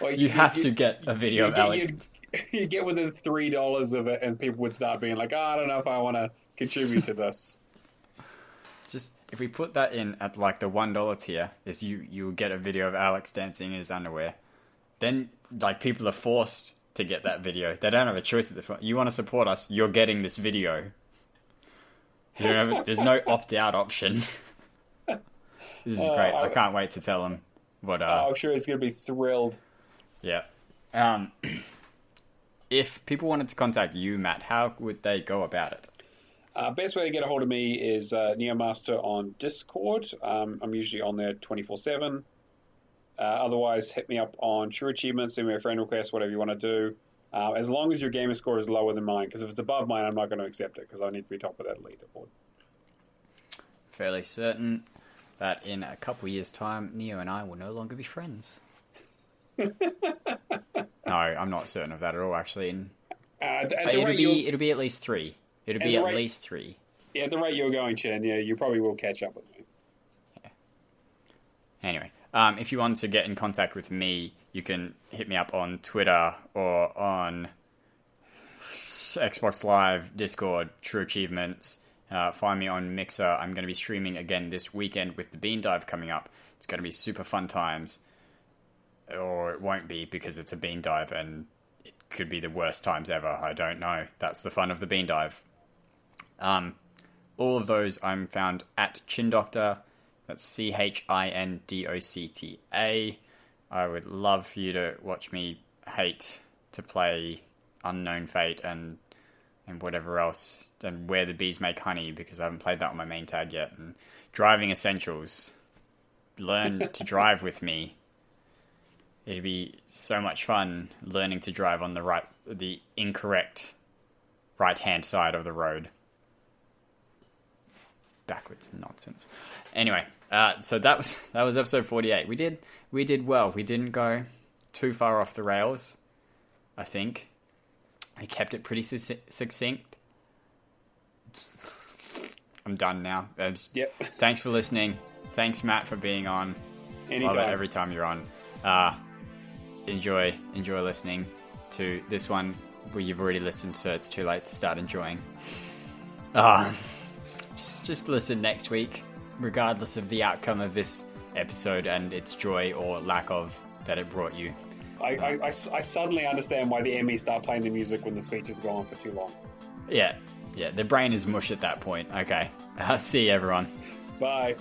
Well, you have to get a video of Alex. You get within $3 of it, and people would start being like, I don't know if I want to contribute to this. Just, if we put that in at like the $1 tier, is you'll get a video of Alex dancing in his underwear. Then, like, people are forced to get that video. They don't have a choice at this point. You want to support us, you're getting this video. There's no opt-out option. This is great. I can't wait to tell him what... I'm sure he's going to be thrilled. Yeah. If people wanted to contact you, Matt, how would they go about it? Best way to get a hold of me is Neomaster on Discord. I'm usually on there 24/7. Otherwise, hit me up on True Achievements, send me a friend request, whatever you want to do. As long as your gamer score is lower than mine, because if it's above mine, I'm not going to accept it, because I need to be top of that leaderboard. Fairly certain that in a couple years' time, Neo and I will no longer be friends. No, I'm not certain of that at all, actually. It'll be at least 3. It'll be at least 3. Yeah, at the rate you're going, Chin, yeah, you probably will catch up with me. Yeah. Anyway, if you want to get in contact with me, you can hit me up on Twitter or on Xbox Live, Discord, True Achievements. Find me on Mixer. I'm going to be streaming again this weekend with the Bean Dive coming up. It's going to be super fun times. Or it won't be, because it's a Bean Dive and it could be the worst times ever. I don't know. That's the fun of the Bean Dive. All of those I'm found at ChinDocta. That's ChinDocta. I would love for you to watch me hate to play Unknown Fate and whatever else, and Where the Bees Make Honey, because I haven't played that on my main tag yet. And Driving Essentials. Learn to drive with me. It'd be so much fun learning to drive on the incorrect right-hand side of the road. Backwards nonsense. Anyway, so that was episode 48. We did well. We didn't go too far off the rails, I think. I kept it pretty succinct. I'm done now. Yep. Thanks for listening. Thanks, Matt, for being on. Anytime. Love it every time you're on. Enjoy listening to this one where you've already listened, so it's too late to start enjoying. Just listen next week, regardless of the outcome of this episode and its joy or lack of that it brought you. I suddenly understand why the Emmys start playing the music when the speeches go on for too long. Yeah, the brain is mush at that point. Okay, see you, everyone. Bye.